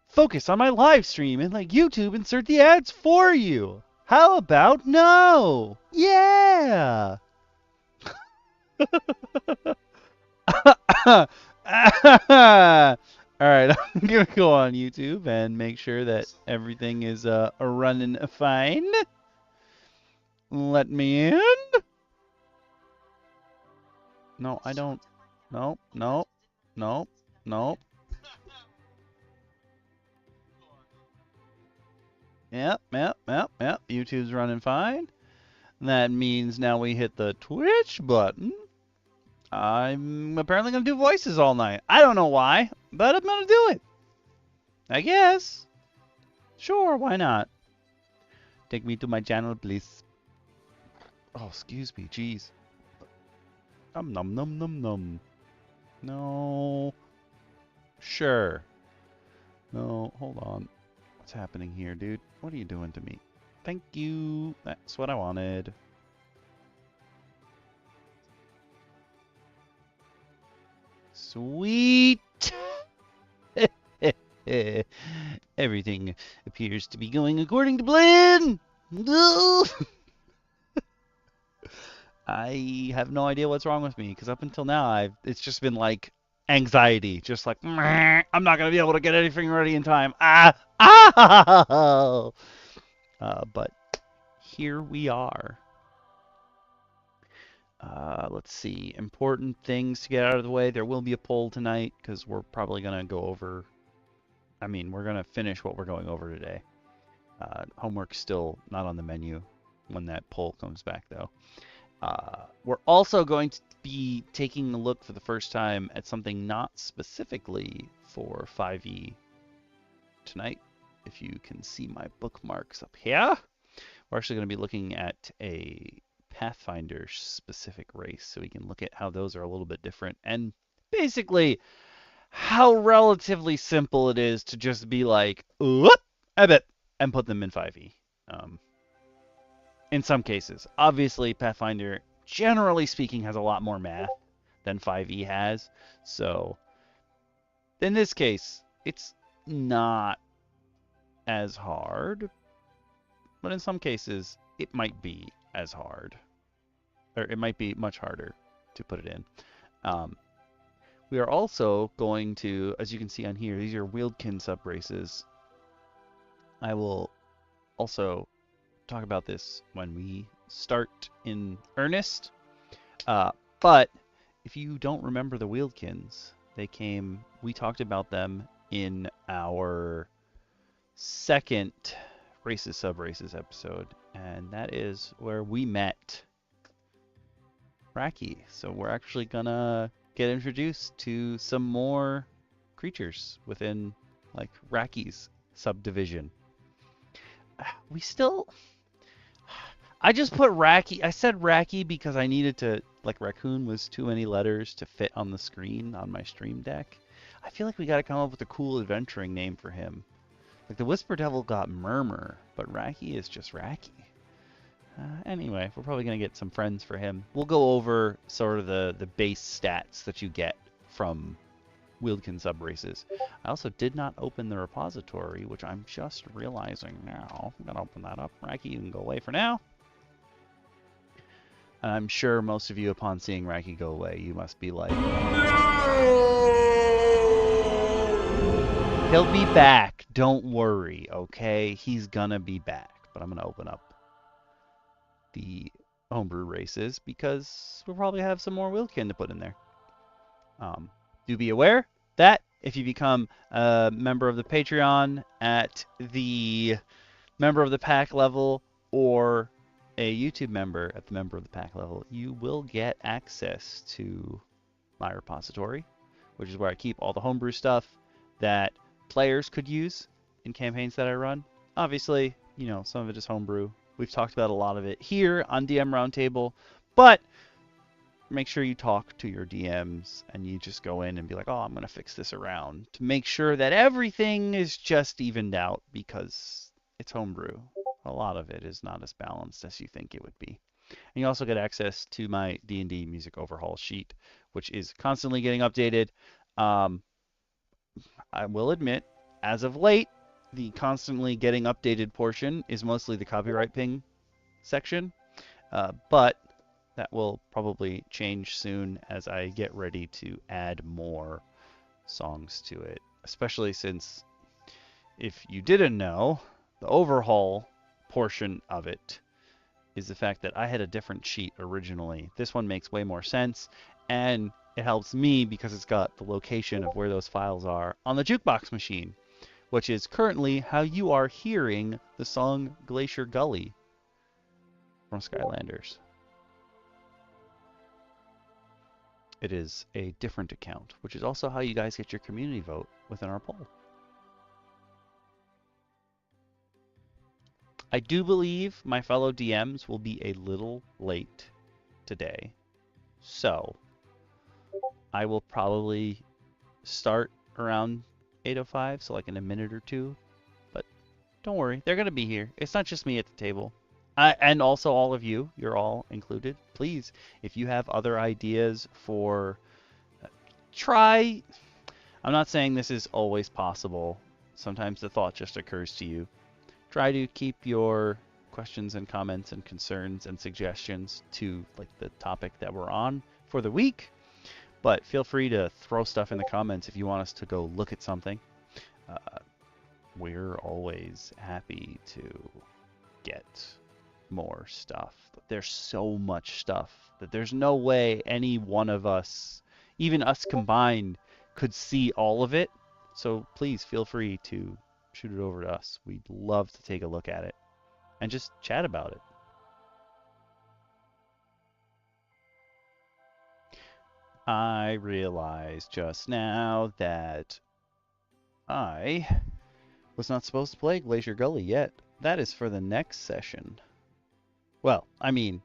Focus on my live stream and let YouTube insert the ads for you. How about no? Yeah. All right, I'm gonna go on YouTube and make sure that everything is running fine. Let me in. No, I don't. Nope, nope, nope, nope. Yep. YouTube's running fine. That means now we hit the Twitch button. I'm apparently going to do voices all night. I don't know why, but I'm going to do it. I guess. Sure, why not? Take me to my channel, please. Oh, excuse me, jeez. Nom nom nom nom nom. No. Sure. No, hold on. What's happening here, dude? What are you doing to me? Thank you. That's what I wanted. Sweet. Everything appears to be going according to plan. I have no idea what's wrong with me because up until now, it's just been like anxiety, just like I'm not gonna be able to get anything ready in time. But here we are. Let's see. Important things to get out of the way. There will be a poll tonight because we're probably gonna go over. I mean, we're gonna finish what we're going over today. Homework's still not on the menu when that poll comes back, though. We're also going to be taking a look for the first time at something not specifically for 5e tonight. If you can see my bookmarks up here, we're actually going to be looking at a Pathfinder specific race, so we can look at how those are a little bit different and basically how relatively simple it is to just be like, whoop, I bet, and put them in 5e. In some cases. Obviously, Pathfinder, generally speaking, has a lot more math than 5e has. So, in this case, it's not as hard. But in some cases, it might be as hard. Or it might be much harder to put it in. We are also going to, as you can see on here, these are Wealdkin subraces. I will also talk about this when we start in earnest. But if you don't remember the Wealdkins, we talked about them in our second Races Subraces episode, and that is where we met Raki. So we're actually gonna get introduced to some more creatures within like Raki's subdivision. I just put Raki. I said Raki because I needed to, like, raccoon was too many letters to fit on the screen on my stream deck. I feel like we got to come up with a cool adventuring name for him. Like, the Whisper Devil got Murmur, but Raki is just Raki. Anyway, we're probably going to get some friends for him. We'll go over sort of the base stats that you get from Wealdkin subraces. I also did not open the repository, which I'm just realizing now. I'm going to open that up. Raki, you can go away for now. And I'm sure most of you, upon seeing Raki go away, you must be like, he'll be back. Don't worry, okay? He's gonna be back. But I'm gonna open up the homebrew races because we'll probably have some more Wealdkin to put in there. Do be aware that if you become a member of the Patreon at the member of the pack level or a YouTube member at the member of the pack level, you will get access to my repository, which is where I keep all the homebrew stuff that players could use in campaigns that I run. Obviously, you know, some of it is homebrew. We've talked about a lot of it here on DM Roundtable, but make sure you talk to your DMs and you just go in and be like, oh, I'm going to fix this around to make sure that everything is just evened out, because it's homebrew. A lot of it is not as balanced as you think it would be. And you also get access to my D&D music overhaul sheet, which is constantly getting updated. I will admit, as of late, the constantly getting updated portion is mostly the copyright ping section, but that will probably change soon as I get ready to add more songs to it, especially since, if you didn't know, the overhaul portion of it is the fact that I had a different sheet originally. This one makes way more sense, and it helps me because it's got the location of where those files are on the jukebox machine, which is currently how you are hearing the song Glacier Gully from Skylanders. It is a different account, which is also how you guys get your community vote within our poll. I do believe my fellow DMs will be a little late today, so I will probably start around 8:05, so like in a minute or two, but don't worry, they're going to be here. It's not just me at the table. And also all of you, you're all included. Please, if you have other ideas for try, I'm not saying this is always possible. Sometimes the thought just occurs to you. Try to keep your questions and comments and concerns and suggestions to like the topic that we're on for the week. But feel free to throw stuff in the comments if you want us to go look at something. We're always happy to get more stuff. There's so much stuff that there's no way any one of us, even us combined, could see all of it. So please feel free to shoot it over to us. We'd love to take a look at it and just chat about it. I realized just now that I was not supposed to play Glacier Gully yet. That is for the next session. Well, I mean,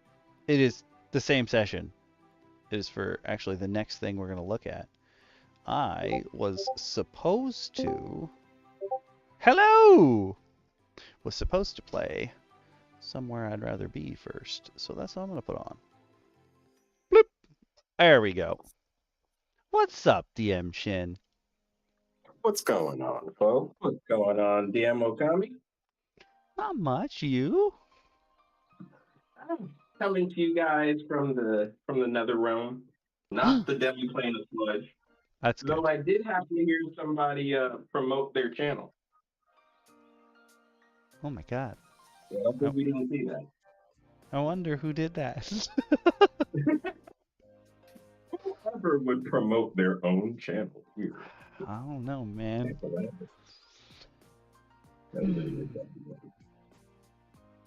it is the same session. It is for actually the next thing we're going to look at. I was supposed to... Hello! Was supposed to play Somewhere I'd Rather Be first. So that's what I'm going to put on. Bloop! There we go. What's up, DM Shin? What's going on, folks? What's going on, DM Okami? Not much, you? I'm coming to you guys from the nether realm, not the deadly plane of sludge. That's good. Though I did happen to hear somebody promote their channel. Oh my god. Yeah, I think we didn't see that. I wonder who did that. Whoever would promote their own channel here. I don't know, man.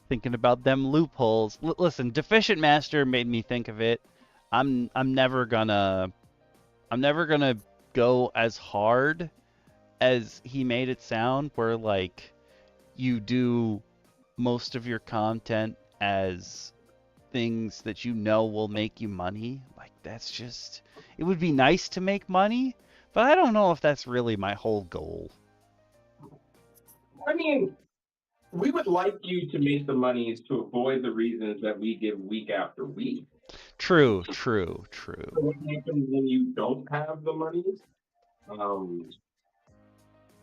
Thinking about them loopholes. Listen, Deficient Master made me think of it. I'm never gonna go as hard as he made it sound, where like you do most of your content as things that you know will make you money. Like that's just, it would be nice to make money, but I don't know if that's really my whole goal. I mean, we would like you to make the monies to avoid the reasons that we give week after week. True. So what happens when you don't have the monies?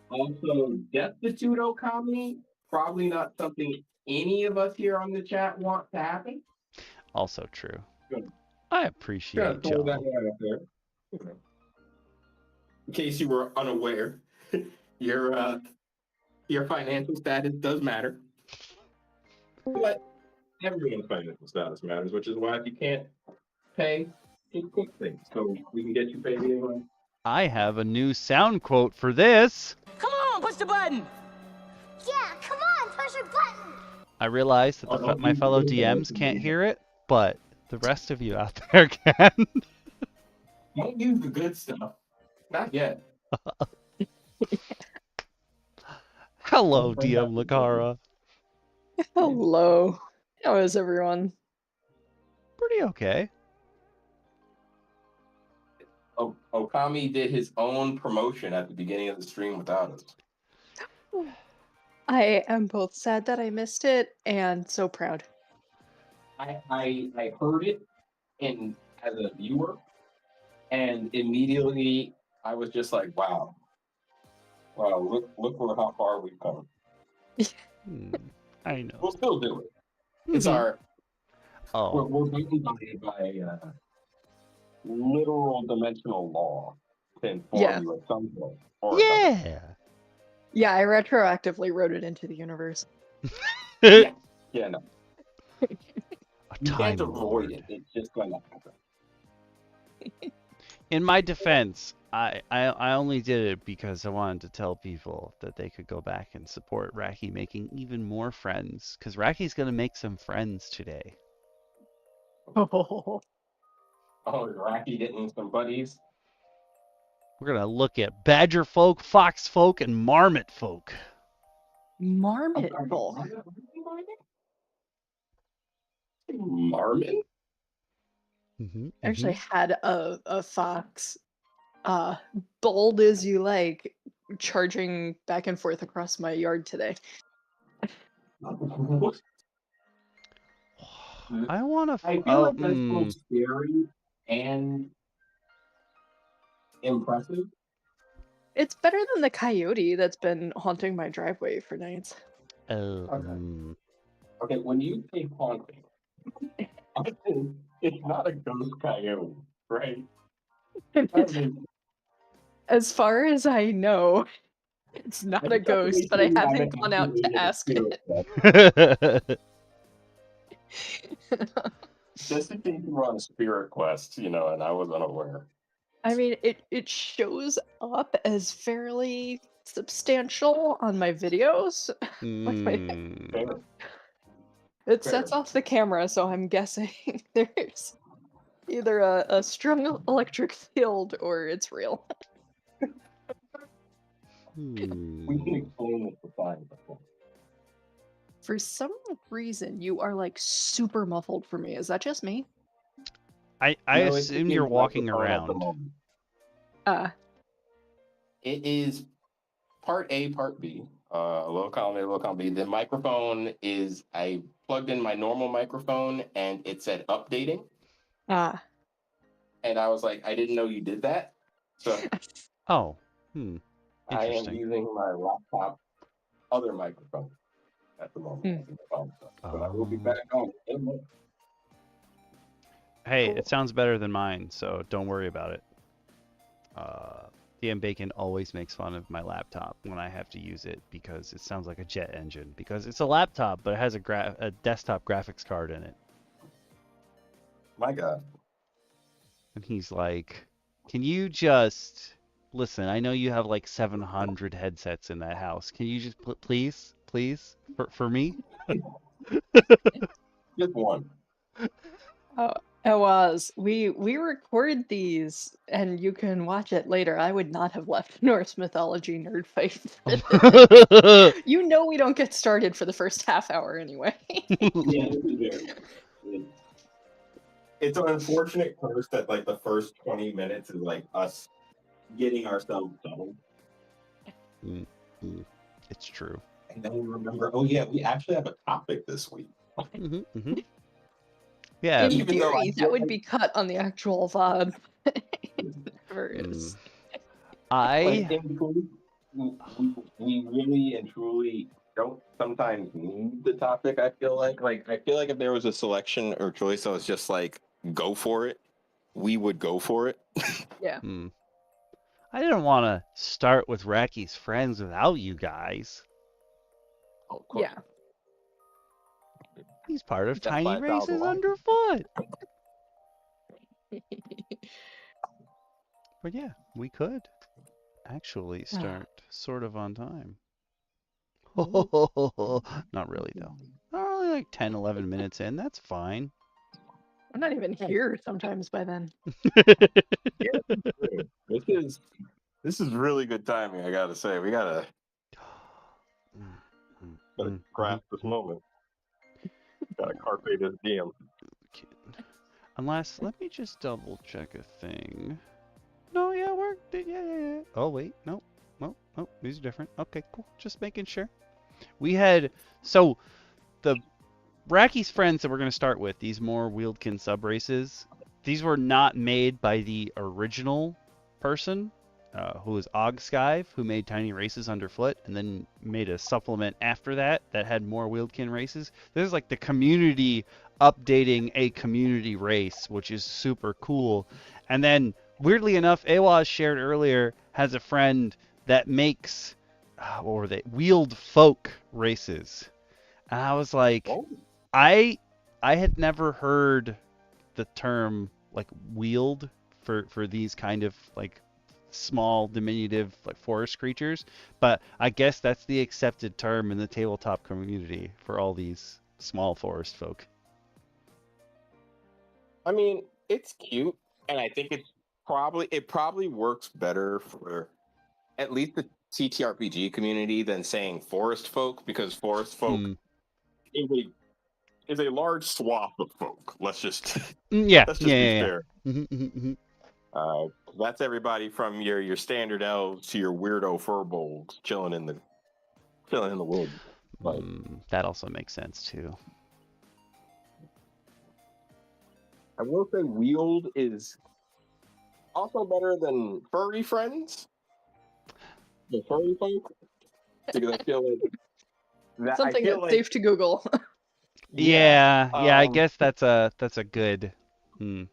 Also, destitute Okami, probably not something any of us here on the chat want to happen. Also true. Good. I appreciate y'all. That out there. In case you were unaware, your financial status does matter. But everyone's financial status matters, which is why if you can't pay, just quick things so we can get you paid anyway. I have a new sound quote for this. Come on, push the button! Yeah, come on, push a button! I realize that my fellow DMs can't hear it, but the rest of you out there can. Don't use the good stuff. Not yet. Hello, DM Lacara. Hello. How is everyone? Pretty okay. Okami did his own promotion at the beginning of the stream without us. I am both sad that I missed it and so proud. I heard it as a viewer, and immediately I was just like, wow, Wow, look for how far we've come. I know. We'll still do it. It's Mhm. our Oh, we're beaten by literal dimensional law to inform Yeah. you at some point or another. yeah. Yeah, I retroactively wrote it into the universe. Yeah, yeah, no. A You time can't avoid lord. it. It's just going to happen. In my defense, I only did it because I wanted to tell people that they could go back and support Raki making even more friends, because Raki's gonna make some friends today. Oh, Oh, is Rocky getting some buddies? We're gonna look at badger folk, fox folk, and marmot folk. marmot folk. Marmon? I actually had a fox, bold as you like, charging back and forth across my yard today. What? I want to. I feel like that's both scary and impressive. It's better than the coyote that's been haunting my driveway for nights. Okay, when you say haunting, it's not a ghost coyote, right? As far as I know, it's not a ghost, but I haven't gone out to ask it. Just in case you were on a spirit quest, and I was unaware. I mean, it shows up as fairly substantial on my videos. It sets off the camera, so I'm guessing there's either a strong electric field or it's real. We can explain this to find. For some reason, you are like super muffled for me. Is that just me? I No, assume you're walking around. It is part A, part B. Low column A, low column B. The microphone is, I plugged in my normal microphone and it said updating. And I was like, I didn't know you did that. So I am using my laptop other microphone at the moment. But I will be back on in a minute. Hey, it sounds better than mine, so don't worry about it. DM Bacon always makes fun of my laptop when I have to use it because it sounds like a jet engine. Because it's a laptop, but it has a desktop graphics card in it. My God. And he's like, can you just... Listen, I know you have like 700 headsets in that house. Can you just please, for me? Just one. We record these, and you can watch it later. I would not have left Norse mythology nerd fight. You know we don't get started for the first half hour anyway. Yeah, it's an unfortunate curse that like the first 20 minutes is like us getting ourselves settled. It's true. And then we remember, oh yeah, we actually have a topic this week. Yeah. In theory, that would be cut on the actual VOD. Never is. We really and truly don't sometimes need the topic. I feel like if there was a selection or choice, I was just like, go for it. We would go for it. Yeah. I didn't want to start with Raki's friends without you guys. Oh, of course. Yeah. He's part of Tiny Races Underfoot. But yeah, we could actually start sort of on time. Not really, though. Only like 10, 11 minutes in. That's fine. I'm not even here sometimes by then. This is really good timing, I gotta say. We gotta grasp this moment. Gotta carpe this DM. Unless, let me just double check a thing. No, yeah, yeah. Oh, wait, no, these are different. Okay, cool. Just making sure. We had, so the Raki's friends that we're going to start with, these more Wealdkin Subraces, these were not made by the original person. who was Ogskive, who made Tiny Races Underfoot, and then made a supplement after that that had more Wealdkin races. This is like the community updating a community race, which is super cool. And then, weirdly enough, Awaz shared earlier has a friend that makes, what were they? Wealdfolk races. And I was like, Oh, I had never heard the term like wield for these kind of like small diminutive like forest creatures, but I guess that's the accepted term in the tabletop community for all these small forest folk. I mean, it's cute, and I think it probably works better for at least the TTRPG community than saying forest folk, because forest folk Hmm. is a large swath of folk. Let's just Yeah, let's just be fair. Yeah. That's everybody from your standard elves to your weirdo furbolgs chilling in the woods. But That also makes sense too. I will say Wield is also better than furry friends. The furry folk. Because I feel like that Something I feel that's like safe to Google. Yeah, I um, guess that's a good. Hmm.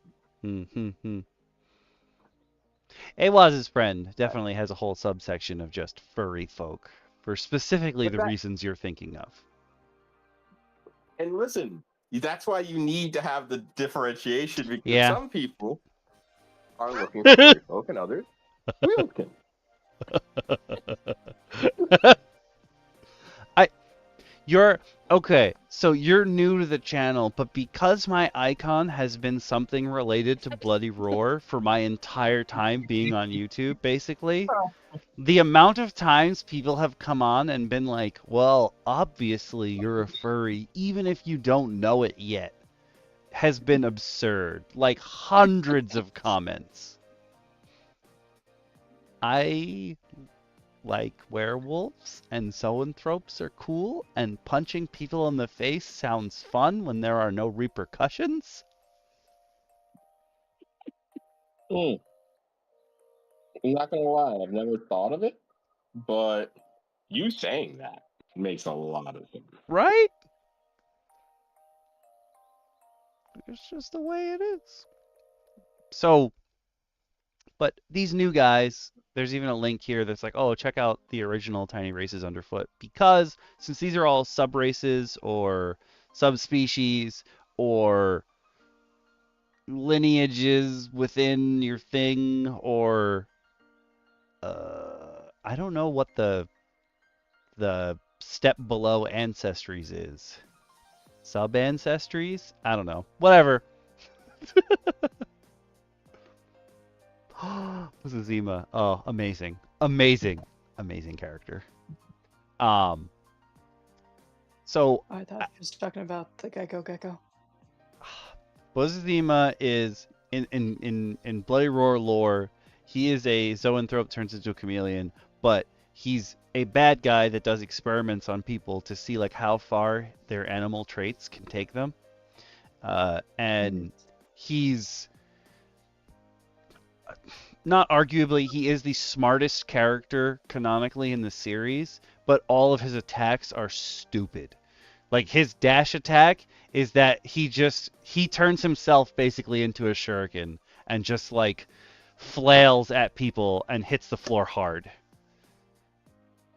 Awaz's friend definitely has a whole subsection of just furry folk for specifically but the that reasons you're thinking of. and listen, that's why you need to have the differentiation, because Yeah. some people are looking for furry folk and others Wealdkin. You're okay, so you're new to the channel, but because my icon has been something related to Bloody Roar for my entire time being on YouTube, basically, the amount of times people have come on and been like, well, obviously you're a furry, even if you don't know it yet, has been absurd. Like hundreds of comments. I like werewolves, and zoanthropes are cool, and punching people in the face sounds fun when there are no repercussions. I'm not gonna lie, I've never thought of it, but you saying that makes a lot of sense. Right? It's just the way it is. So, but these new guys, there's even a link here that's like, oh, check out the original Tiny Races Underfoot, because since these are all subraces or subspecies or lineages within your thing, or I don't know what the step below Ancestries is. Sub Ancestries? I don't know. Whatever. This is Zima. Oh, amazing. Amazing. Amazing character. So I thought he was talking about the Gecko. Bozima is in Bloody Roar lore, he is a zoanthrope turns into a chameleon, but he's a bad guy that does experiments on people to see like how far their animal traits can take them. And he's not arguably, he is the smartest character canonically in the series, but all of his attacks are stupid. Like his dash attack is that he turns himself basically into a shuriken and just like flails at people and hits the floor hard.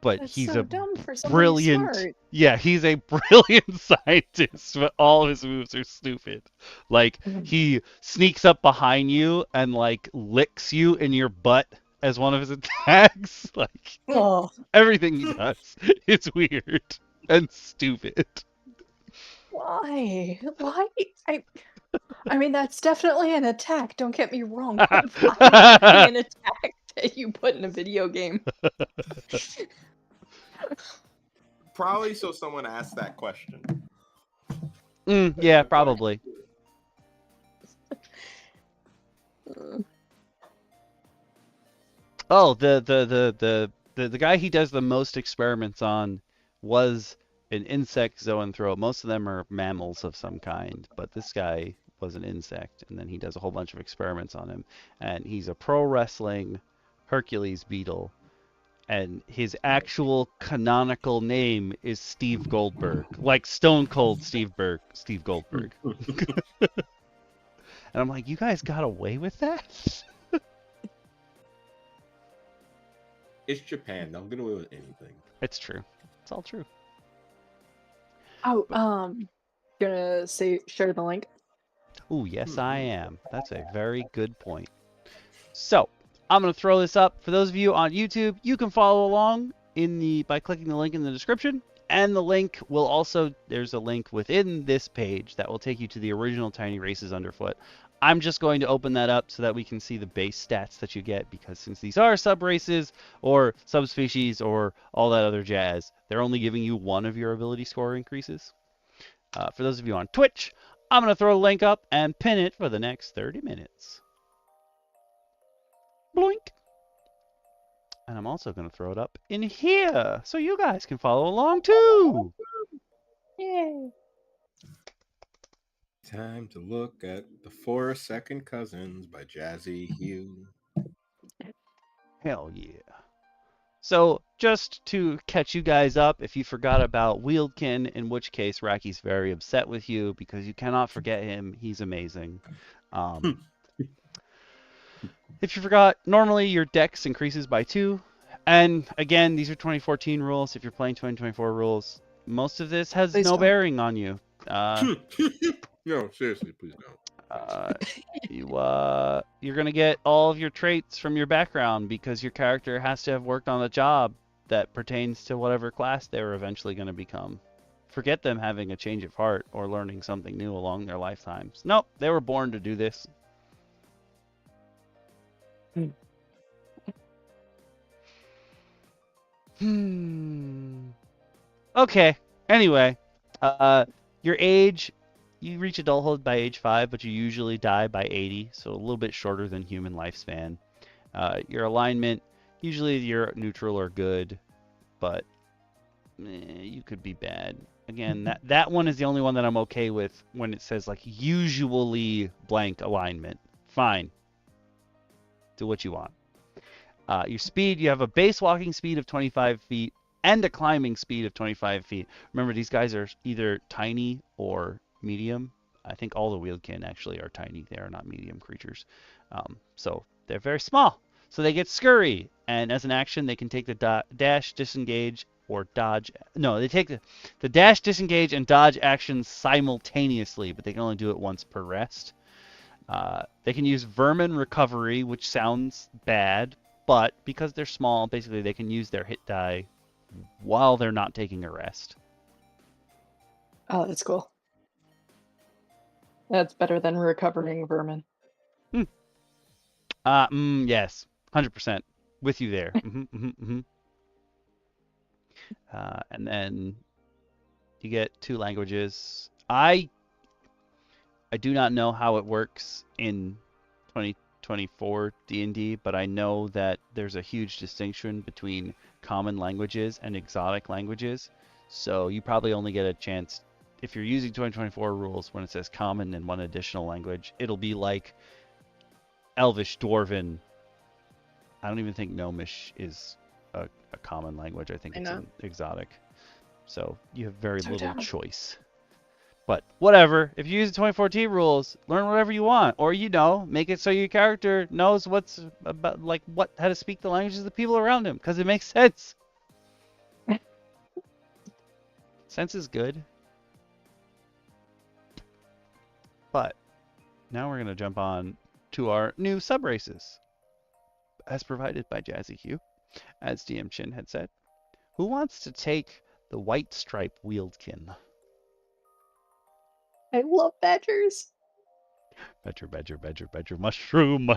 But That's he's so a dumb for somebody brilliant, smart. yeah, he's a brilliant scientist, but all of his moves are stupid. Like he sneaks up behind you and like licks you in your butt as one of his attacks. Like Oh, everything he does is weird and stupid. why? Why? I mean, that's definitely an attack. Don't get me wrong. But why would that be an attack that you put in a video game? Probably so someone asked that question. Yeah, probably. Oh, the guy he does the most experiments on was an insect zoanthrope. Most of them are mammals of some kind, but this guy was an insect, and then he does a whole bunch of experiments on him. And he's a pro wrestling Hercules beetle, and his actual canonical name is Steve Goldberg, like Stone Cold Steve Goldberg. And I'm like, you guys got away with that? It's Japan. They'll get away with anything. It's true. It's all true. Oh, gonna share the link. Oh, yes, I am. That's a very good point. So, I'm going to throw this up. For those of you on YouTube, you can follow along by clicking the link in the description. And the link will also, there's a link within this page that will take you to the original Tiny Races Underfoot. I'm just going to open that up so that we can see the base stats that you get, because since these are sub-races or subspecies or all that other jazz, they're only giving you one of your ability score increases. For those of you on Twitch, I'm going to throw a link up and pin it for the next 30 minutes. Bloink. And I'm also going to throw it up in here so you guys can follow along too. Yay! Time to look at the 4 Second Cousins by JazzyHugh. Hell yeah. So just to catch you guys up, if you forgot about Wealdkin, in which case Racky's very upset with you because you cannot forget him. He's amazing. If you forgot, normally your dex increases by 2. And again, these are 2014 rules. If you're playing 2024 rules, most of this has no bearing on you. No, seriously, please don't. You're gonna get all of your traits from your background because your character has to have worked on a job that pertains to whatever class they're eventually going to become. Forget them having a change of heart or learning something new along their lifetimes. Nope, they were born to do this. Okay. Anyway, your age, you reach adulthood by age 5, but you usually die by 80, so a little bit shorter than human lifespan. Your alignment, usually you're neutral or good, but you could be bad. Again, that one is the only one that I'm okay with when it says like usually blank alignment. Fine. Do what you want. Your speed, you have a base walking speed of 25 feet and a climbing speed of 25 feet. Remember, these guys are either tiny or medium. I think all the Wealdkin actually are tiny. They are not medium creatures. So they're very small. So they get scurry. And as an action, they can take the dash, disengage, or dodge. No, they take the dash, disengage, and dodge actions simultaneously, but they can only do it once per rest. They can use vermin recovery, which sounds bad, but because they're small, basically they can use their hit die while they're not taking a rest. Oh, that's cool. That's better than recovering vermin. Yes, 100% with you there. And then you get 2 languages. I do not know how it works in 2024 D&D, but I know that there's a huge distinction between common languages and exotic languages. So you probably only get a chance, if you're using 2024 rules, when it says common and 1 additional language, it'll be like Elvish, Dwarven. I don't even think Gnomish is a common language. I think it's an exotic. So you have very little choice. But whatever, if you use the 2014 rules, learn whatever you want, or make it so your character knows what's about, like how to speak the languages of the people around him, because it makes sense. Sense is good. But now we're gonna jump on to our new sub-races, as provided by JazzyHugh, as DM Shin had said. Who wants to take the white stripe Wealdkin? I love badgers. Badger, mushroom.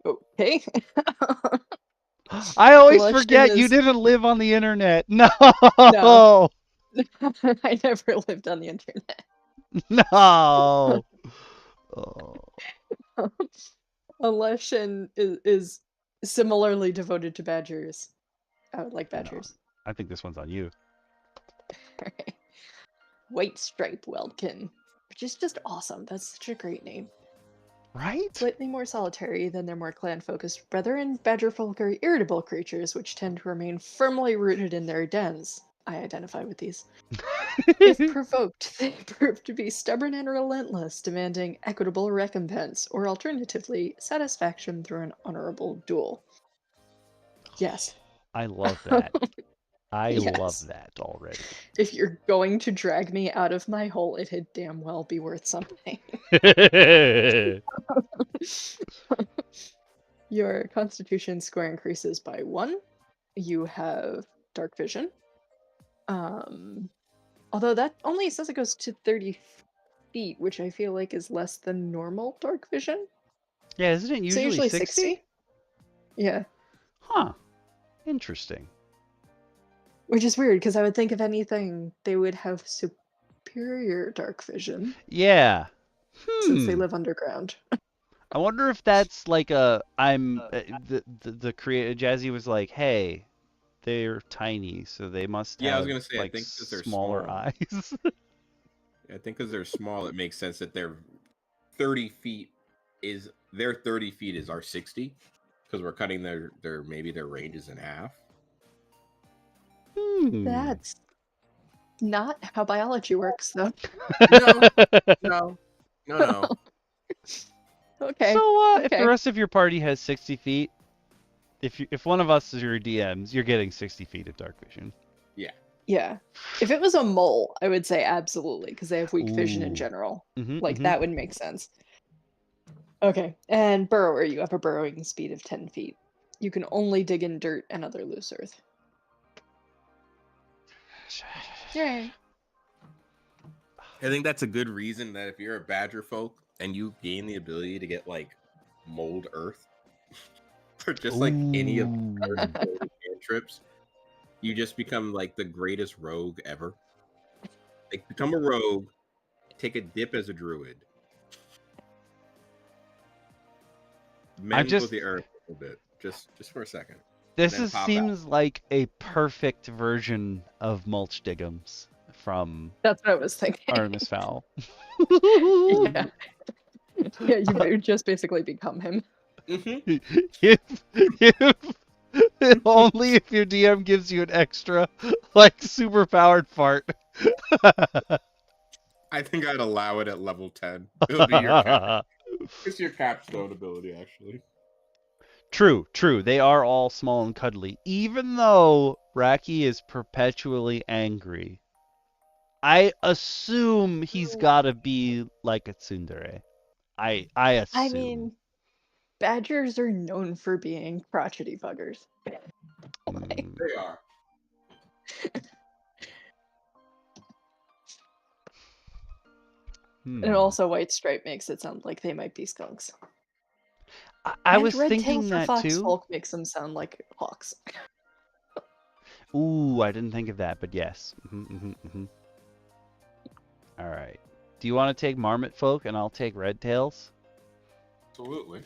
Okay. I always forget you didn't live on the internet. No. I never lived on the internet. No. Lushan is similarly devoted to badgers. I would like badgers. No, I think this one's on you. Right. White Stripe Wealdkin, which is just awesome. That's such a great name. Right? Slightly more solitary than their more clan-focused brethren, Badgerfolk are irritable creatures which tend to remain firmly rooted in their dens. I identify with these. If provoked, they prove to be stubborn and relentless, demanding equitable recompense, or alternatively, satisfaction through an honorable duel. Yes. I love that. I love Yes. that already. If you're going to drag me out of my hole, it'd damn well be worth something. Your constitution score increases by 1. You have dark vision. Although that only says it goes to 30 feet, which I feel like is less than normal dark vision. Yeah, isn't it So usually 60? Yeah. Huh. Interesting. Which is weird, because I would think if anything, they would have superior dark vision, Yeah. since they live underground. I wonder if that's like the creator Jazzy was like, hey, they're tiny, so they must Yeah, I was have gonna say, I like think 'cause they're smaller small. eyes. I think because they're small, it makes sense that their 30 feet is our 60, because we're cutting their maybe their ranges in half. That's not how biology works, though. No. Okay. So if okay. the rest of your party has 60 feet, if one of us is your DMs, you're getting 60 feet of dark vision. Yeah. If it was a mole, I would say absolutely, because they have weak vision in Ooh. general. Mm-hmm, That would make sense. Okay. And burrower, you have a burrowing speed of 10 feet. You can only dig in dirt and other loose earth. Yay. I think that's a good reason that if you're a badger folk and you gain the ability to get like mold earth, or just like any of the cantrips, you just become like the greatest rogue ever. Like become a rogue, take a dip as a druid, mend with the earth a little bit, just for a second. This Then pop seems like a perfect version of Mulch Diggums from That's what I was thinking. Artemis Fowl. Yeah. Yeah, you just basically become him. if only if your DM gives you an extra, like, super powered fart. I think I'd allow it at level 10. It'll be your cap. It's your capstone ability, actually. True. They are all small and cuddly. Even though Raki is perpetually angry, I assume he's gotta be like a tsundere. I assume. I mean, badgers are known for being crotchety buggers. They are. And also white stripe makes it sound like they might be skunks. I was red thinking tail that for too. Foxfolk makes them sound like hawks. Ooh, I didn't think of that, but yes. All right. Do you want to take Marmot Folk and I'll take Red Tails? Absolutely.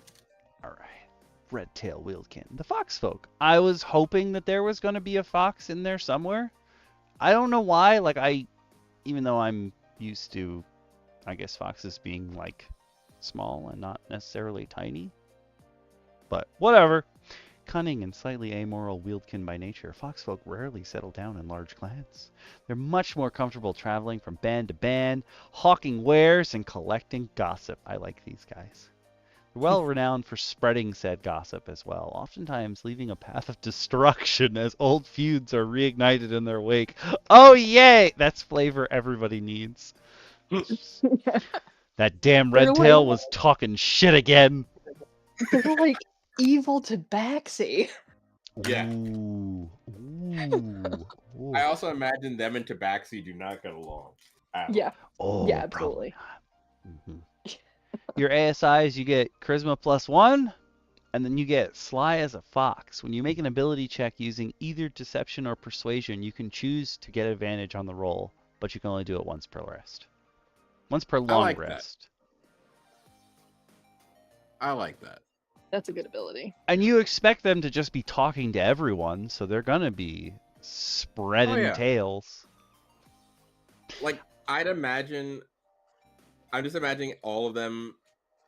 All right. Red Tail Wealdkin. The Fox Folk. I was hoping that there was going to be a fox in there somewhere. I don't know why. Like, even though I'm used to, I guess, foxes being, like, small and not necessarily tiny. But whatever. Cunning and slightly amoral Wealdkin by nature, foxfolk rarely settle down in large clans. They're much more comfortable traveling from band to band, hawking wares, and collecting gossip. I like these guys. They're well renowned for spreading said gossip as well, oftentimes leaving a path of destruction as old feuds are reignited in their wake. Oh, yay! That's flavor everybody needs. That damn Red Tail was talking shit again. They're like evil to Tabaxi. Yeah. Ooh. I also imagine them and Tabaxi do not get along. Yeah. Oh, yeah, absolutely. Your ASIs, you get Charisma +1, and then you get Sly as a Fox. When you make an ability check using either Deception or Persuasion, you can choose to get advantage on the roll, but you can only do it once per rest. Once per long rest. I like that. That's a good ability. And you expect them to just be talking to everyone, so they're gonna be spreading tails. Like, I'm just imagining all of them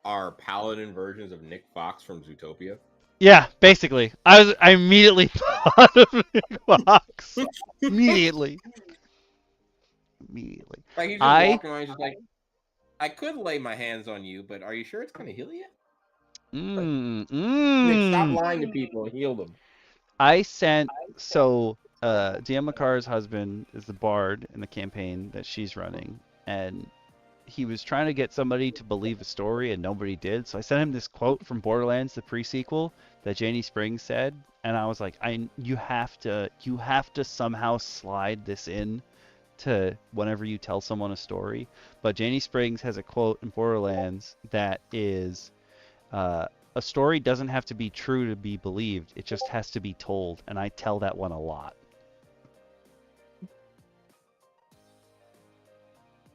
are paladin versions of Nick Fox from Zootopia. Yeah, basically. I immediately thought of Nick Fox. Immediately. Like he's just I walking around, he's just like, I could lay my hands on you, but are you sure it's gonna heal you? Nick, stop lying to people and heal them. I sent DM Lacara's husband is the bard in the campaign that she's running, and he was trying to get somebody to believe a story and nobody did. So I sent him this quote from Borderlands, the pre-sequel, that Janie Springs said, and I was like, you have to somehow slide this in to whenever you tell someone a story. But Janie Springs has a quote in Borderlands that is, a story doesn't have to be true to be believed. It just has to be told, and I tell that one a lot.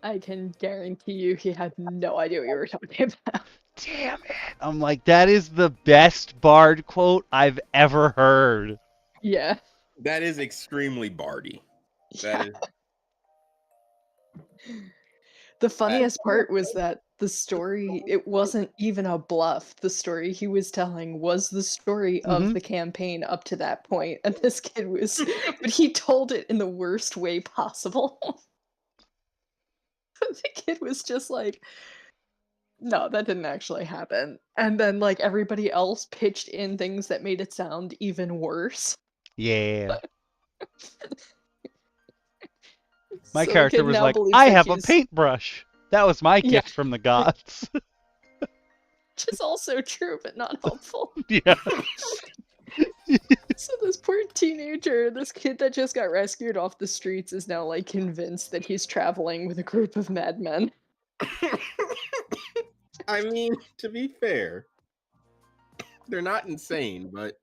I can guarantee you he had no idea what you were talking about. Damn it. I'm like, that is the best bard quote I've ever heard. Yeah. That is extremely bardy. That is. The funniest part was that the story, it wasn't even a bluff. The story he was telling was the story of the campaign up to that point. And this kid was, but he told it in the worst way possible. The kid was just like, no, that didn't actually happen. And then like everybody else pitched in things that made it sound even worse. Yeah. My So character was like, believes I that have a he's- paintbrush. That was my Yeah. gift from the gods. Which is also true, but not helpful. Yeah. So this poor teenager, this kid that just got rescued off the streets, is now like convinced that he's traveling with a group of madmen. I mean, to be fair, they're not insane, but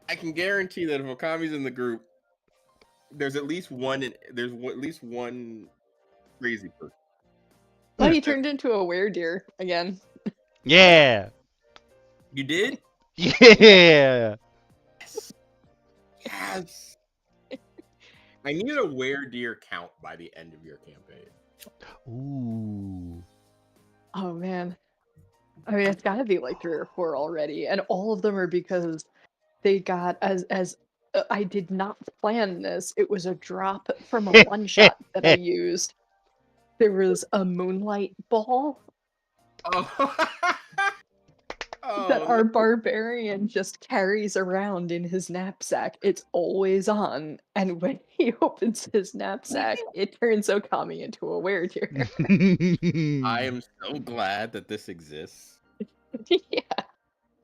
I can guarantee that if Okami's in the group, there's at least one. There's at least one crazy person. But he turned into a weredeer again. Yeah. You did? Yeah. Yes. I need a weredeer count by the end of your campaign. Ooh. Oh man. I mean, it's gotta be like 3 or 4 already, and all of them are because they got as I did not plan this. It was a drop from a one shot that I used. There was a moonlight ball Oh. that our barbarian just carries around in his knapsack. It's always on, and when he opens his knapsack, it turns Okami into a weredeer. I am so glad that this exists. Yeah.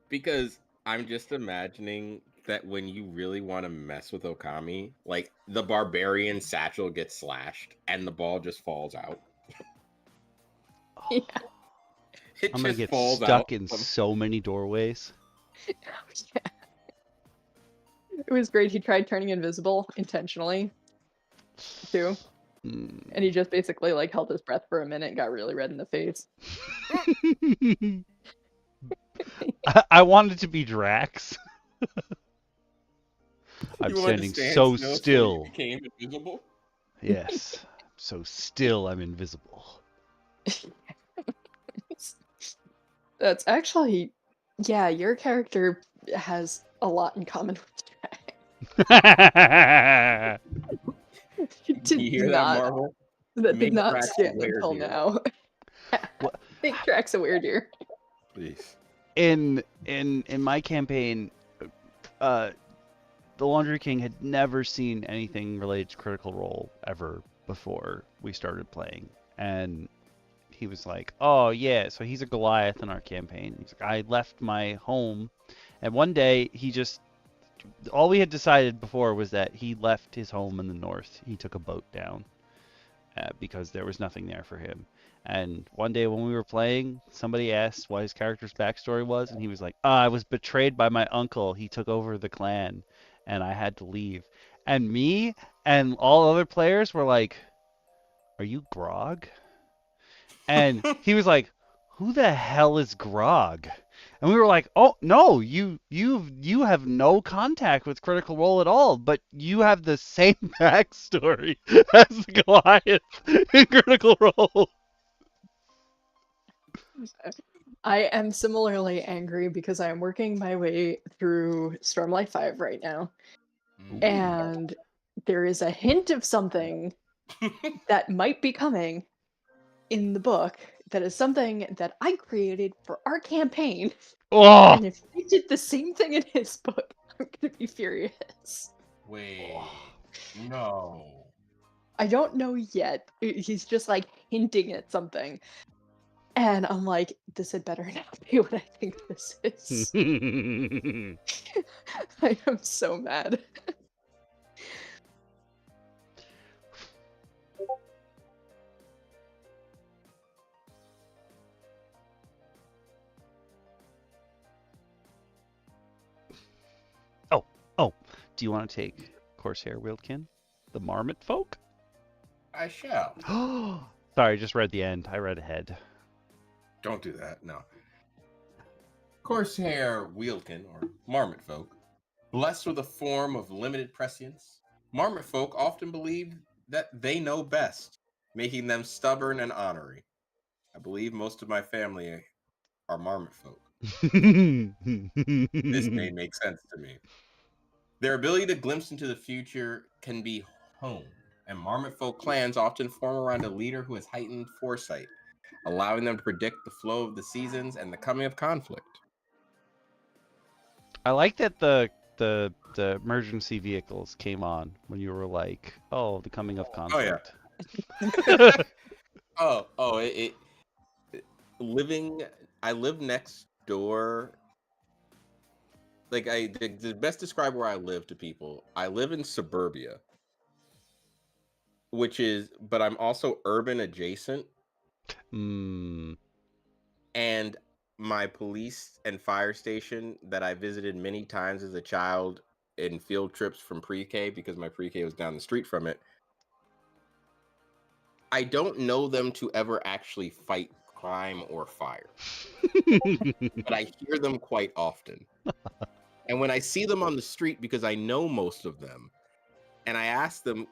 Because I'm just imagining that when you really want to mess with Okami, like the barbarian satchel gets slashed and the ball just falls out. Yeah. It I'm gonna just get falls stuck out in from- so many doorways. Yeah. It was great. He tried turning invisible intentionally, too. And he just basically like held his breath for a minute and got really red in the face. I wanted to be Drax. I'm You wanted to standing stand so you still. became invisible. Yes. So still, I'm invisible. That's actually, yeah, your character has a lot in common with Drax. You hear that, Marvel? That did Make not Drax a stand until weredeer. now. What? Make Drax a weredeer. Please. In my campaign, the Laundry King had never seen anything related to Critical Role ever before we started playing, and he was like, "Oh yeah, so he's a Goliath in our campaign." He's like, "I left my home," and one day all we had decided before was that he left his home in the north. He took a boat down because there was nothing there for him. And one day when we were playing, somebody asked what his character's backstory was, and he was like, I was betrayed by my uncle. He took over the clan, and I had to leave. And me and all other players were like, are you Grog? And he was like, who the hell is Grog? And we were like, oh no, you have no contact with Critical Role at all, but you have the same backstory as the Goliath in Critical Role. I am similarly angry because I am working my way through Stormlight 5 right now. And there is a hint of something that might be coming in the book that is something that I created for our campaign. Oh! And if he did the same thing in his book, I'm gonna be furious. Wait, no. I don't know yet. He's just like hinting at something. And I'm like, this had better not be what I think this is. I am so mad. Oh, do you want to take Corsair Wealdkin? The Marmot folk? I shall. Sorry, I just read the end. I read ahead. Don't do that, no. Corsair Wealdkin, or Marmot folk, blessed with a form of limited prescience, Marmot folk often believe that they know best, making them stubborn and ornery. I believe most of my family are Marmot folk. This may make sense to me. Their ability to glimpse into the future can be honed, and Marmot folk clans often form around a leader who has heightened foresight, allowing them to predict the flow of the seasons and the coming of conflict. I like that the emergency vehicles came on when you were like, oh, the coming of conflict. I live next door. Like the best describe where I live to people. I live in suburbia, but I'm also urban adjacent. Mm. And my police and fire station that I visited many times as a child in field trips from pre-K, because my pre-K was down the street from it, I don't know them to ever actually fight crime or fire. But I hear them quite often. And when I see them on the street, because I know most of them, and I ask them,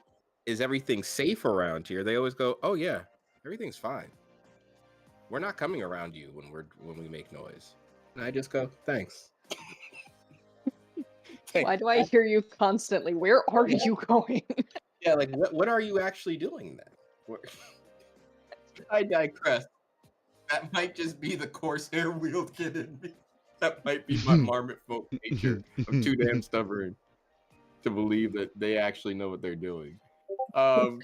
is everything safe around here? They always go, oh yeah, everything's fine. We're not coming around you when we make noise. And I just go, thanks. Why do I hear you constantly? Where are you going? Yeah, like what are you actually doing then? I digress. That might just be the Corsair Wealdkin in me. That might be my Marmot folk nature. I'm too damn stubborn to believe that they actually know what they're doing. But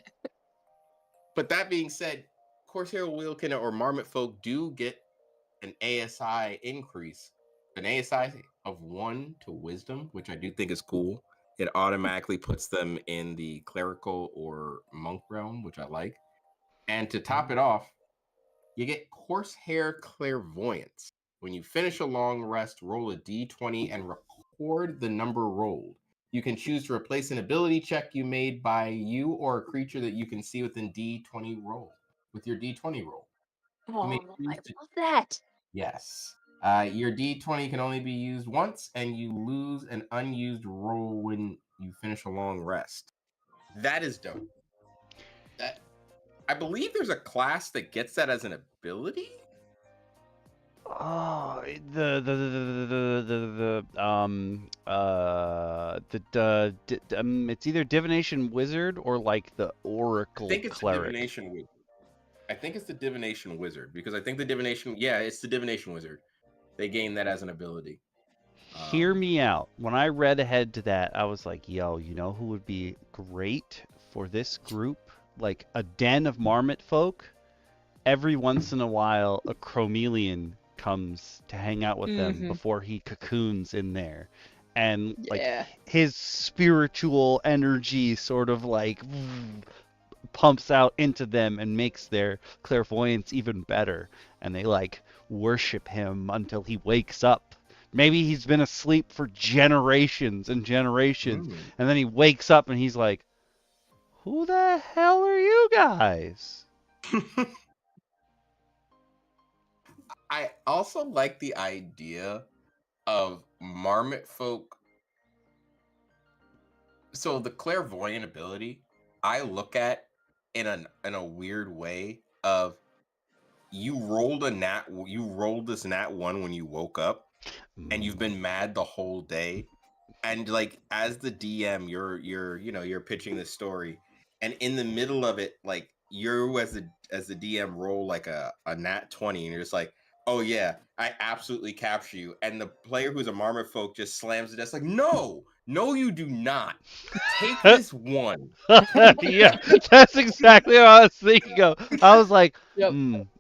that being said, Corsair Wealdkin or Marmot folk do get an ASI increase, an ASI of 1 to wisdom, which I do think is cool. It automatically puts them in the clerical or monk realm, which I like. And to top it off, you get Corsair Clairvoyance. When you finish a long rest, roll a d20 and record the number rolled. You can choose to replace an ability check you made by you or a creature that you can see within d20 roll. With your d20 roll. Oh, I love that. Yes. Your d20 can only be used once, and you lose an unused roll when you finish a long rest. That is dope. I believe there's a class that gets that as an ability. Oh, it's either divination wizard or like the oracle I think it's cleric. the divination wizard. I think it's the divination wizard because I think the divination. Yeah, it's the divination wizard. They gain that as an ability. Hear me out. When I read ahead to that, I was like, yo, you know who would be great for this group? Like a den of marmot folk. Every once in a while, a chromeleon comes to hang out with them before he cocoons in there. And like his spiritual energy sort of like pumps out into them and makes their clairvoyance even better. And they like worship him until he wakes up. Maybe he's been asleep for generations and generations. And then he wakes up and he's like, who the hell are you guys? I also like the idea of marmot folk. So the clairvoyant ability, I look at in a weird way of you rolled this nat 1 when you woke up, and you've been mad the whole day. And like as the DM, you're pitching this story, and in the middle of it, like you as the DM roll like a nat 20, and you're just like, oh yeah, I absolutely capture you. And the player who's a marmot folk just slams the desk like, no, you do not. Take this one. Yeah, that's exactly what I was thinking of. I was like, Yep.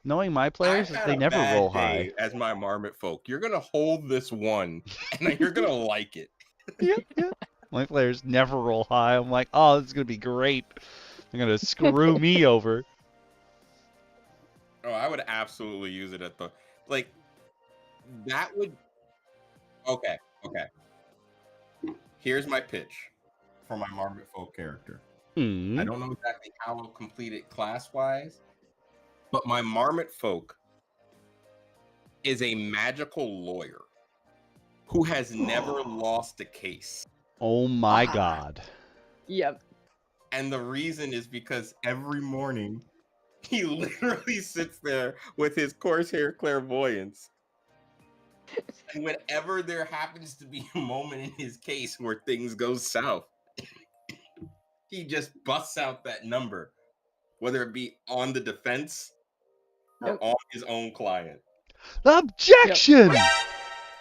knowing my I've players, had they a never bad roll day high. as my marmot folk. You're gonna hold this one, and then you're gonna like it. Yep. My players never roll high. I'm like, oh, this is gonna be great. They're gonna screw me over. Oh, I would absolutely use it at the like. That would. Okay. Here's my pitch for my marmot folk character. I don't know exactly how I'll complete it class-wise, but my marmot folk is a magical lawyer who has never lost a case. Oh my god. Yep. And the reason is because every morning he literally sits there with his Corsair clairvoyance. And whenever there happens to be a moment in his case where things go south, he just busts out that number, whether it be on the defense or on his own client. Objection!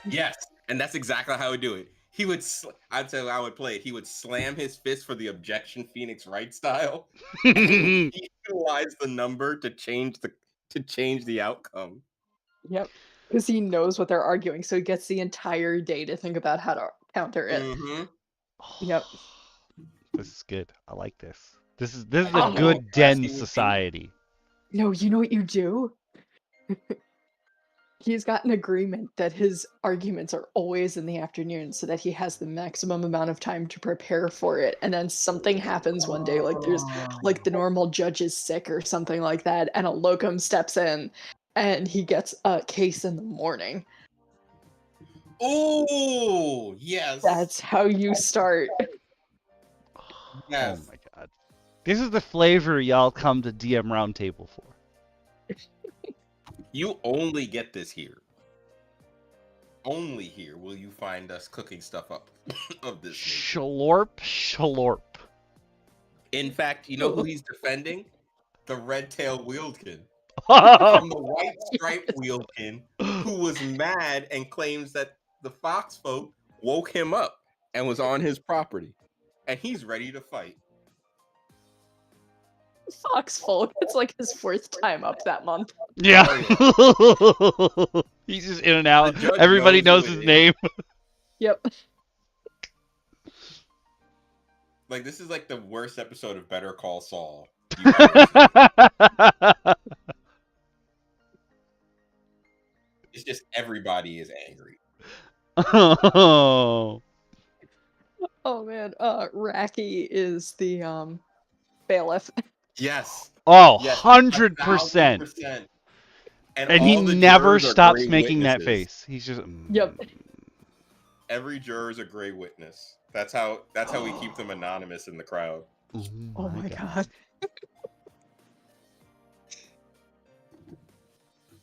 Yes, and that's exactly how I would do it. He would, I'd say how I would play it. He would slam his fist for the objection Phoenix Wright style, and he utilize the number to change the outcome. Yep. Because he knows what they're arguing, so he gets the entire day to think about how to counter it. Mm-hmm. Yep. This is good. I like this. This is a good den society. No, you know what you do? He's got an agreement that his arguments are always in the afternoon so that he has the maximum amount of time to prepare for it. And then something happens one day, like there's like the normal judge is sick or something like that, and a locum steps in and he gets a case in the morning. Oh, yes. That's how you start. Yes. Oh my god. This is the flavor y'all come to DM Roundtable for. You only get this here. Only here will you find us cooking stuff up of this nature. Schlorp. In fact, you know who he's defending? The red-tailed Wealdkin. Oh. From the white striped Wealdkin, who was mad and claims that the fox folk woke him up and was on his property. And he's ready to fight. Foxfolk. It's like his fourth time up that month. Yeah. He's just in and out. Everybody knows his name. Yep. Like, this is like the worst episode of Better Call Saul. It's just everybody is angry. Oh. Oh man, Raki is the bailiff. Yes. Oh, yes, 100%. And he never stops making that face. He's just Yep. Every juror is a gray witness. That's how we keep them anonymous in the crowd. Oh my god.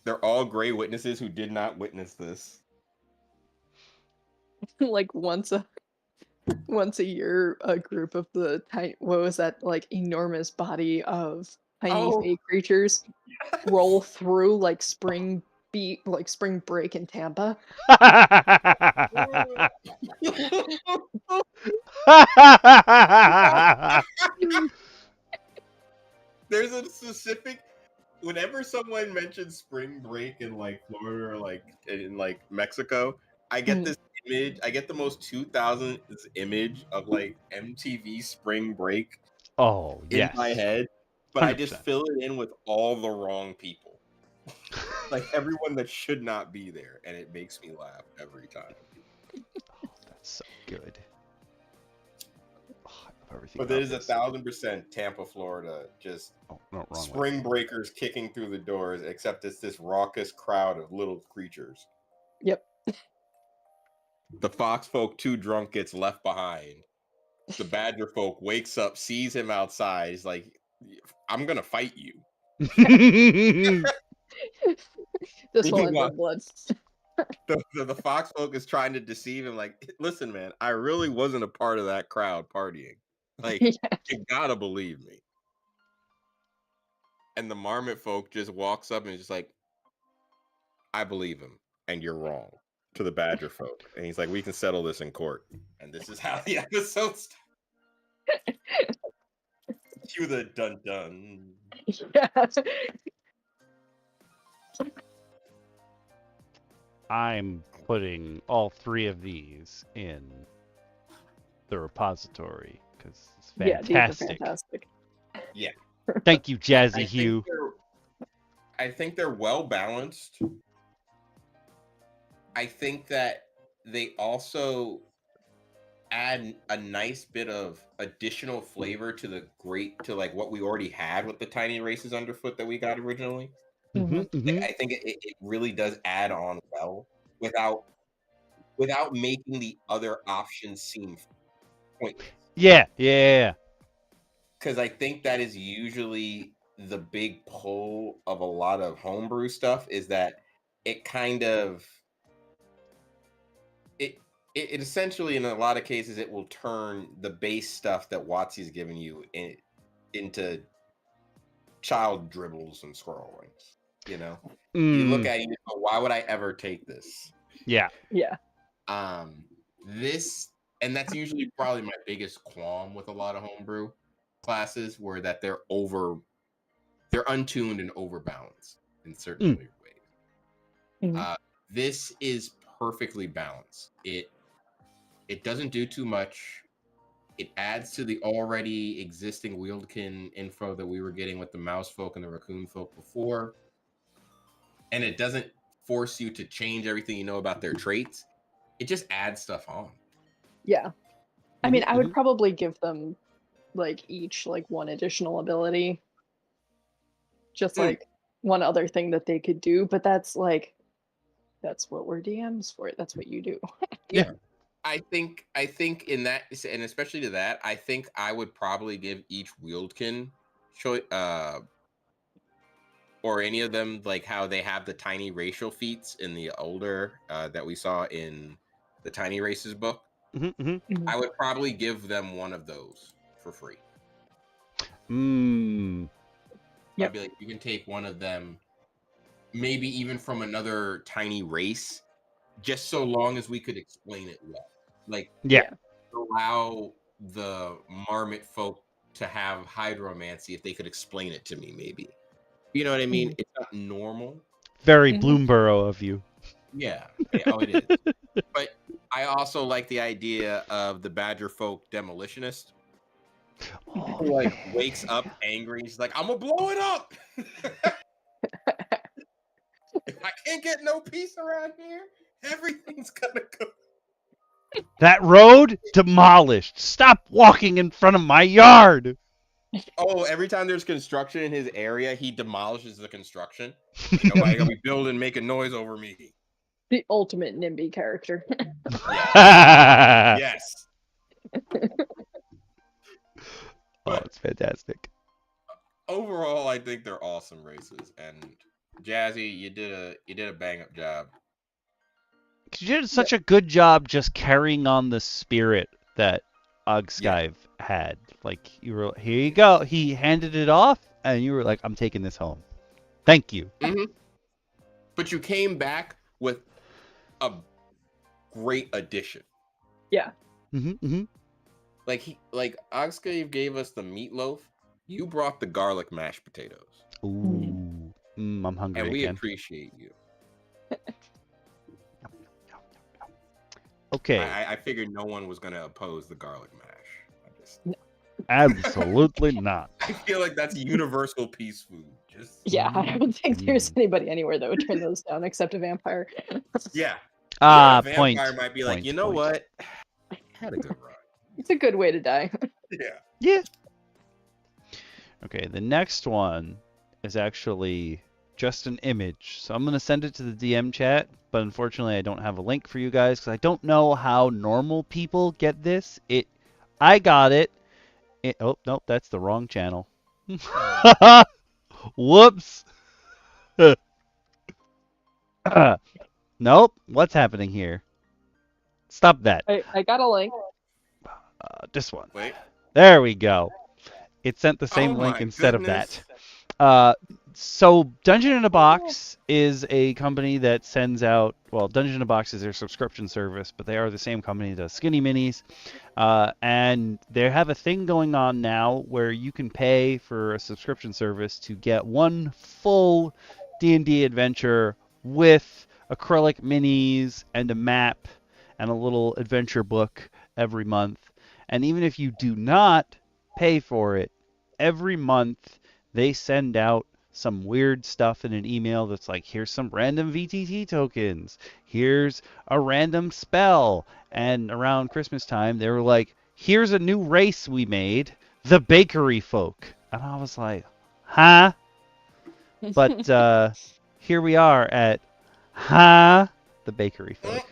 They're all gray witnesses who did not witness this. Like once a year, a group of the what was that, like enormous body of tiny fey creatures roll through like spring break in Tampa. There's a specific, whenever someone mentions spring break in like Florida or like in like Mexico, I get this image. I get the most 2000s image of like MTV spring break. Oh, yes. In my head, but 100%. I just fill it in with all the wrong people. Like everyone that should not be there, and it makes me laugh every time. Oh, that's so good. But it is 1,000% Tampa, Florida. Just spring breakers kicking through the doors, except it's this raucous crowd of little creatures. Yep. The fox folk, too drunk, gets left behind. The badger folk wakes up, sees him outside. He's like, I'm going to fight you. This will end Meanwhile, in blood. the fox folk is trying to deceive him. Like, listen, man, I really wasn't a part of that crowd partying. Like, Yeah. you gotta believe me. And the marmot folk just walks up and is just like, I believe him, and you're wrong. To the badger folk, and he's like, we can settle this in court. And this is how the episode starts. Cue the dun dun. Yeah. I'm putting all 3 of these in the repository because it's Yeah, these are fantastic. fantastic. Yeah. Thank you, I JazzyHugh. think they're well balanced. I think that they also add a nice bit of additional flavor to like what we already had with the tiny races underfoot that we got originally. Mhm, mhm. I think it really does add on well without making the other options seem pointless. Yeah, yeah. Because I think that is usually the big pull of a lot of homebrew stuff, is that it kind of it essentially, in a lot of cases, it will turn the base stuff that WotC's giving you into child dribbles and scrolling. You know, you look at it, you go, why would I ever take this? Yeah. Yeah. This, and that's usually probably my biggest qualm with a lot of homebrew classes, where that they're untuned and overbalanced in certain weird ways. Mhm. This is perfectly balanced. It doesn't do too much. It adds to the already existing Wealdkin info that we were getting with the mouse folk and the raccoon folk before. And it doesn't force you to change everything you know about their traits. It just adds stuff on. Yeah. I mean, I would Mhm. probably give them like each like one additional ability. Just like one other thing that they could do, but that's what we're DMs for. That's what you do. Yeah. I think in that, and especially to that, I think I would probably give each Wealdkin or any of them, like how they have the tiny racial feats in the older that we saw in the Tiny Races book. Mhm, mhm. I would probably give them one of those for free. Yep. I'd be like, you can take one of them, maybe even from another tiny race, just so long as we could explain it well. Like, Yeah. allow the marmot folk to have hydromancy if they could explain it to me, maybe. You know what I mean? It's not normal. Very Mhm. Bloomborough of you. Yeah. Oh, it is. But I also like the idea of the badger folk demolitionist. Oh, Who like wakes up angry. He's like, I'm gonna blow it up. If I can't get no peace around here, everything's gonna go. that road demolished. Stop walking in front of my yard. Oh, every time there's construction in his area, he demolishes the construction. Like, nobody gonna be building, making noise over me. The ultimate NIMBY character. Yes. Oh, it's fantastic. Overall, I think they're awesome races, and Jazzy, you did a bang up job. You did such a good job just carrying on the spirit that Ugskive had. Like, you were, here you go. He handed it off, and you were like, I'm taking this home. Thank you. But you came back with a great addition. Yeah. Like Ugskive gave us the meatloaf. You brought the garlic mashed potatoes. Ooh. I'm hungry And we again. appreciate you. Okay. I figured no one was gonna oppose the garlic mash. Absolutely not. I feel like that's universal peace food. Yeah, I don't think there's anybody anywhere that would turn those down except a vampire. Yeah. Ah, a vampire point. might be like, point, you know point. what? I had a good run. It's a good way to die. Yeah. Okay, the next one is actually just an image. So I'm going to send it to the DM chat, but unfortunately I don't have a link for you guys because I don't know how normal people get this. I got it. Oh, nope, that's the wrong channel. Whoops. Nope. What's happening here? Stop that. I got a link. This one. Wait. There we go. It sent the same Oh link my instead goodness. of that. So Dungeon in a Box is a company that sends out, well, Dungeon in a Box is their subscription service, but they are the same company that does Skinny Minis. And they have a thing going on now where you can pay for a subscription service to get one full D&D adventure with acrylic minis and a map and a little adventure book every month. And even if you do not pay for it, every month they send out some weird stuff in an email that's like, here's some random VTT tokens, here's a random spell. And around Christmas time, they were like, here's a new race we made, the Bakeryfolk. And I was like, huh? But here we are at, the Bakeryfolk.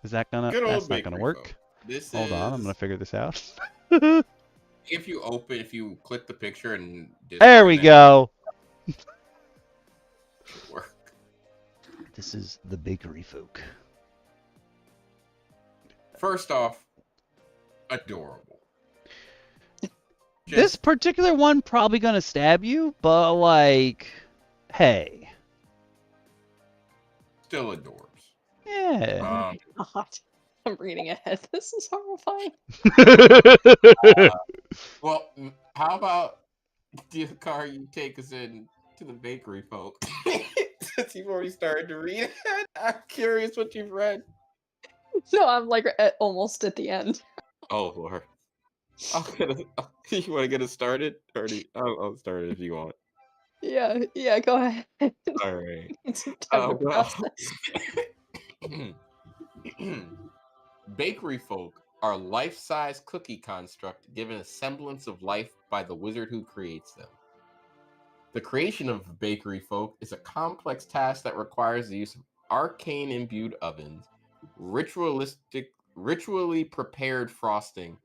Is that gonna, Good old that's not gonna Bakeryfolk. work? This Hold on, I'm is- gonna figure this out. If you click the picture and There we go. Work. This is the Bakeryfolk. First off, adorable. This particular one probably gonna stab you, but like, hey, Still adorbs. yeah. God, I'm reading ahead. This is horrifying. Well, how about the car you take us in to the Bakeryfolk? Since you've already started to read it, I'm curious what you've read. No, I'm like almost at the end. Oh Lord. You want to get us started? I'll start it if you want. Yeah, go ahead. All right. Need some time to Well. process. Bakeryfolk are life-size cookie construct given a semblance of life by the wizard who creates them. The creation of Bakeryfolk is a complex task that requires the use of arcane imbued ovens, ritually prepared frosting,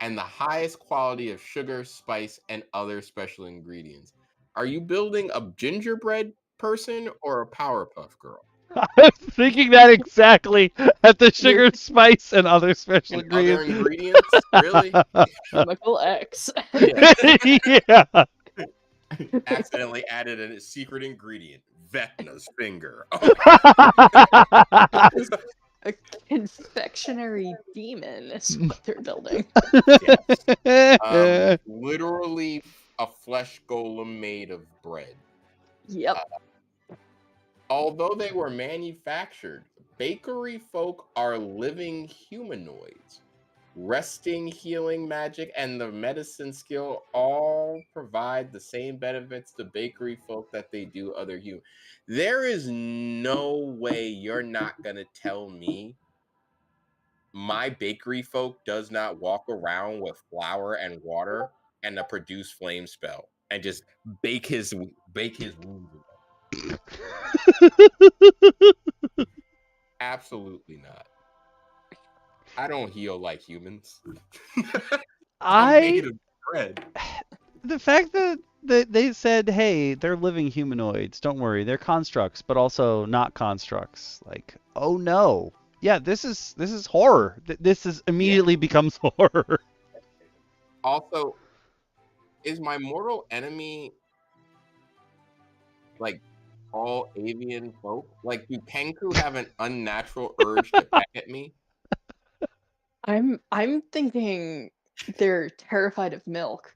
and the highest quality of sugar, spice, and other special ingredients. Are you building a gingerbread person or a Powerpuff Girl? I was thinking that exactly at the sugar, spice, and other special And other ingredients. ingredients? Really? Chemical X. Yeah. Accidentally added a secret ingredient, Vecna's finger. A confectionery demon is what they're building. Literally a flesh golem made of bread. Yep. Although they were manufactured, Bakeryfolk are living humanoids. Resting, healing magic, and the medicine skill all provide the same benefits to Bakeryfolk that they do other humans. There is no way you're not going to tell me my Bakeryfolk does not walk around with flour and water and a produce flame spell and just bake his wounds. Absolutely not. I don't heal like humans. I'm made of bread. The fact that they said, hey, they're living humanoids, don't worry, they're constructs, but also not constructs. Like, oh no. Yeah, this is horror. This is immediately becomes horror. Also, is my mortal enemy like all avian folk? Like, do Kenku have an unnatural urge to peck at me? I'm thinking they're terrified of milk,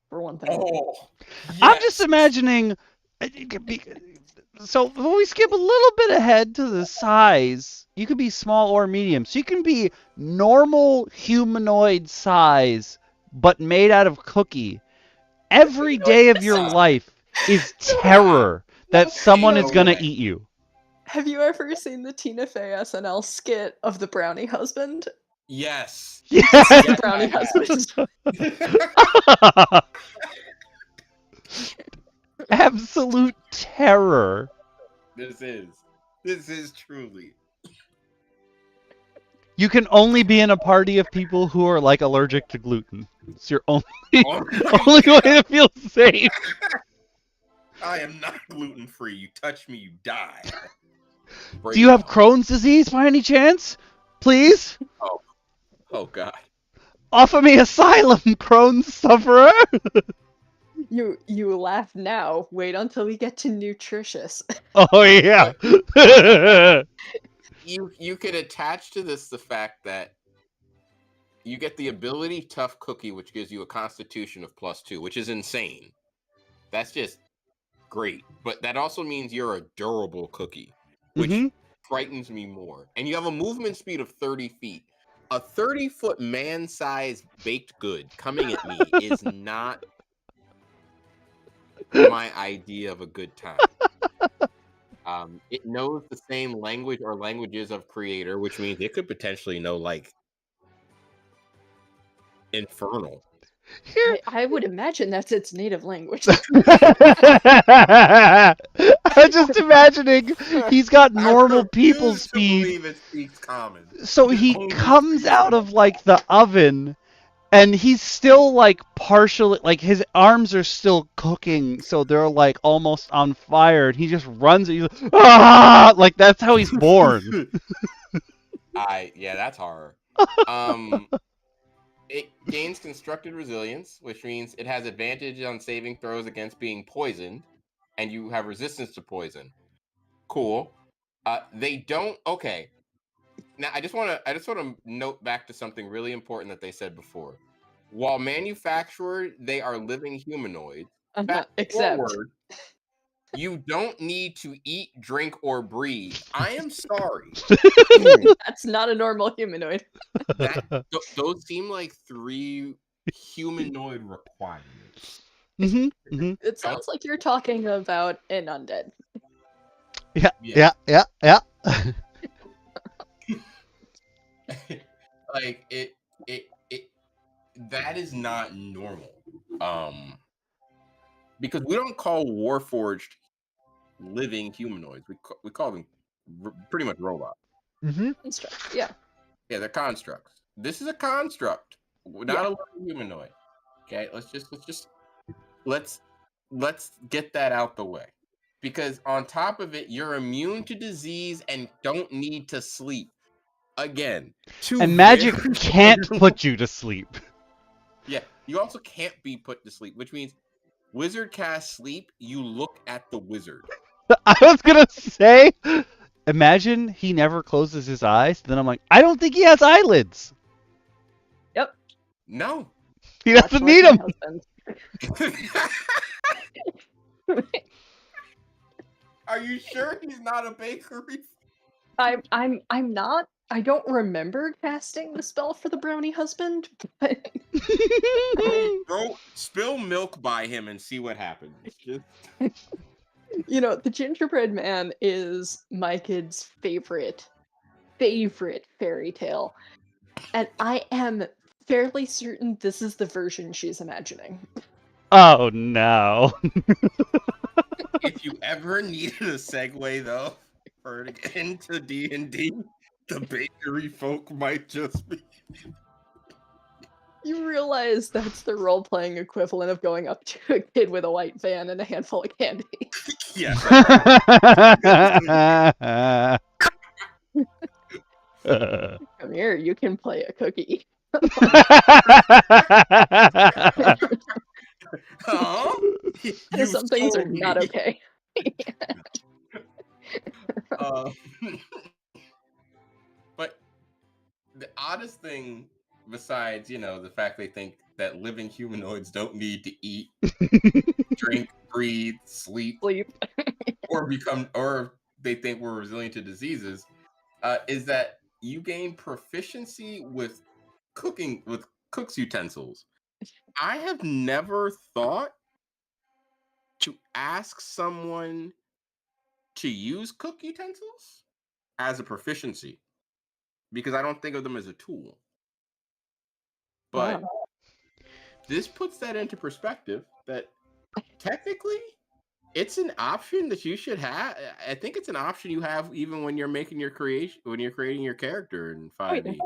for one thing. Oh, I'm just imagining. So when we skip a little bit ahead to the size, you could be small or medium. So you can be normal humanoid size, but made out of cookie. Every day of your life is terror that someone is gonna eat you. Have you ever seen the Tina Fey SNL skit of the brownie husband? Yes. Yes. The brownie husband. Absolute terror. This is truly. You can only be in a party of people who are like allergic to gluten. It's your only way to feel safe. I am not gluten-free. You touch me, you die. Do you have Crohn's disease by any chance? Please? Oh God. Offer me asylum, Crohn's sufferer! You laugh now. Wait until we get to nutritious. Oh, yeah. You could attach to this the fact that you get the ability Tough Cookie, which gives you a constitution of +2, which is insane. That's just great. But that also means you're a durable cookie, which frightens me more. And you have a movement speed of 30 feet. A 30-foot man-sized baked good coming at me is not my idea of a good time. It knows the same language or languages of Creator, which means it could potentially know, like, Infernal. I would imagine that's its native language. I'm just imagining he's got normal people To speed. believe it speaks common. So he comes out of like the oven and he's still like partially, like his arms are still cooking, so they're like almost on fire, and he just runs and he's like, ah! Like that's how he's born. Yeah, that's horror. It gains constructed resilience, which means it has advantage on saving throws against being poisoned, and you have resistance to poison. Cool. They don't. Okay. Now I just want to note back to something really important that they said before. While manufactured, they are living humanoids. Except Forward, you don't need to eat, drink, or breathe. I am sorry. that's not a normal humanoid. Those seem like 3 humanoid requirements. It sounds like you're talking about an undead. Yeah. Like it that is not normal. Because we don't call Warforged living humanoids. We call them pretty much robots. Construct, yeah. Yeah, they're constructs. This is a construct, not a living humanoid. Okay, let's get that out the way. Because on top of it, you're immune to disease and don't need to sleep. Again, and magic can't put you to sleep. Yeah, you also can't be put to sleep, which means wizard cast sleep, you look at the wizard. I was gonna say, imagine he never closes his eyes, then I'm like, I don't think he has eyelids. Yep. No. He doesn't need them. Are you sure he's not a bakery? I'm not. I don't remember casting the spell for the brownie husband, but Spill milk by him and see what happens. You know, the gingerbread man is my kid's favorite fairy tale, and I am fairly certain this is the version she's imagining. Oh no. If you ever needed a segue though for her to get into D&D, the Bakeryfolk might just be. You realize that's the role-playing equivalent of going up to a kid with a white van and a handful of candy. Yes. Come here, you can play a cookie. Some things are not okay. But the oddest thing, besides, the fact they think that living humanoids don't need to eat, drink, breathe, sleep, or they think we're resilient to diseases, is that you gain proficiency with cooking, with cook's utensils. I have never thought to ask someone to use cook utensils as a proficiency, because I don't think of them as a tool. But this puts that into perspective, that technically it's an option that you should have. I think it's an option you have even when you're making your creation, when you're creating your character in 5e.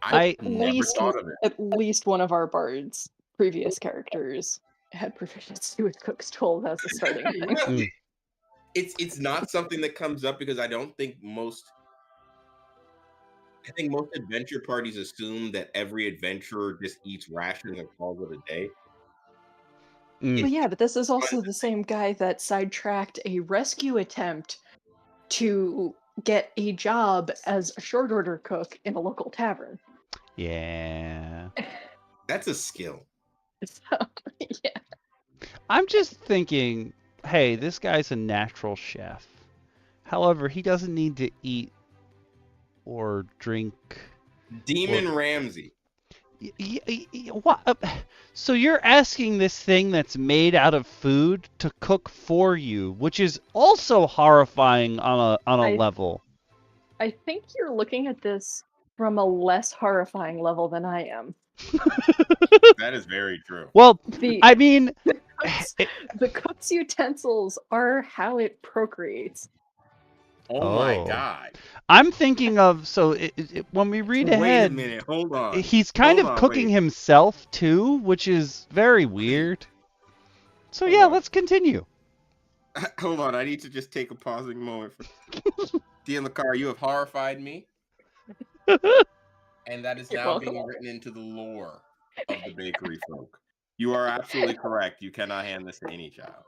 I never thought of it. At least one of our bard's previous characters had proficiency with Cook's 12 as a starting thing. Really? It's not something that comes up because I think most adventure parties assume that every adventurer just eats rations and calls it a day. But yeah, but this is also the same guy that sidetracked a rescue attempt to get a job as a short order cook in a local tavern. Yeah. That's a skill. So, yeah. I'm just thinking, hey, this guy's a natural chef. However, he doesn't need to eat or drink. Demon Ramsay. What? So you're asking this thing that's made out of food to cook for you, which is also horrifying on a level. I think you're looking at this from a less horrifying level than I am. That is very true. Well, I mean, the cook's utensils are how it procreates. Oh my god. I'm thinking of, when we read ahead, wait a minute, hold on. He's kind of cooking himself too, which is very weird. So yeah, let's continue. Hold on, I need to just take a pausing moment. DM Lacara, you have horrified me. And that is now being written into the lore of the Bakeryfolk. You are absolutely correct. You cannot hand this to any child.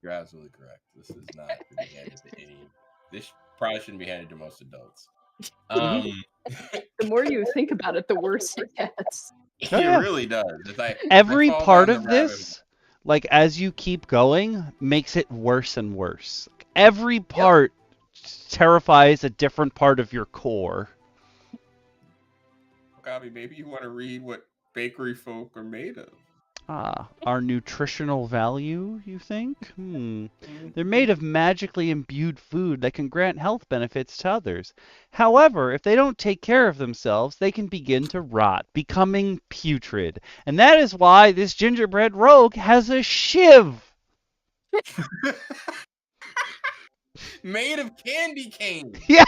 You're absolutely correct. This is not to be handed to any. This probably shouldn't be handed to most adults. The more you think about it, the worse it gets. It really does. Every part of this, like as you keep going, makes it worse and worse. Every part terrifies a different part of your core. Gabi, maybe you want to read what Bakeryfolk are made of. Our nutritional value, you think? They're made of magically imbued food that can grant health benefits to others. However, if they don't take care of themselves, they can begin to rot, becoming putrid. And that is why this gingerbread rogue has a shiv. Made of candy cane. Yeah.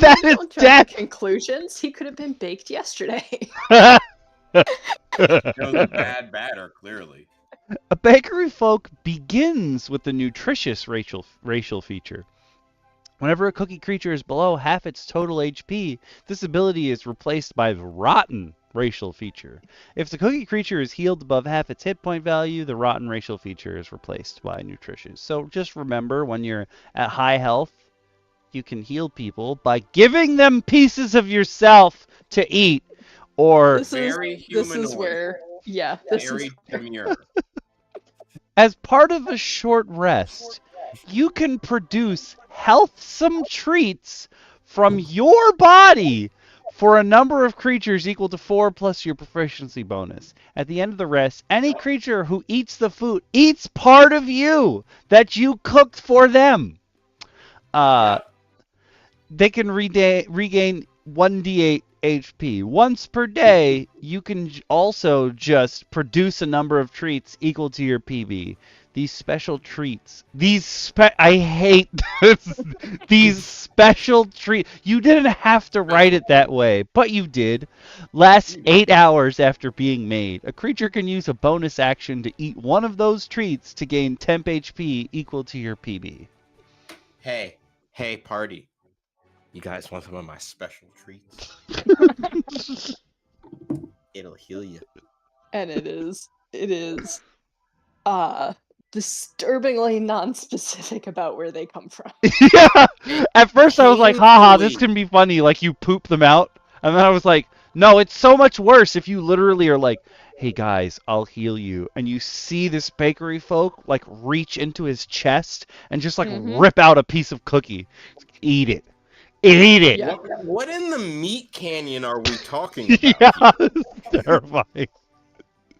That is death. Conclusions. He could have been baked yesterday. That was a bad batter, clearly. A Bakeryfolk begins with the nutritious racial feature. Whenever a cookie creature is below half its total HP, this ability is replaced by the rotten racial feature. If the cookie creature is healed above half its hit point value, the rotten racial feature is replaced by nutritious. So just remember, when you're at high health, you can heal people by giving them pieces of yourself to eat. Or this is where, very demure. As part of a short rest, you can produce healthsome treats from your body for a number of creatures equal to 4 plus your proficiency bonus. At the end of the rest, any creature who eats the food eats part of you that you cooked for them. They can regain 1d8 HP. Once per day, you can also just produce a number of treats equal to your PB. These special treats, I hate this. These special treats, you didn't have to write it that way, but you did. Last 8 hours after being made. A creature can use a bonus action to eat one of those treats to gain temp HP equal to your PB. Hey, party. You guys want some of my special treats? It'll heal you. And it is disturbingly non-specific about where they come from. Yeah. At first I was like, haha, this can be funny, like you poop them out. And then I was like, no, it's so much worse if you literally are like, hey guys, I'll heal you. And you see this Bakeryfolk like reach into his chest and just like rip out a piece of cookie. Eat it. Eat it. Yeah. What in the meat canyon are we talking about? Yeah, it's terrifying.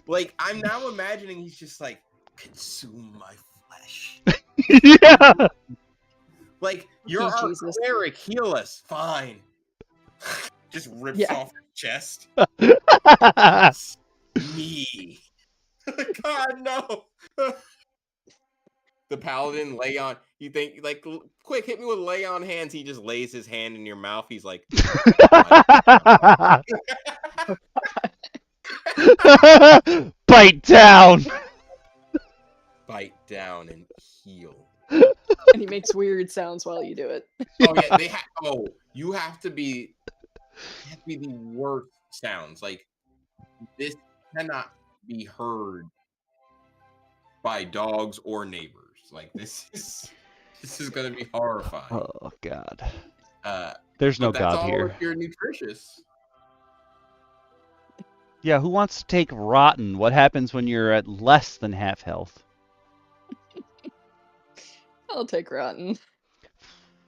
Like, I'm now imagining he's just like, consume my flesh. Yeah. Like, you're our cleric, heal us. Fine. Just rips off his chest. Me. God, no. The paladin lay on. You think, like, quick, hit me with lay on hands. He just lays his hand in your mouth. He's like, Bite down. Bite down and heal. And he makes weird sounds while you do it. Oh yeah, they have. Oh, you have to be. It has to be the worst sounds. Like this cannot be heard by dogs or neighbors. Like this is gonna be horrifying. Oh God. Uh, There's no but that's God all here. if you're nutritious. Yeah, who wants to take rotten? What happens when you're at less than half health? I'll take rotten.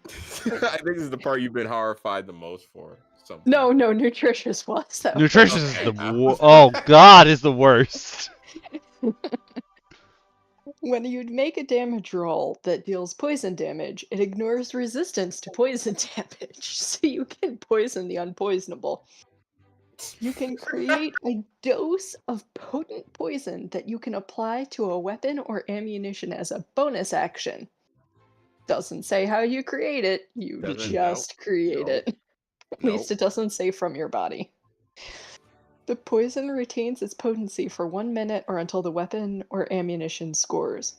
I think this is the part you've been horrified the most for. No, nutritious was though. Nutritious is Okay. the oh God is the worst. When you make a damage roll that deals poison damage, it ignores resistance to poison damage, so you can poison the unpoisonable. You can create a dose of potent poison that you can apply to a weapon or ammunition as a bonus action. Doesn't say how you create it, you Doesn't, just create nope, it. At least it doesn't say from your body. The poison retains its potency for 1 minute or until the weapon or ammunition scores.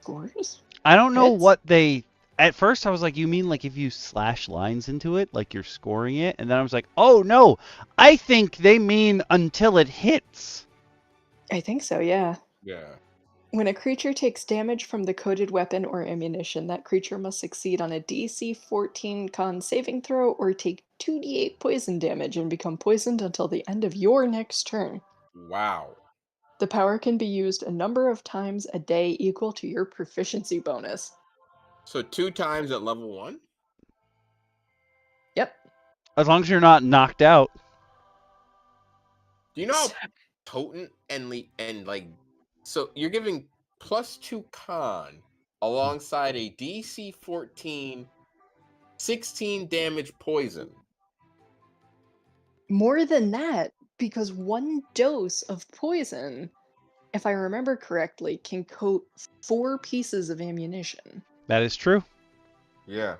Scores? I don't know Hits? what they. At first, I was like, you mean like if you slash lines into it, like you're scoring it? And then I was like, oh no, I think they mean until it hits. I think so, yeah. Yeah. When a creature takes damage from the coded weapon or ammunition, that creature must succeed on a DC 14 con saving throw or take 2d8 poison damage and become poisoned until the end of your next turn. Wow. The power can be used a number of times a day equal to your proficiency bonus. So 2 times at level 1? Yep. As long as you're not knocked out. Do you know how potent and like so you're giving +2 con alongside a DC 14 16 damage poison. More than that, because 1 dose of poison, if I remember correctly, can coat 4 pieces of ammunition. That is true. Yeah.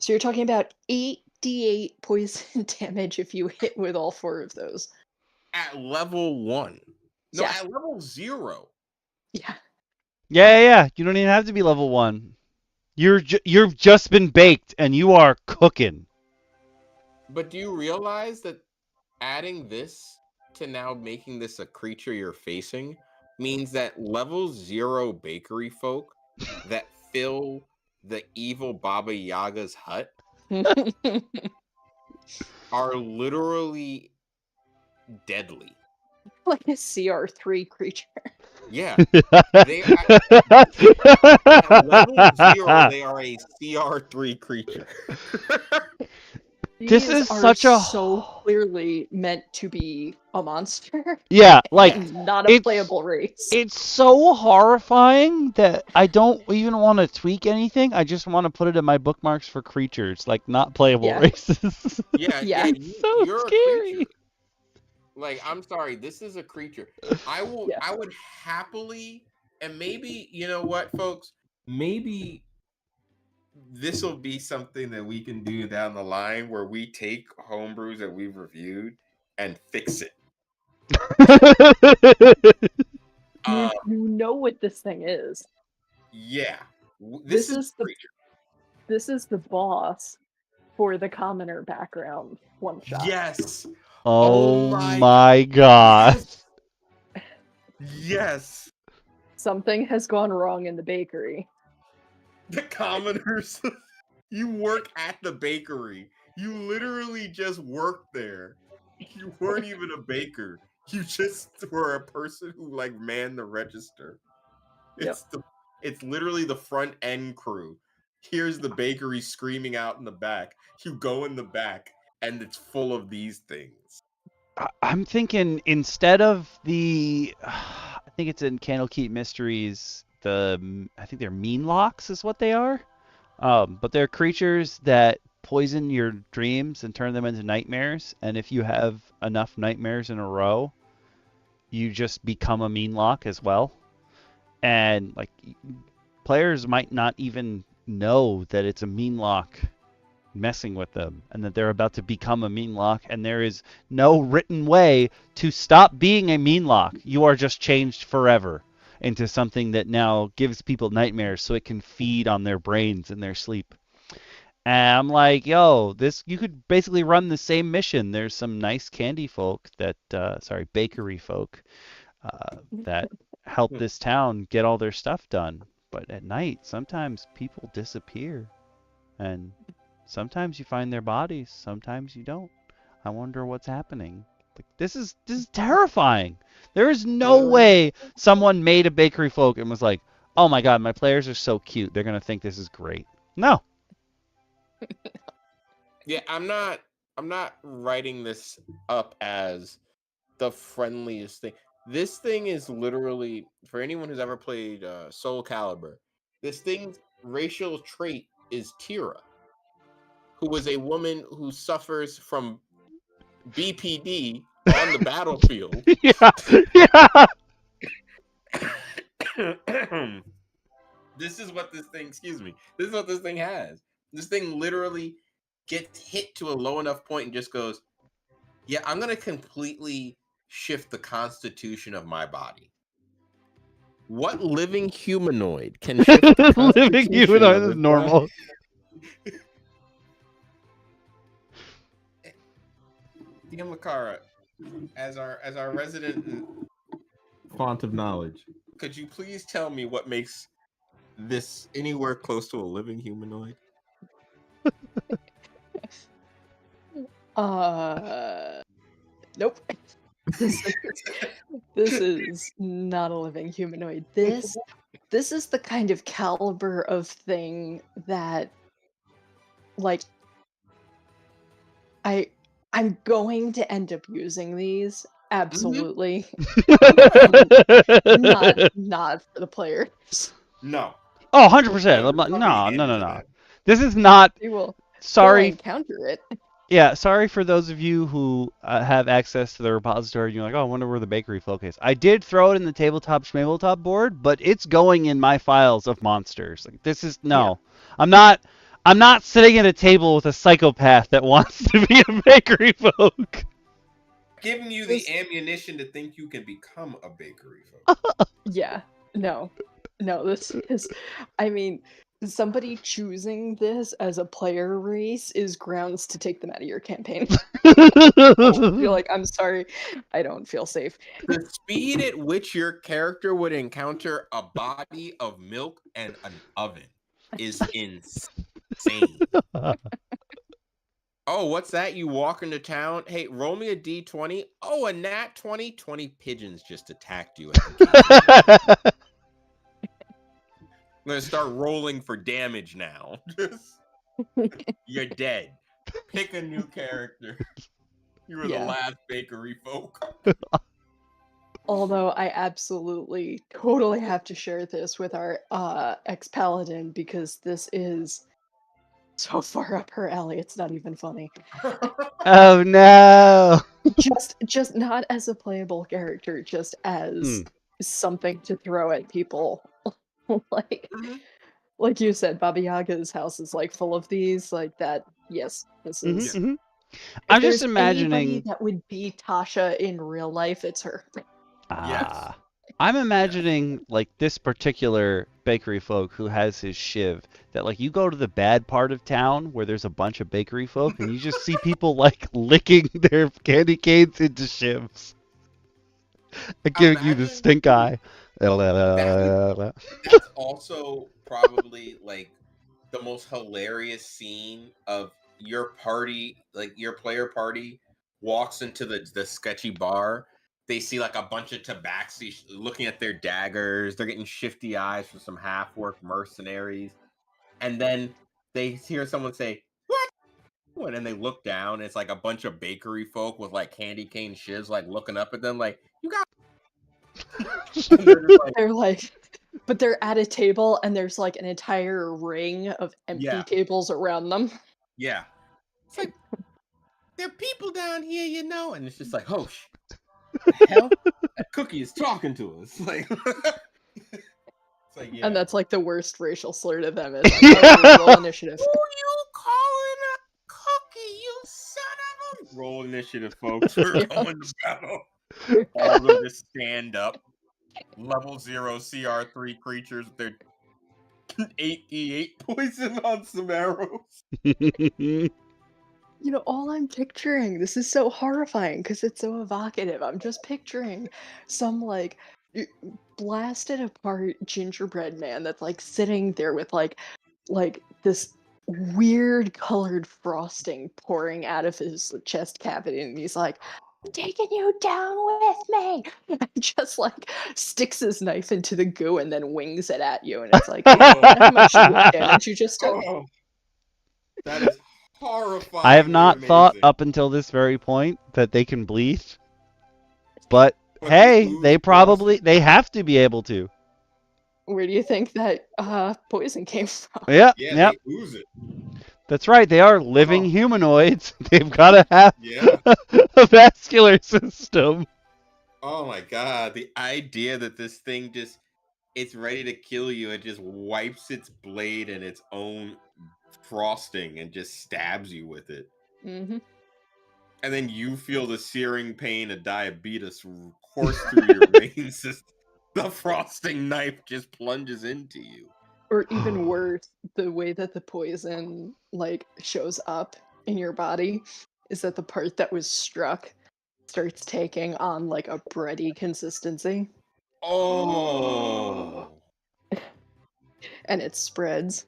So you're talking about 8d8 poison damage if you hit with all 4 of those. At level 1. No, Yeah. at level 0. Yeah. Yeah. You don't even have to be level 1. You've just been baked and you are cooking. But do you realize that adding this to now making this a creature you're facing means that level 0 bakery folk that fill the evil Baba Yaga's hut are literally deadly. Like a CR3 creature. Yeah. They are, at level 0, they are a CR3 creature. This These is are such a so clearly meant to be a monster. Yeah, like and not a it's- playable race. it's so horrifying that I don't even want to tweak anything. I just want to put it in my bookmarks for creatures, like not playable Yeah. races. Yeah, Yeah. It's so you're scary. a creature. Like, I'm sorry, this is a creature. I would happily, and maybe, you know what, folks? Maybe this will be something that we can do down the line where we take homebrews that we've reviewed and fix it. You know what this thing is. Yeah. This This is the creature. This is the boss for the commoner background one shot. Yes. Oh my my god. Yes. Something has gone wrong in the bakery. The commoners. You work at the bakery. You literally just worked there. You weren't even a baker. You just were a person who like manned the register. It's literally the front end crew. Here's the bakery screaming out in the back. You go in the back and it's full of these things. I'm thinking instead of I think it's in Candlekeep Mysteries, I think they're mean locks is what they are. But they're creatures that poison your dreams and turn them into nightmares. And if you have enough nightmares in a row, you just become a mean lock as well. And like players might not even know that it's a mean lock messing with them, and that they're about to become a meanlock, and there is no written way to stop being a meanlock. You are just changed forever into something that now gives people nightmares so it can feed on their brains in their sleep. And I'm like, yo, this, you could basically run the same mission. There's some nice candy folk that, bakery folk that help this town get all their stuff done. But at night, sometimes people disappear. And sometimes you find their bodies, sometimes you don't. I wonder what's happening. Like, this is terrifying. There is no way someone made a Bakeryfolk and was like, "Oh my god, my players are so cute. They're going to think this is great." No. Yeah, I'm not writing this up as the friendliest thing. This thing is literally, for anyone who's ever played Soul Calibur, this thing's racial trait is Tira, who was a woman who suffers from BPD on the battlefield. Yeah. This is what this thing, this is what this thing has. This thing literally gets hit to a low enough point and just goes, yeah, I'm going to completely shift the constitution of my body. What living humanoid can shift the constitution Living humanoid of is its normal. body? DM Lacara, as our resident font of knowledge, could you please tell me what makes this anywhere close to a living humanoid? Nope. This is not a living humanoid. This is the kind of caliber of thing that, like, I'm going to end up using these, absolutely. Not for the players. No. Oh, 100%. No. This is not. They will Sorry. encounter it. Yeah, sorry for those of you who have access to the repository and you're like, oh, I wonder where the Bakeryfolk is. I did throw it in the tabletop schmabletop board, but it's going in my files of monsters. Like, this is, no. Yeah. I'm not sitting at a table with a psychopath that wants to be a Bakeryfolk. Giving you the ammunition to think you can become a Bakeryfolk. Yeah, no, this is, I mean, somebody choosing this as a player race is grounds to take them out of your campaign. You're like, I'm sorry, I don't feel safe. The speed at which your character would encounter a body of milk and an oven is insane. Oh, what's that? You walk into town. Hey, roll me a d20. Oh, a nat 20. 20 pigeons just attacked you. I'm going to start rolling for damage now. You're dead. Pick a new character. You were the last Bakeryfolk. Although I absolutely, totally have to share this with our ex-paladin, because this is so far up her alley, it's not even funny. Oh no! Just not as a playable character, just as something to throw at people. Like you said, Baba Yaga's house is like full of these, like that. Yes, this is. I'm just imagining anybody that would be Tasha in real life, it's her. Yes. I'm imagining like this particular Bakeryfolk who has his shiv, that like you go to the bad part of town where there's a bunch of Bakeryfolk and you just see people like licking their candy canes into shivs. Giving you the stink eye. That's also probably like the most hilarious scene of your party, like your player party walks into the sketchy bar. They see like a bunch of tabaxi looking at their daggers. They're getting shifty eyes from some half-worked mercenaries. And then they hear someone say, "What?" And they look down, and it's like a bunch of Bakeryfolk with like candy cane shivs like looking up at them like, "You got..." They're like, but they're at a table and there's like an entire ring of empty tables around them. Yeah. It's like, there are people down here, you know, and it's just like, oh, the hell? That cookie is talking to us. Like, it's like, yeah. And that's like the worst racial slur to them is like, oh, roll initiative. Who you calling Roll initiative, folks. We're Yeah. going to battle. All of them just stand up. Level 0 CR3 creatures with their 8d8 poison on some arrows. You know, all I'm picturing, this is so horrifying because it's so evocative. I'm just picturing some like blasted apart gingerbread man that's like sitting there with like this weird colored frosting pouring out of his chest cavity, and he's like, "I'm taking you down with me," and just like sticks his knife into the goo and then wings it at you, and it's like, how much damage you just took? Oh, that is horrifying. I have not thought up until this very point that they can bleed, but hey, they have to be able to. Where do you think that poison came from? Yeah, Yeah, yep. they ooze it. That's right. They are living humanoids. They've got to have a vascular system. Oh my god, the idea that this thing just, it's ready to kill you, it just wipes its blade in its own frosting and just stabs you with it. Mm-hmm. And then you feel the searing pain of diabetes course through your veins as the frosting knife just plunges into you. Or even worse, the way that the poison like shows up in your body is that the part that was struck starts taking on like a bready consistency. Oh. And it spreads.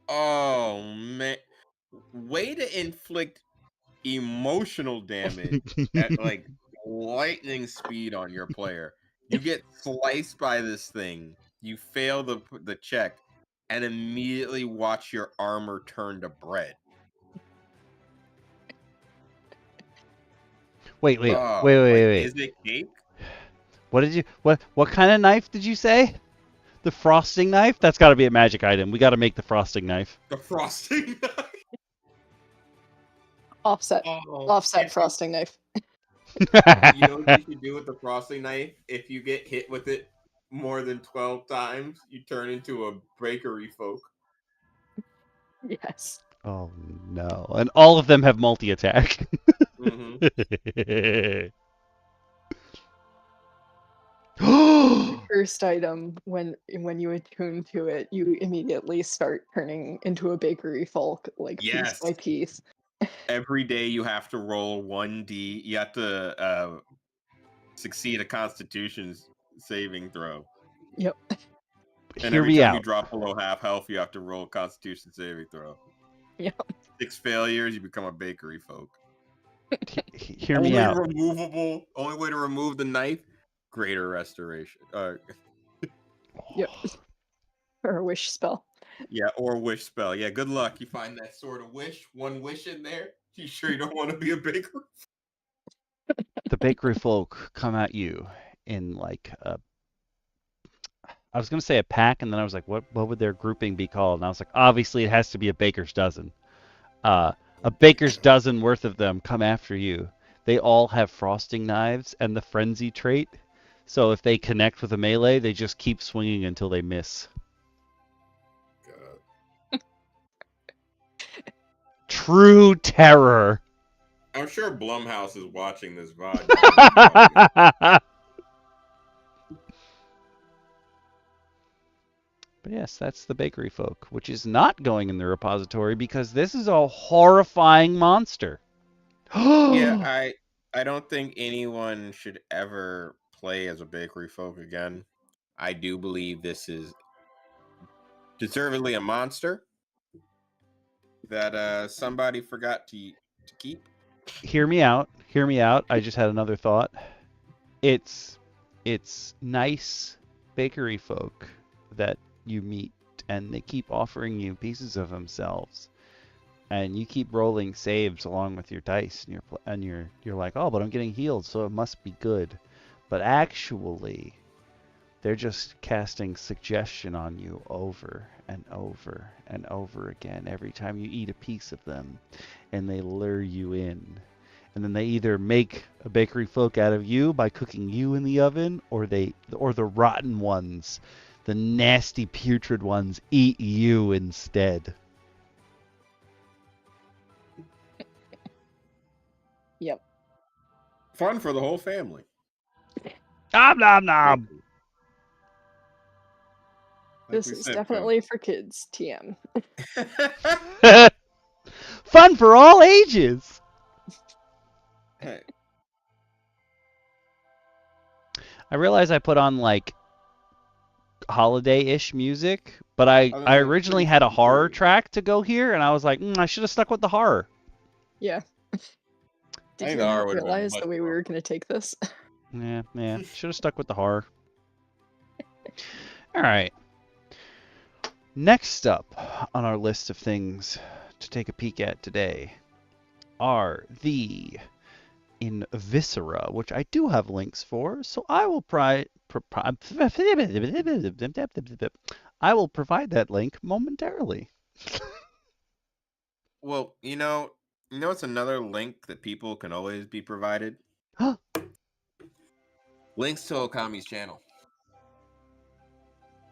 Oh man. Way to inflict emotional damage at like lightning speed on your player. You get sliced by this thing, you fail the check, and immediately watch your armor turn to bread. Wait. Is it cake? What kind of knife did you say? The frosting knife? That's got to be a magic item. We got to make the frosting knife. The frosting knife. Offset frosting knife. You know what you should do with the frosting knife? If you get hit with it more than 12 times, you turn into a Bakeryfolk. Yes. Oh no. And all of them have multi-attack. First item, when you attune to it, you immediately start turning into a Bakeryfolk, like piece by piece. Every day you have to roll 1d. You have to succeed a Constitution saving throw. Yep. And every time you drop below half health, you have to roll a Constitution saving throw. Yep. 6 failures, you become a Bakeryfolk. Hear me out. Only way to remove the knife, greater restoration. Yep. Or a wish spell. Yeah, or a wish spell. Yeah, good luck. You find that sort of wish, one wish in there. You sure you don't want to be a baker? The Bakeryfolk come at you in like a, I was gonna say a pack, and then I was like, what would their grouping be called? And I was like, obviously it has to be a baker's dozen. A baker's dozen worth of them come after you. They all have frosting knives and the frenzy trait. So if they connect with a melee, they just keep swinging until they miss. God. True terror. I'm sure Blumhouse is watching this VOD. But yes, that's the Bakeryfolk, which is not going in the repository because this is a horrifying monster. Yeah, I don't think anyone should ever play as a Bakeryfolk again. I do believe this is deservedly a monster that somebody forgot to keep. Hear me out. Hear me out. I just had another thought. It's nice Bakeryfolk that you meet, and they keep offering you pieces of themselves, and you keep rolling saves along with your dice, and you're like, oh, but I'm getting healed, so it must be good. But actually, they're just casting suggestion on you over and over and over again every time you eat a piece of them, and they lure you in. And then they either make a Bakeryfolk out of you by cooking you in the oven, or the rotten ones, the nasty putrid ones, eat you instead. Yep. Fun for the whole family. Nom nom nom. Like This we is said, definitely for kids, TM. folks. Fun for all ages. Hey, I realize I put on like holiday-ish music, but I was gonna say, originally pretty had a fucking horror period. track to go here, and I was like, I should have stuck with the horror. Yeah. I Did think you the horror not would've been realize much the way we more were going to take this? Yeah, should have stuck with the horror. All right. Next up on our list of things to take a peek at today are the Invicera, which I do have links for, so I will provide that link momentarily. Well, it's another link that people can always be provided. Links to Okami's channel.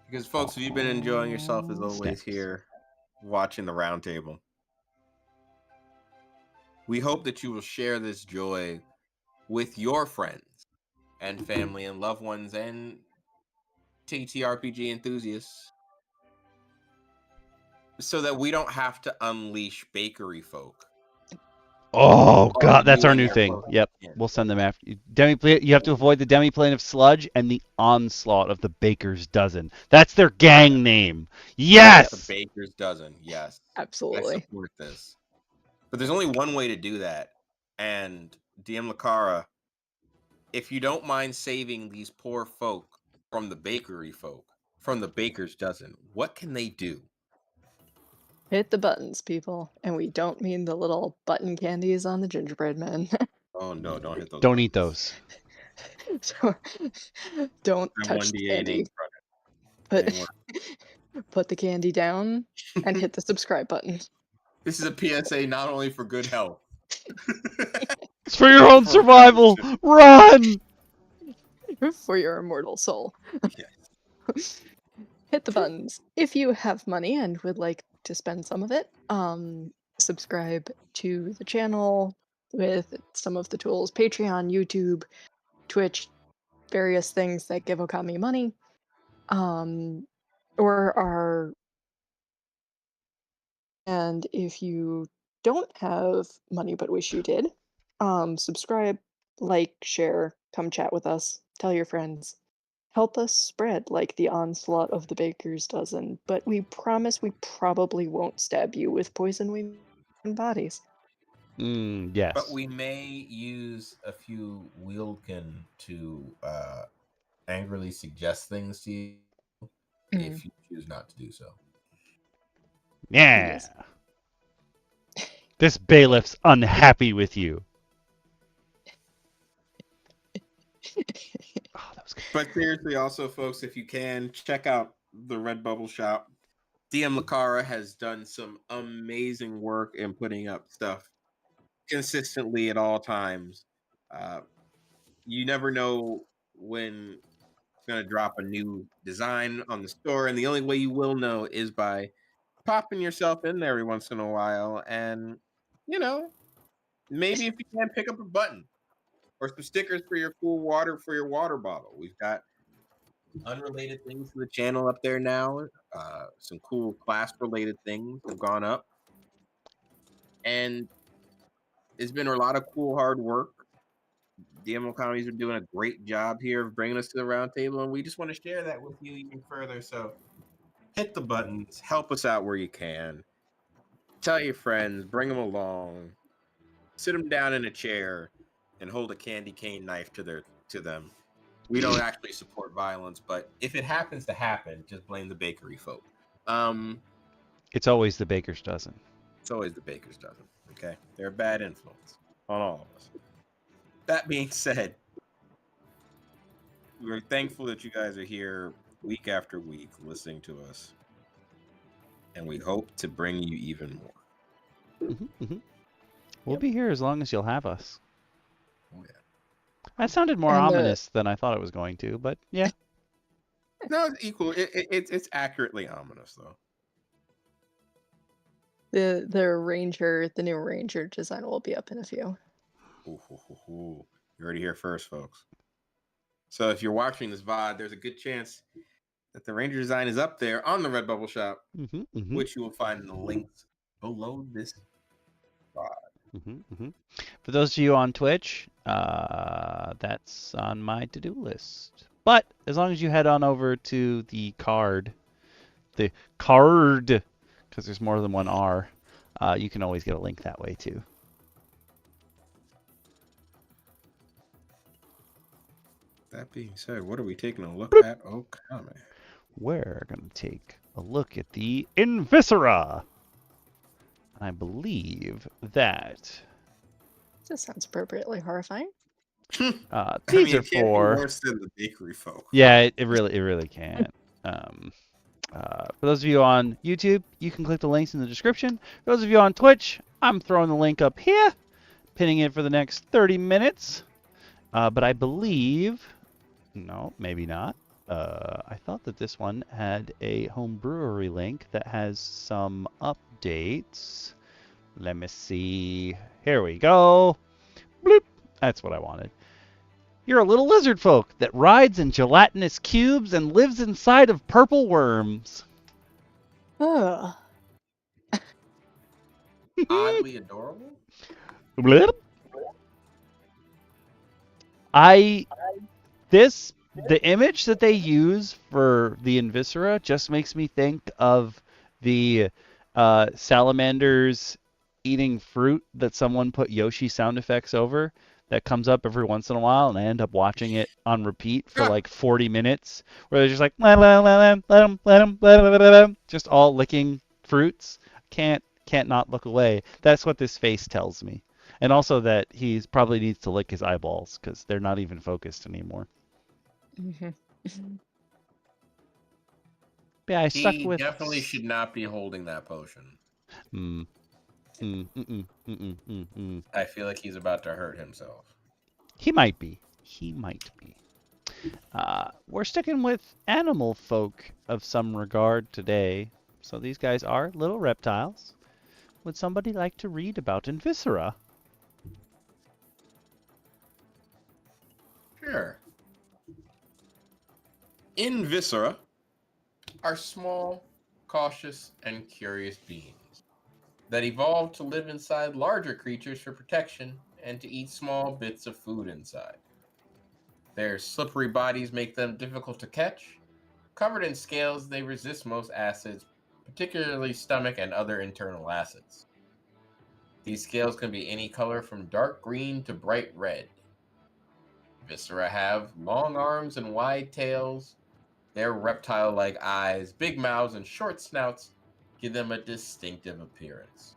Because, folks, if you've been enjoying yourself as always Snaps. here, watching the roundtable, we hope that you will share this joy with your friends and family and loved ones and TTRPG enthusiasts, so that we don't have to unleash Bakeryfolk. Oh on god, that's you our and new your thing. close Yep, kin. we'll send them after you. You have to avoid the demiplane of sludge and the onslaught of the baker's dozen. That's their gang name. The Yes. Baker's Dozen, yes. I Absolutely. support this. But there's only one way to do that. And DM Lacara, if you don't mind saving these poor folk from the Bakeryfolk, from the Baker's Dozen, what can they do? Hit the buttons, people. And we don't mean the little button candies on the gingerbread men. Oh no, don't hit those Don't buttons. eat those. So, don't I'm touch the 1D8 candy. ain't work. Put the candy down and hit the subscribe button. This is a PSA not only for good health. It's for your own For survival. competition. Run. For your immortal soul. Yes. Hit the buttons. If you have money and would like to spend some of it, subscribe to the channel with some of the tools: Patreon, YouTube, Twitch, various things that give Okami money. And if you don't have money but wish you did, subscribe, like, share, come chat with us, tell your friends. Help us spread like the onslaught of the baker's dozen, but we promise we probably won't stab you with poison wing bodies. Yes. But we may use a few Wealdkin to angrily suggest things to you if you choose not to do so. Yeah. Yes. This bailiff's unhappy with you. Oh, that was good. But seriously, also, folks, if you can, check out the Redbubble shop. DM Lacara has done some amazing work in putting up stuff consistently at all times. You never know when it's going to drop a new design on the store, and the only way you will know is by popping yourself in there every once in a while, and maybe if you can, pick up a button or some stickers for your cool water for your water bottle. We've got unrelated things to the channel up there now. Some cool class related things have gone up, and it's been a lot of cool hard work. DM Economy's been doing a great job here of bringing us to the round table, and we just want to share that with you even further. So hit the buttons, help us out where you can, tell your friends, bring them along, sit them down in a chair, and hold a candy cane knife to them. We don't actually support violence, but if it happens to happen, just blame the Bakeryfolk. It's always the baker's dozen. It's always the Baker's Dozen. Okay, they're a bad influence on all of us. That being said, we're thankful that you guys are here week after week listening to us, and we hope to bring you even more. We'll be here as long as you'll have us. Oh yeah. That sounded more And ominous than I thought it was going to, but yeah. No, it's equal. It's accurately ominous though. The new ranger design will be up in a few. Ooh, ooh, ooh, ooh. You heard it here first, folks. So if you're watching this VOD, there's a good chance that the Ranger design is up there on the Redbubble shop, which you will find in the links below this VOD. For those of you on Twitch, that's on my to-do list. But as long as you head on over to the card, because there's more than one R, you can always get a link that way too. That being said, what are we taking a look at? Okami. We're going to take a look at the Invicera. I believe that This sounds appropriately horrifying. these I mean, are it can't for. be worse than the Bakeryfolk. Yeah, it really can't. For those of you on YouTube, you can click the links in the description. For those of you on Twitch, I'm throwing the link up here, pinning it for the next 30 minutes. But I believe, no, maybe not. I thought that this one had a home brewery link that has some updates. Let me see. Here we go. Bloop. That's what I wanted. You're a little lizard folk that rides in gelatinous cubes and lives inside of purple worms. Ugh. Oddly adorable. Bloop. The image that they use for the Invicera just makes me think of the salamanders eating fruit that someone put Yoshi sound effects over that comes up every once in a while, and I end up watching it on repeat for like 40 minutes, where they're just like, let them, just all licking fruits. Can't not look away. That's what this face tells me. And also that he probably needs to lick his eyeballs because they're not even focused anymore. Yeah, I stuck with. He definitely should not be holding that potion. I feel like he's about to hurt himself. He might be. We're sticking with animal folk of some regard today. So these guys are little reptiles. Would somebody like to read about Invicera? Sure. Invicera are small, cautious, and curious beings that evolved to live inside larger creatures for protection and to eat small bits of food inside. Their slippery bodies make them difficult to catch. Covered in scales, they resist most acids, particularly stomach and other internal acids. These scales can be any color from dark green to bright red. Viscera have long arms and wide tails. Their reptile-like eyes, big mouths, and short snouts give them a distinctive appearance.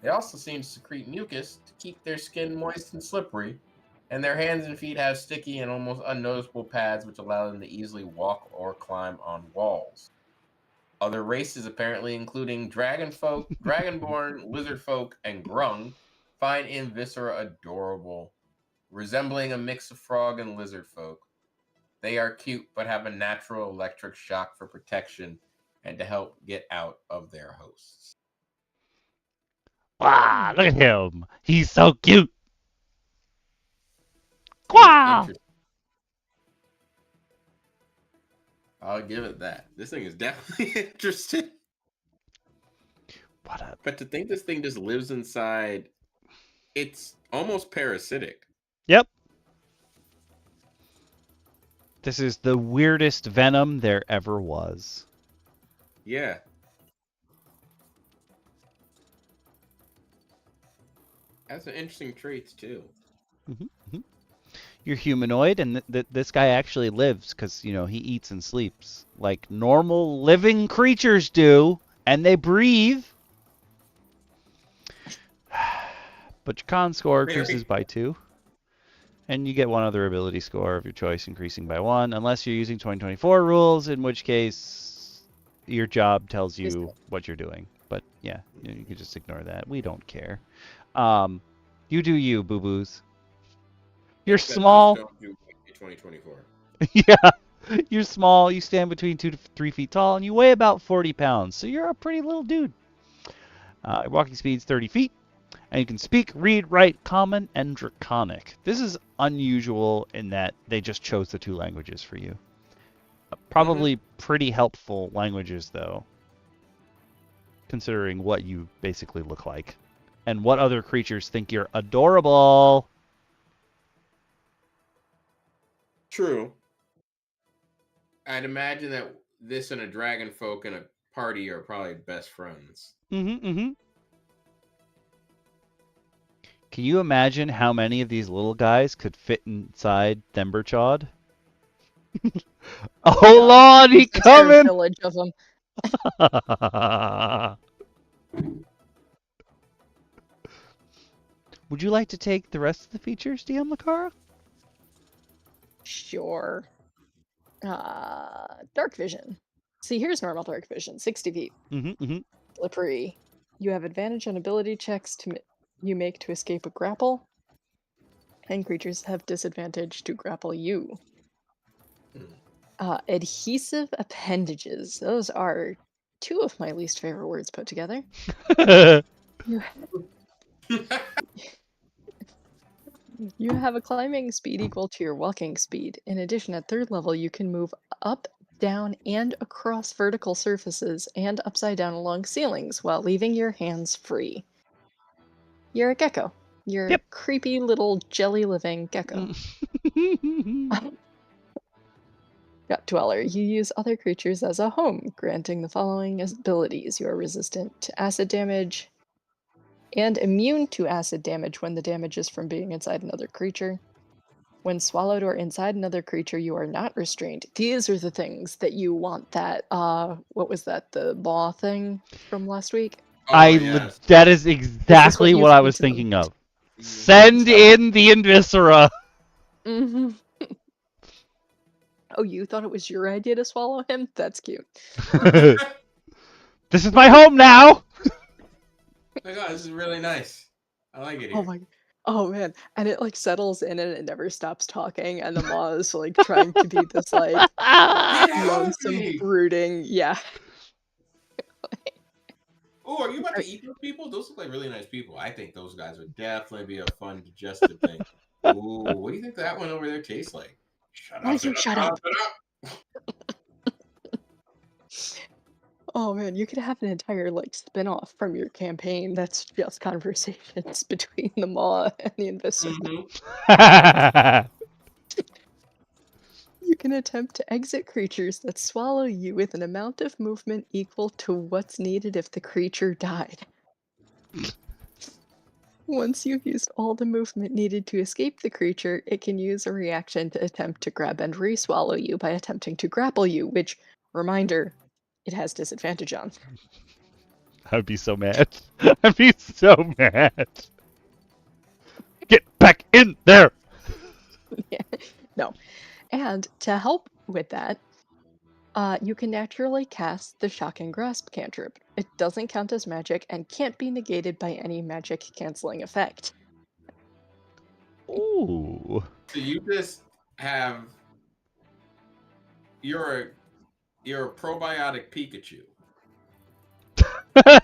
They also seem to secrete mucus to keep their skin moist and slippery, and their hands and feet have sticky and almost unnoticeable pads which allow them to easily walk or climb on walls. Other races, apparently including dragonfolk, dragonborn, lizardfolk, and grung, find Invicera adorable, resembling a mix of frog and lizard folk. They are cute, but have a natural electric shock for protection and to help get out of their hosts. Wow, look at him. He's so cute. Wow. I'll give it that. This thing is definitely interesting. What up? But to think this thing just lives inside, it's almost parasitic. Yep. This is the weirdest venom there ever was. Yeah. Has some interesting traits, too. You're humanoid, and this guy actually lives because, you know, he eats and sleeps like normal living creatures do, and they breathe. But your con score increases by 2. And you get one other ability score of your choice increasing by 1, unless you're using 2024 rules, in which case your job tells you what you're doing. But yeah, you can just ignore that. We don't care. You do you, boo-boos. You're small. Don't do 2024. Yeah, you're small. You stand between 2 to 3 feet tall, and you weigh about 40 pounds. So you're a pretty little dude. Your walking speed's 30 feet. And you can speak, read, write, Common, and Draconic. This is unusual in that they just chose the 2 languages for you. Probably pretty helpful languages, though, considering what you basically look like. And what other creatures think you're adorable. True. I'd imagine that this and a dragon folk and a party are probably best friends. Can you imagine how many of these little guys could fit inside Themberchaud? Oh, Lord, he coming! Village of them. Would you like to take the rest of the features, DM Lacara? Sure. Dark vision. See, here's normal dark vision, 60 feet. Slippery. You have advantage on ability checks you make to escape a grapple, and creatures have disadvantage to grapple you. Adhesive appendages. Those are 2 of my least favorite words put together. You have a climbing speed equal to your walking speed. In addition, at 3rd level, you can move up, down, and across vertical surfaces and upside down along ceilings while leaving your hands free. You're a gecko. You're a creepy little jelly-living gecko. Gut Dweller. You use other creatures as a home, granting the following abilities. You are resistant to acid damage and immune to acid damage when the damage is from being inside another creature. When swallowed or inside another creature, you are not restrained. These are the things that you want that, what was that, the law thing from last week? That is exactly what I was thinking of. Send in the Invicera! Oh, you thought it was your idea to swallow him? That's cute. This is my home now! Oh my god, this is really nice. I like it here. Oh man, and it like settles in and it never stops talking, and the maw is like trying to be this like lonesome, brooding, yeah. Oh, are you about to eat those people? Those look like really nice people. I think those guys would definitely be a fun digestive thing. Ooh, what do you think that one over there tastes like? Shut up. Oh man, you could have an entire like spin-off from your campaign that's just conversations between the maw and the Invicera. You can attempt to exit creatures that swallow you with an amount of movement equal to what's needed if the creature died. Once you've used all the movement needed to escape the creature, it can use a reaction to attempt to grab and re-swallow you by attempting to grapple you, which, reminder, it has disadvantage on. I'd be so mad. I'd be so mad. Get back in there! Yeah. No. And to help with that, you can naturally cast the Shock and Grasp cantrip. It doesn't count as magic and can't be negated by any magic canceling effect. Ooh. So you just have... You're a probiotic Pikachu.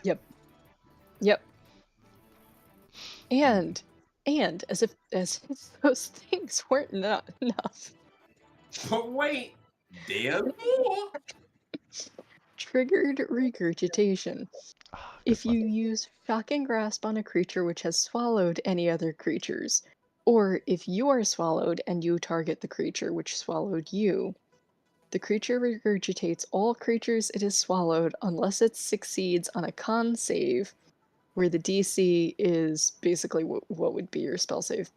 Yep. And as if those things weren't enough. But wait, there's more. Triggered regurgitation. If you use Shock and Grasp on a creature which has swallowed any other creatures, or if you are swallowed and you target the creature which swallowed you, the creature regurgitates all creatures it has swallowed unless it succeeds on a con save, where the DC is basically what would be your spell save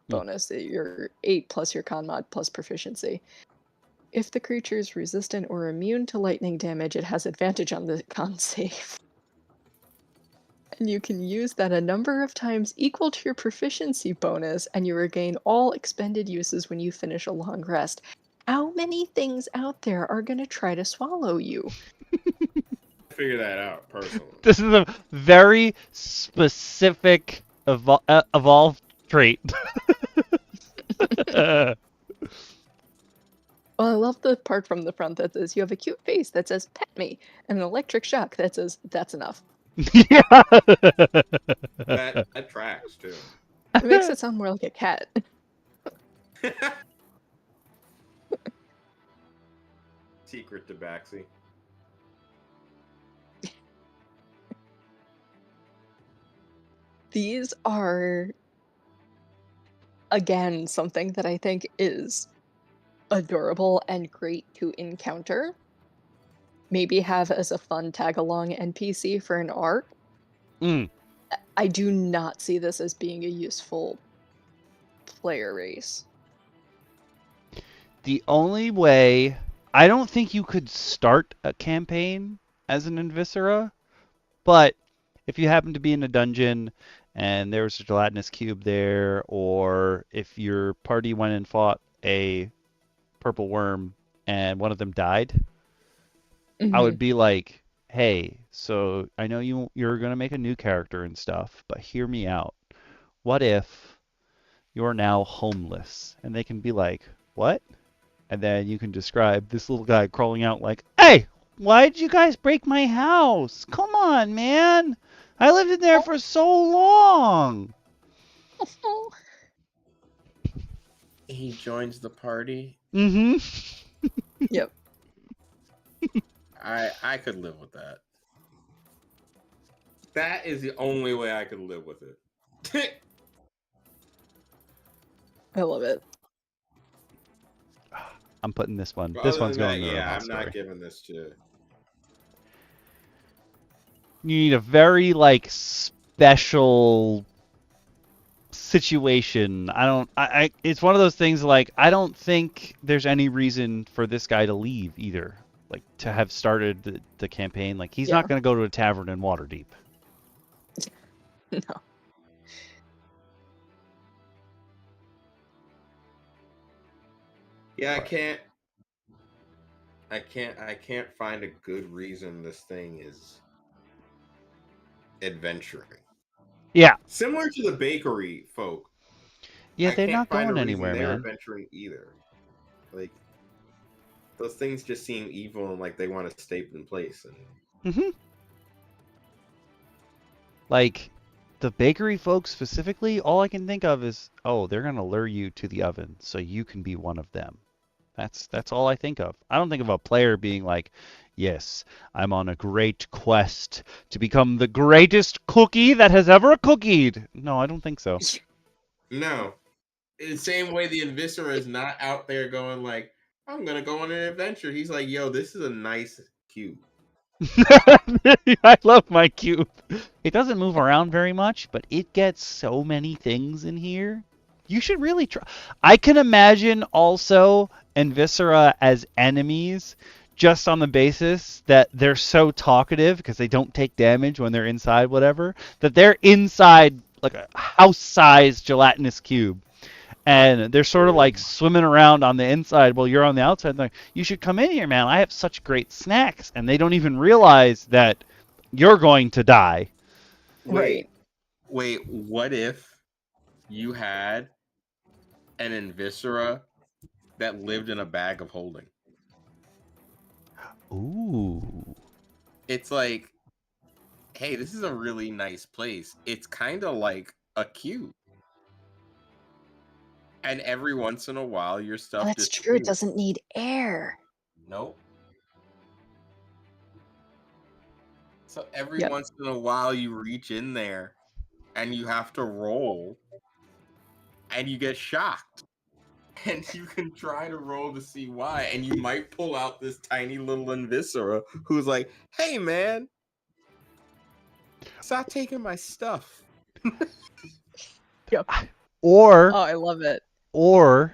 bonus, your 8 plus your con mod plus proficiency. If the creature is resistant or immune to lightning damage, it has advantage on the con save. And you can use that a number of times equal to your proficiency bonus, and you regain all expended uses when you finish a long rest. How many things out there are going to try to swallow you? Figure that out personally. This is a very specific evolved trait. Well, I love the part from the front that says you have a cute face that says pet me, and an electric shock that says that's enough. Yeah. That tracks too. It makes it sound more like a cat. Secret tabaxi. These are, again, something that I think is adorable and great to encounter. Maybe have as a fun tag-along NPC for an arc. Mm. I do not see this as being a useful player race. The only way, I don't think you could start a campaign as an Invicera, but if you happen to be in a dungeon and there was a gelatinous cube there, or if your party went and fought a purple worm and one of them died, I would be like, hey, so I know you're gonna make a new character and stuff, but hear me out. What if you're now homeless? And they can be like, what? And then you can describe this little guy crawling out like, hey, why'd you guys break my house? Come on, man. I lived in there for so long. He joins the party. Mm-hmm. Yep. I could live with that. That is the only way I could live with it. I love it. I'm putting this one. But This other one's than going that, to the yeah, I'm repository. not giving this to. You need a very special situation. It's one of those things like I don't think there's any reason for this guy to leave either. Like to have started the campaign. Like he's not going to go to a tavern in Waterdeep. No. Yeah, I can't find a good reason this thing is adventuring. Yeah. Similar to the bakery folk. Yeah, they're not find going a reason anywhere, they're man. adventuring either. Like those things just seem evil and like they want to stay in place. And Mm-hmm. Like the bakery folks specifically, all I can think of is, oh, they're gonna lure you to the oven so you can be one of them. That's all I think of. I don't think of a player being like, yes, I'm on a great quest to become the greatest cookie that has ever cookied. No, I don't think so. no. In the same way the Invicera is not out there going like, I'm gonna go on an adventure. He's like, yo, this is a nice cube. I love my cube. It doesn't move around very much, but it gets so many things in here. You should really try. I can imagine also Invicera as enemies just on the basis that they're so talkative because they don't take damage when they're inside whatever, that they're inside like a house-sized gelatinous cube. And they're sort of like swimming around on the inside while you're on the outside. They're like, you should come in here, man. I have such great snacks. And they don't even realize that you're going to die. Right. Wait, what if you had an Invicera that lived in a bag of holding? Ooh. It's like, hey, this is a really nice place. It's kind of like a cube. And every once in a while, your stuff That's true. It doesn't need air. Nope. So every once in a while, you reach in there and you have to roll and you get shocked. And you can try to roll to see why. And you might pull out this tiny little Invicera who's like, hey, man, stop taking my stuff. Yep. Or, oh, I love it. Or,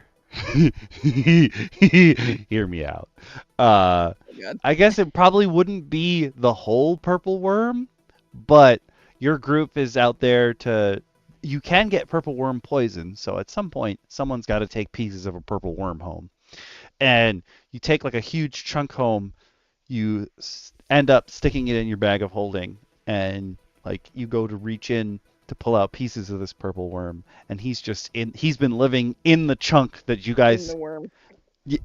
hear me out. I guess it probably wouldn't be the whole purple worm, but your group is out there to. You can get purple worm poison, so at some point, someone's got to take pieces of a purple worm home. And you take like a huge chunk home, you end up sticking it in your bag of holding, and like you go to reach in to pull out pieces of this purple worm, and he's been living in the chunk that you guys in the worm.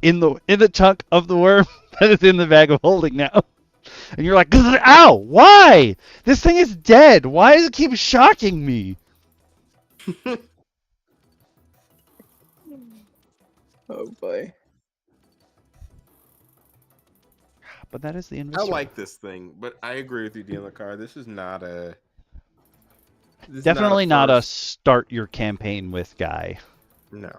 in the chunk of the worm that is in the bag of holding now. And you're like, ow, why? This thing is dead. Why does it keep shocking me? Oh boy. But that is the I Invicera. like this thing, but I agree with you, DM Lacara. This is not a. Definitely not a first. start your campaign with guy. No.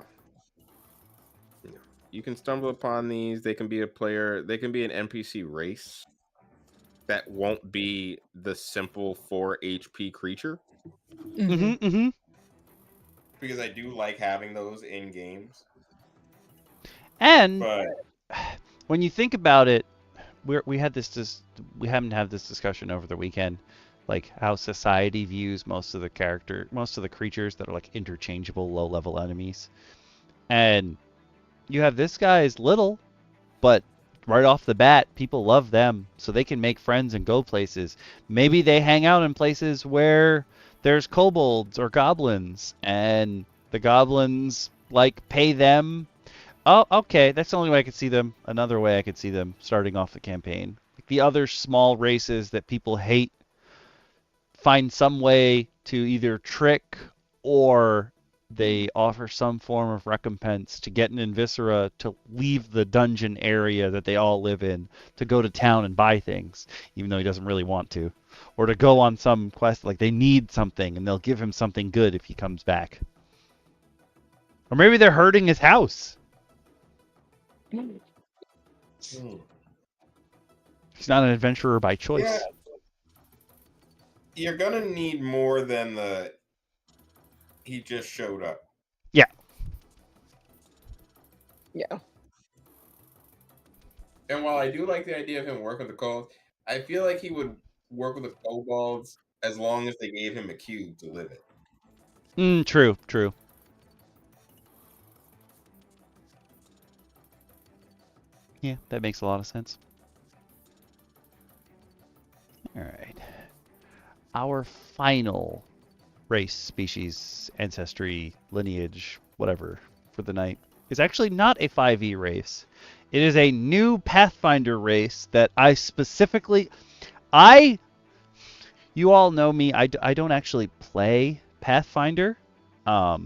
No. You can stumble upon these. They can be a player. They can be an NPC race that won't be the simple 4 HP creature. Mm-hmm. Because I do like having those in games. And But when you think about it, we haven't had this discussion over the weekend, like how society views most of the creatures that are like interchangeable low-level enemies. And you have this guy's little, but right off the bat, people love them, so they can make friends and go places. Maybe they hang out in places where there's kobolds or goblins, and the goblins like pay them. Oh, okay, that's the only way I could see them. Another way I could see them starting off the campaign. The other small races that people hate find some way to either trick or they offer some form of recompense to get an Invicera to leave the dungeon area that they all live in, to go to town and buy things, even though he doesn't really want to. Or to go on some quest, like they need something, and they'll give him something good if he comes back. Or maybe they're hurting his house. He's not an adventurer by choice. yeah, you're gonna need more than the he just showed up. Yeah. Yeah. And while I do like the idea of him working with the kobolds, I feel like he would work with the kobolds as long as they gave him a cube to live in. True. Yeah, that makes a lot of sense. Alright. Our final race, species, ancestry, lineage, whatever, for the night is actually not a 5e race. It is a new Pathfinder race that I specifically... You all know me, I don't actually play Pathfinder. I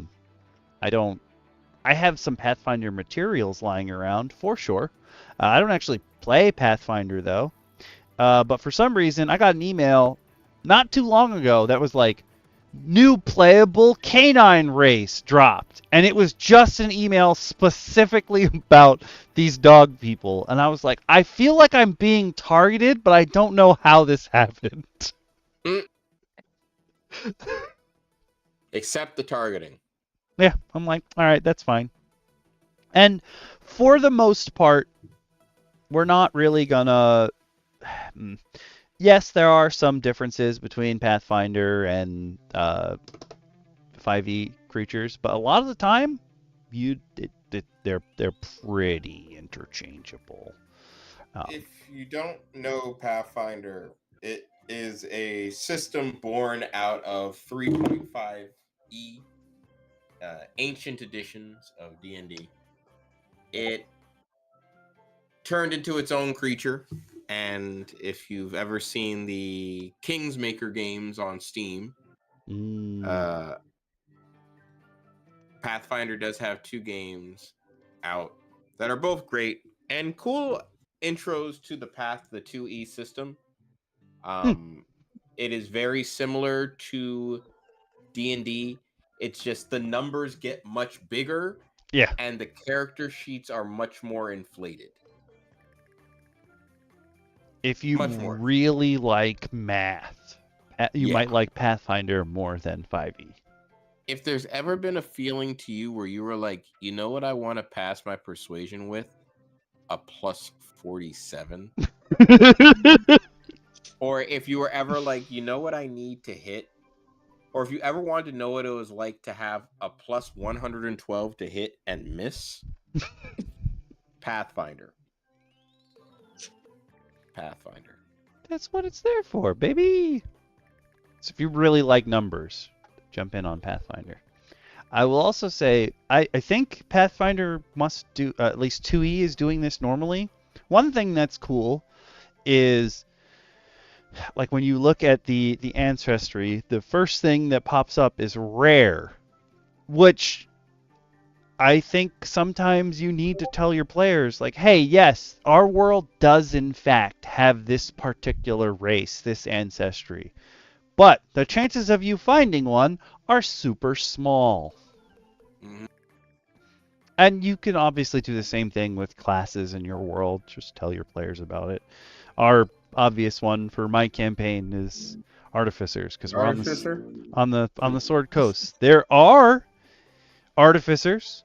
have some Pathfinder materials lying around, for sure. I don't actually play Pathfinder, though. But for some reason, I got an email not too long ago that was like, new playable canine race dropped. And it was just an email specifically about these dog people. And I was like, I feel like I'm being targeted, but I don't know how this happened. Accept the targeting. Yeah, I'm like, all right, that's fine. And for the most part, we're not really gonna... Yes, there are some differences between Pathfinder and 5e creatures, but a lot of the time, they're pretty interchangeable. If you don't know Pathfinder, it is a system born out of 3.5e ancient editions of D&D. It turned into its own creature, and if you've ever seen the Kingsmaker games on Steam, Pathfinder does have 2 games out that are both great and cool intros to the the 2e system. It is very similar to D&D. It's just the numbers get much bigger. Yeah. And the character sheets are much more inflated. If you really like math, you might like Pathfinder more than 5e. If there's ever been a feeling to you where you were like, you know what I want to pass my persuasion with? A plus 47. Or if you were ever like, you know what I need to hit? Or if you ever wanted to know what it was like to have a plus 112 to hit and miss, Pathfinder. That's what it's there for, baby. So if you really like numbers, jump in on Pathfinder. I will also say, I think Pathfinder must do, at least 2e is doing this normally. One thing that's cool is like when you look at the ancestry, the first thing that pops up is rare, which I think sometimes you need to tell your players, like, hey, yes, our world does in fact have this particular race, this ancestry, but the chances of you finding one are super small. Mhm. And you can obviously do the same thing with classes in your world. Just tell your players about it. Our obvious one for my campaign is artificers, because we're Artificer. on the Sword Coast. There are artificers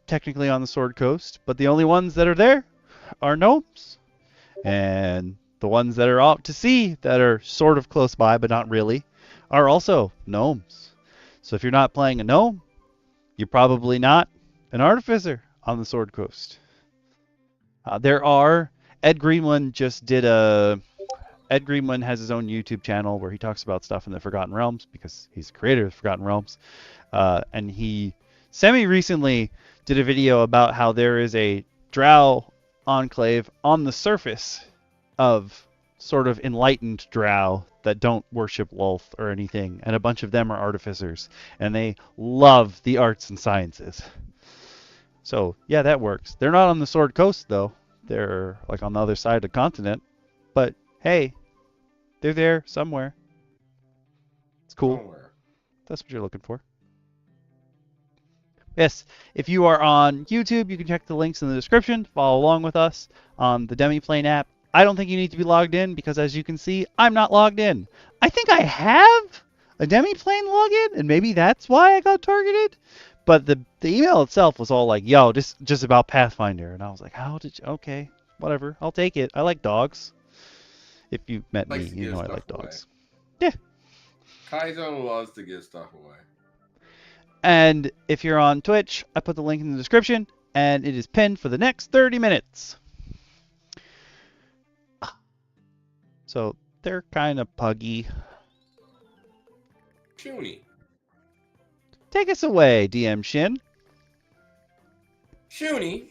technically on the Sword Coast, but the only ones that are there are gnomes, and the ones that are out to sea that are sort of close by but not really are also gnomes. So if you're not playing a gnome, you're probably not an artificer on the Sword Coast. There are Ed Greenland just did a Ed Greenland has his own YouTube channel where he talks about stuff in the Forgotten Realms because he's the creator of the Forgotten Realms. And he semi-recently did a video about how there is a drow enclave on the surface of sort of enlightened drow that don't worship Lolth or anything, and a bunch of them are artificers, and they love the arts and sciences. So, yeah, that works. They're not on the Sword Coast, though. They're, like, on the other side of the continent. But, hey, they're there somewhere. It's cool. Somewhere. That's what you're looking for. Yes, if you are on YouTube, you can check the links in the description. Follow along with us on the Demiplane app. I don't think you need to be logged in because, as you can see, I'm not logged in. I think I have a Demiplane login, and maybe that's why I got targeted. But the email itself was all like, yo, this just about Pathfinder. And I was like, how did you? Okay, whatever. I'll take it. I like dogs. If you met me, Likes to you give know I stuff like away. dogs. Yeah. Kaizo loves to give stuff away. And if you're on Twitch, I put the link in the description, and it is pinned for the next 30 minutes. So they're kind of puggy. Shoony. Take us away, DM Shin. Shoony.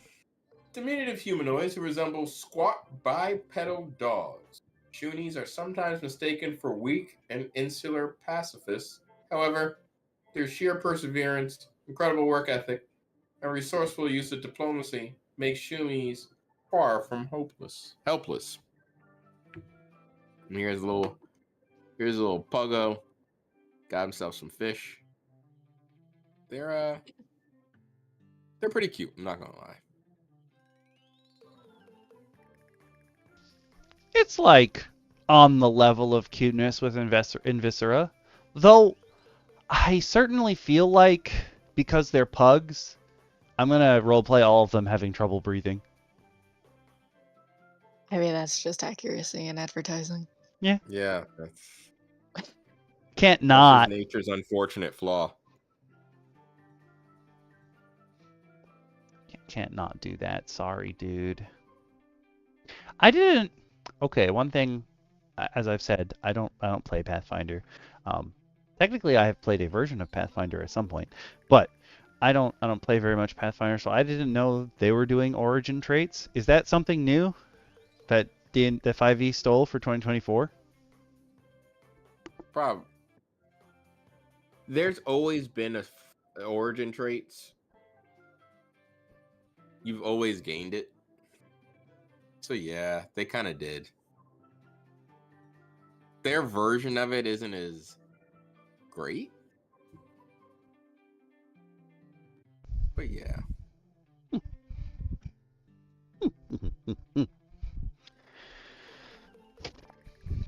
Diminutive humanoids who resemble squat bipedal dogs. Shoonies are sometimes mistaken for weak and insular pacifists. However, their sheer perseverance, incredible work ethic, and resourceful use of diplomacy make Shoonies far from helpless. And here's a little puggo. Got himself some fish. They're pretty cute, I'm not gonna lie. It's like on the level of cuteness with Invicera. Though I certainly feel like because they're pugs, I'm going to roleplay all of them having trouble breathing. Maybe that's just accuracy in advertising. Yeah, Can't that's not. just nature's unfortunate flaw. Can't not do that. Sorry, dude. I didn't. Okay, one thing, as I've said, I don't play Pathfinder. Technically, I have played a version of Pathfinder at some point, but I don't play very much Pathfinder, so I didn't know they were doing origin traits. Is that something new that the 5e stole for 2024? Problem. There's always been origin traits. You've always gained it. So yeah, they kind of did. Their version of it isn't as great. But yeah.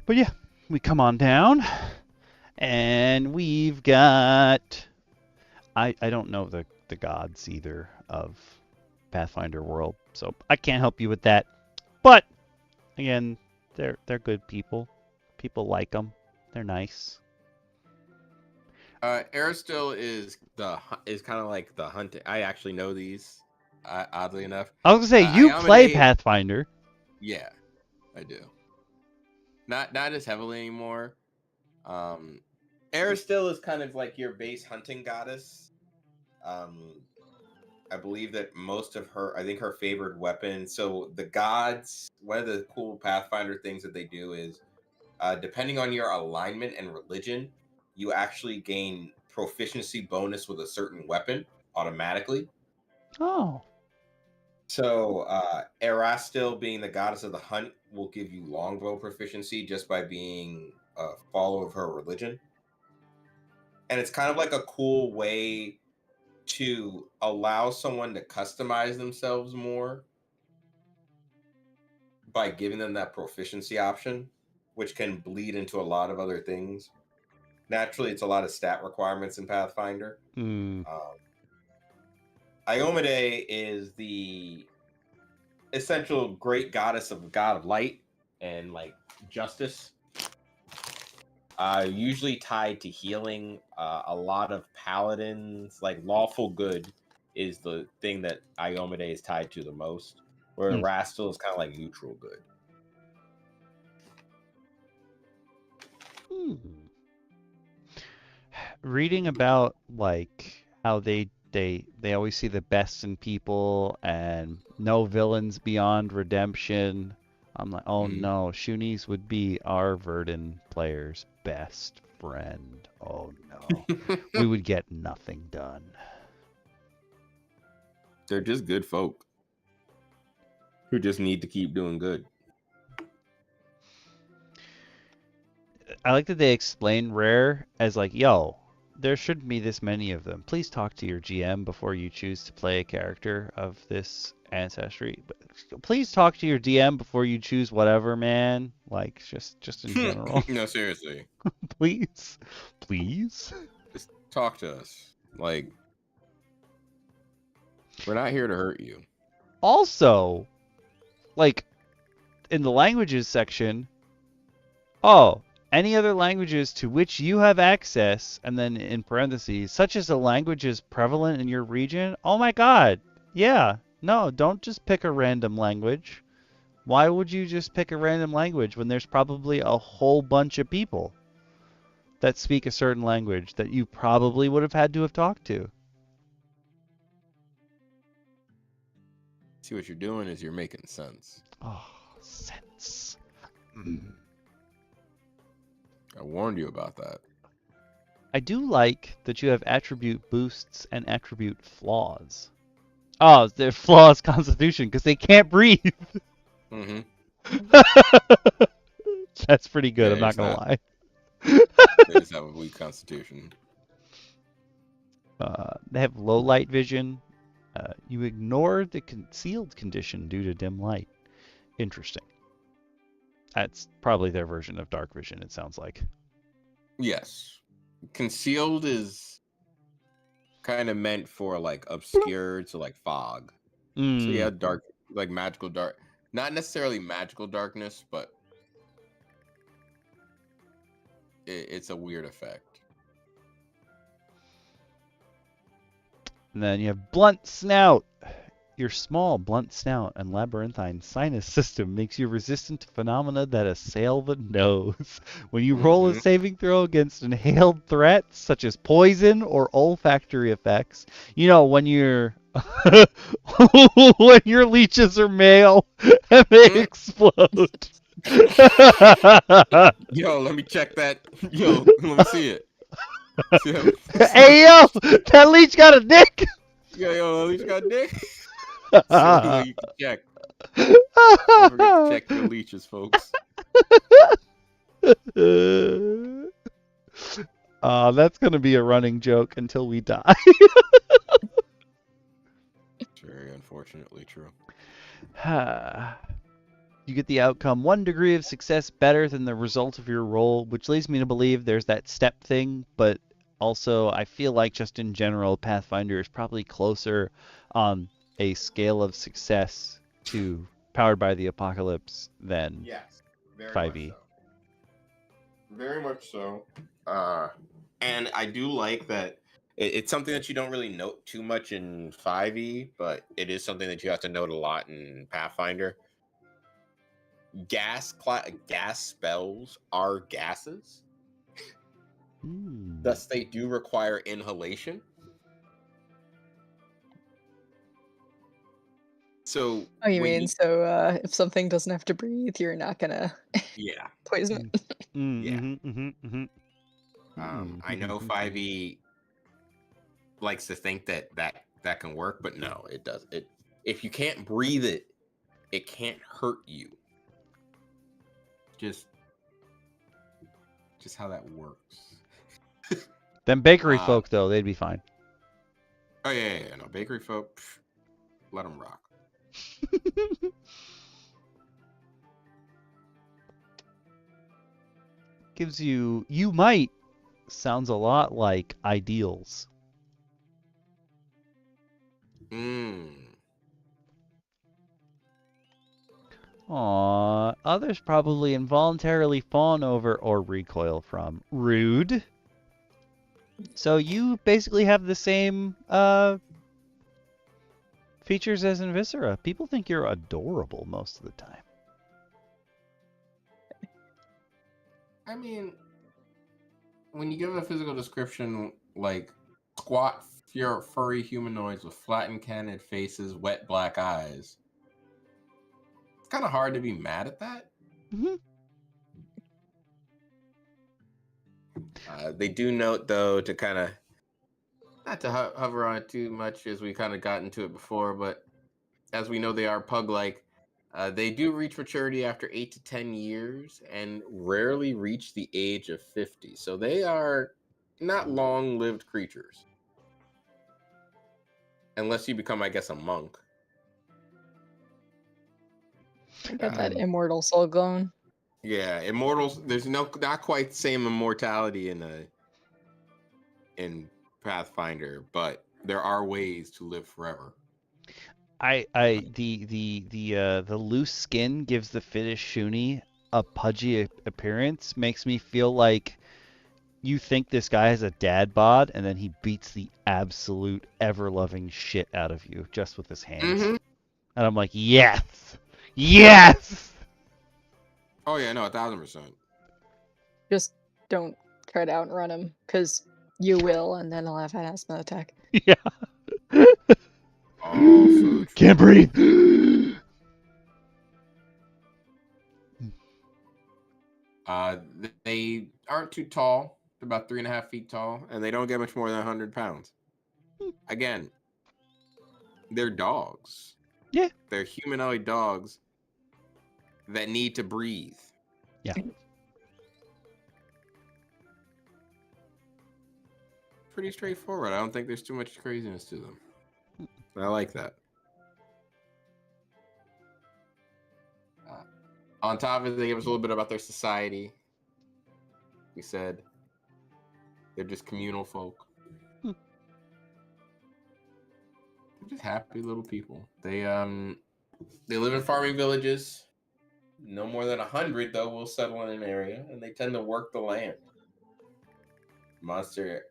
But yeah, we come on down, and we've got. I don't know the gods either of Pathfinder world, so I can't help you with that. But again, they're good people. People like them. They're nice. Aero still is kind of like the hunting. I actually know these, oddly enough. I was gonna say you play Ayamine, Pathfinder. yeah, I do. Not as heavily anymore. Aero still is kind of like your base hunting goddess. I believe that most of I think her favored weapon. So the gods, one of the cool Pathfinder things that they do is depending on your alignment and religion, you actually gain proficiency bonus with a certain weapon automatically. Oh. So, Erastil, being the goddess of the hunt, will give you longbow proficiency just by being a follower of her religion. And it's kind of like a cool way to allow someone to customize themselves more by giving them that proficiency option, which can bleed into a lot of other things. Naturally, it's a lot of stat requirements in Pathfinder. Iomade is the essential great goddess of god of light and like justice. Usually tied to healing. A lot of paladins, like lawful good, is the thing that Iomade is tied to the most. Where Rastal is kind of like neutral good. Reading about like how they always see the best in people and no villains beyond redemption. I'm like, oh no, Shoonies would be our Verdant player's best friend. Oh no. We would get nothing done. They're just good folk who just need to keep doing good. I like that they explain rare as like, yo, there shouldn't be this many of them. Please talk to your GM before you choose to play a character of this ancestry. Please talk to your DM before you choose whatever, man. Like, just in general. No, seriously. Please. Please. Just talk to us. Like, we're not here to hurt you. Also, like, in the languages section, any other languages to which you have access, and then in parentheses, such as a language is prevalent in your region. Oh my god. Yeah. No, don't just pick a random language. Why would you just pick a random language when there's probably a whole bunch of people that speak a certain language that you probably would have had to have talked to? See, what you're doing is you're making sense. Oh, sense. I warned you about that. I do like that you have attribute boosts and attribute flaws. Oh, their flaws constitution because they can't breathe. That's pretty good. Yeah, I'm not gonna lie. They just have a weak constitution. They have low light vision. You ignore the concealed condition due to dim light. Interesting. That's probably their version of dark vision, it sounds like. Yes. Concealed is kind of meant for like obscured, so like fog. So yeah, dark, like magical dark. Not necessarily magical darkness, but it's a weird effect. And then you have blunt snout. Your small, blunt snout and labyrinthine sinus system makes you resistant to phenomena that assail the nose. When you roll a saving throw against inhaled threats, such as poison or olfactory effects, you know, when you're when your leeches are male and they explode. Yo, let me check that. Yo, let me see it. Hey, yo, that leech got a dick. Yo, that leech got a dick. So you can check. Don't forget to check your leeches, folks. That's gonna be a running joke until we die. Very unfortunately true. You get the outcome 1 degree of success better than the result of your roll, which leads me to believe there's that step thing, but also I feel like just in general, Pathfinder is probably closer on a scale of success to Powered by the Apocalypse than 5e. Very much so. And I do like that it's something that you don't really note too much in 5e, but it is something that you have to note a lot in Pathfinder. Gas spells are gases. Thus, they do require inhalation. So Oh, you when mean so if something doesn't have to breathe, you're not gonna yeah. poison it? I know 5e likes to think that can work, but no, it does. It if you can't breathe it, it can't hurt you. Just how that works. Them Bakeryfolk, though, they'd be fine. Oh yeah. No, Bakeryfolk, let them rock. Gives you might sounds a lot like ideals. Aww, others probably involuntarily fawn over or recoil from. Rude. So you basically have the same features as Invicera. People think you're adorable most of the time. I mean, when you give a physical description like squat, furry humanoids with flattened candid faces, wet black eyes, it's kind of hard to be mad at that. They do note, though, to kind of not to hover on it too much, as we kind of got into it before, but as we know, they are pug-like. They do reach maturity after 8 to 10 years and rarely reach the age of 50. So they are not long-lived creatures. Unless you become, I guess, a monk. Get that immortal soul going. Yeah, immortals. There's not quite the same immortality in Pathfinder, but there are ways to live forever. The loose skin gives the fittest Shoony a pudgy appearance. Makes me feel like you think this guy has a dad bod, and then he beats the absolute ever-loving shit out of you just with his hands. Mm-hmm. And I'm like, yes! Yes! Oh, yeah, no, 1000%. Just don't try to outrun him, because you will, and then he'll have an asthma attack. Yeah. Also Can't breathe. They aren't too tall. They're about 3.5 feet tall, and they don't get much more than 100 pounds. Again, they're dogs. Yeah. They're humanoid dogs that need to breathe. Yeah. Pretty straightforward. I don't think there's too much craziness to them. I like that. On top of it, they give us a little bit about their society. We said they're just communal folk. They're just happy little people. They live in farming villages. No more than 100, though, will settle in an area, and they tend to work the land. Monster,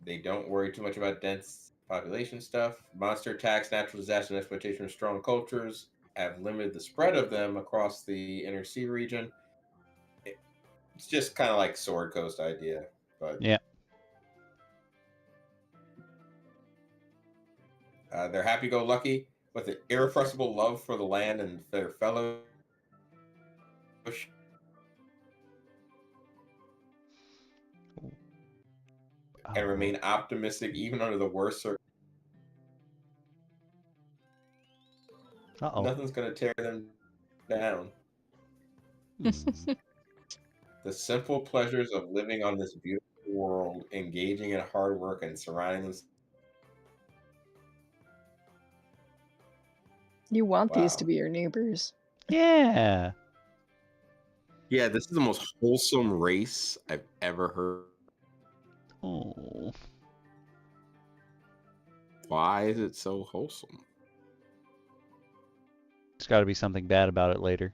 they don't worry too much about dense population stuff. Monster attacks, natural disaster, and exploitation of strong cultures have limited the spread of them across the inner sea region. It's just kind of like Sword Coast idea, but yeah. They're happy-go-lucky with an irrepressible love for the land and their fellow. And remain optimistic even under the worst circumstances. Nothing's going to tear them down. The simple pleasures of living on this beautiful world, engaging in hard work and surrounding themselves. You want these to be your neighbors. Yeah. Yeah, this is the most wholesome race I've ever heard. Oh. Why is it so wholesome? There's got to be something bad about it later.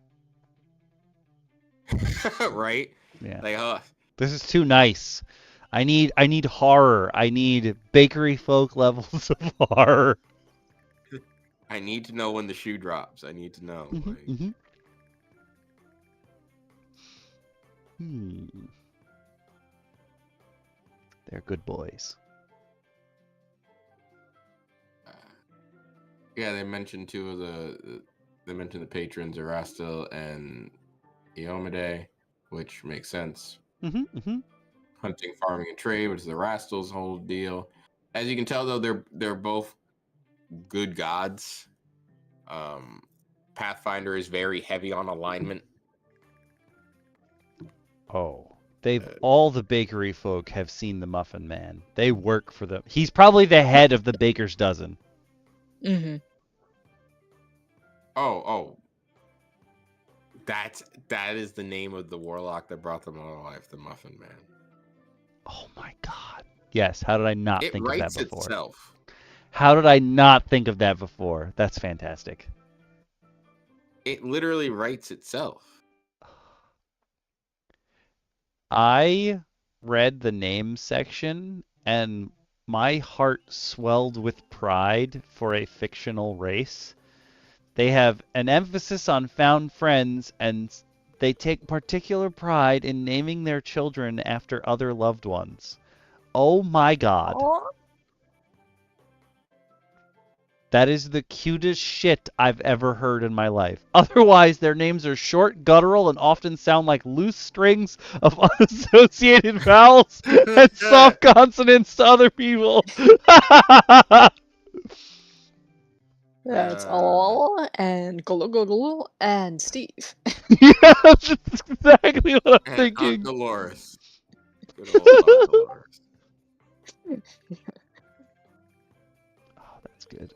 Right? Yeah. Like, this is too nice. I need horror. I need Bakeryfolk levels of horror. I need to know when the shoe drops. I need to know. They're good boys. Yeah, they mentioned two of they mentioned the patrons, Erastil and Iomade, which makes sense. Hunting, farming, and trade, which is Erastil's whole deal. As you can tell, though, they're both good gods. Pathfinder is very heavy on alignment. Oh, all the Bakeryfolk have seen the Muffin Man. They work for them. He's probably the head of the baker's dozen. Mm-hmm. Oh, that is the name of the warlock that brought them all to life, the Muffin Man. Oh my god. Yes, how did I not It think of that writes before? itself. How did I not think of that before? That's fantastic. It literally writes itself. I read the name section and my heart swelled with pride for a fictional race. They have an emphasis on found friends, and they take particular pride in naming their children after other loved ones. Oh my god. Aw. That is the cutest shit I've ever heard in my life. Otherwise, their names are short, guttural, and often sound like loose strings of unassociated vowels and soft consonants to other people. That's all and Gully and Steve. Yeah, that's exactly what I'm And thinking. Dolores. Good old Dolores. Oh, that's good.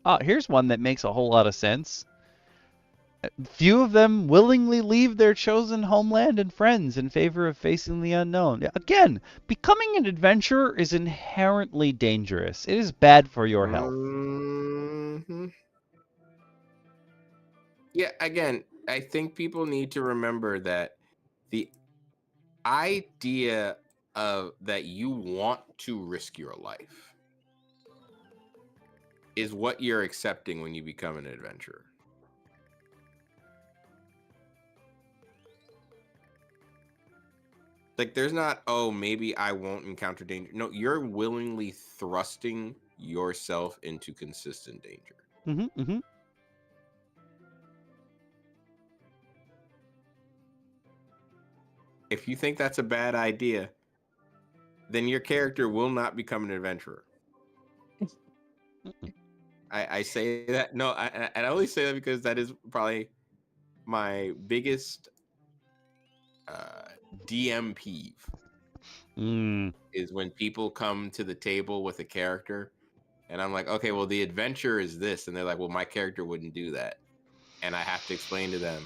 Oh, here's one that makes a whole lot of sense. Few of them willingly leave their chosen homeland and friends in favor of facing the unknown. Again, becoming an adventurer is inherently dangerous. It is bad for your health. Mm-hmm. Yeah, again, I think people need to remember that the idea of that you want to risk your life is what you're accepting when you become an adventurer. Like, there's not, oh, maybe I won't encounter danger. No, you're willingly thrusting yourself into consistent danger. Mm-hmm. If you think that's a bad idea, then your character will not become an adventurer. I say that, no, I only say that because that is probably my biggest DM peeve. Is when people come to the table with a character and I'm like, okay, well, the adventure is this. And they're like, well, my character wouldn't do that. And I have to explain to them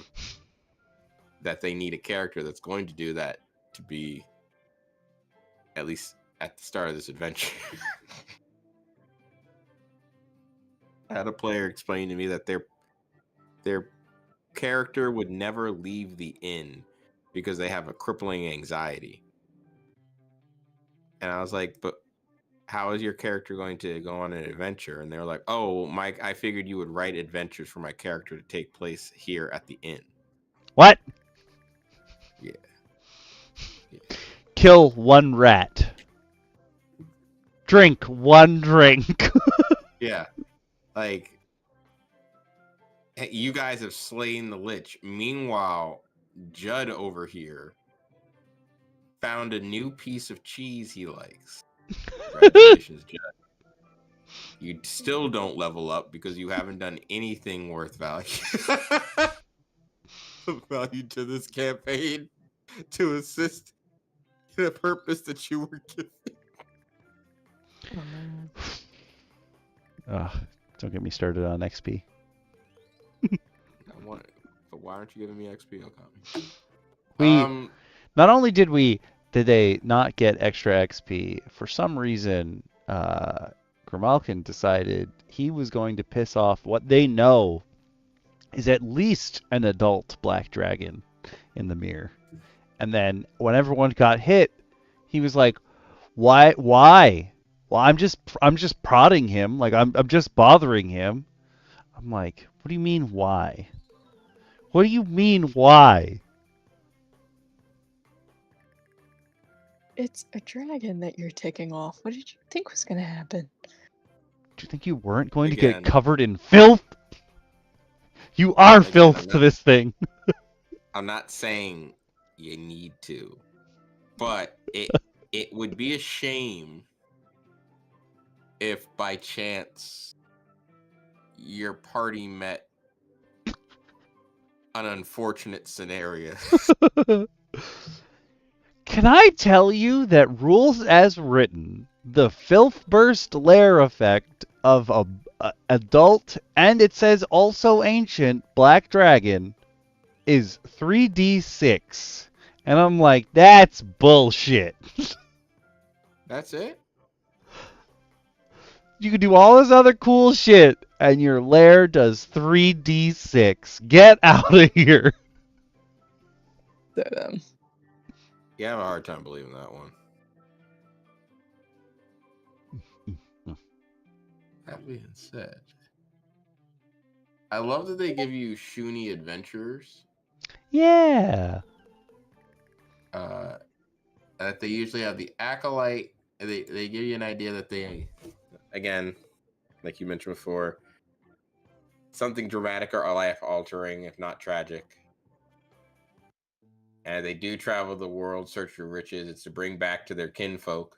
that they need a character that's going to do that to be at least at the start of this adventure. I had a player explain to me that their character would never leave the inn because they have a crippling anxiety. And I was like, but how is your character going to go on an adventure? And they were like, oh, Mike, I figured you would write adventures for my character to take place here at the inn. What? Yeah. Kill one rat. Drink one drink. Yeah. Like, you guys have slain the Lich. Meanwhile, Judd over here found a new piece of cheese he likes. Congratulations, Judd. You still don't level up because you haven't done anything worth value. Value to this campaign to assist in a purpose that you were given. Don't get me started on XP. Why aren't you giving me XP, We not only did they not get extra XP, for some reason Grimalkin decided he was going to piss off what they know is at least an adult black dragon in the mirror. And then when everyone got hit, he was like, Why? Well, I'm just prodding him, like I'm just bothering him. I'm like, what do you mean why? What do you mean why? It's a dragon that you're taking off. What did you think was going to happen? Do you think you weren't going to Again. get covered in filth? You are Again, filth I'm to not- this thing. I'm not saying you need to, but it would be a shame if by chance your party met an unfortunate scenario. Can I tell you that rules as written, the filth burst lair effect of a adult, and it says also ancient black dragon, is 3d6, and I'm like, that's bullshit. That's it? You can do all this other cool shit, and your lair does 3d6. Get out of here. So, Yeah, I have a hard time believing that one. That being said, I love that they give you Shoony adventures. Yeah. That they usually have the acolyte. They give you an idea that they, again, like you mentioned before, something dramatic or life altering, if not tragic. And they do travel the world, search for riches. It's to bring back to their kinfolk.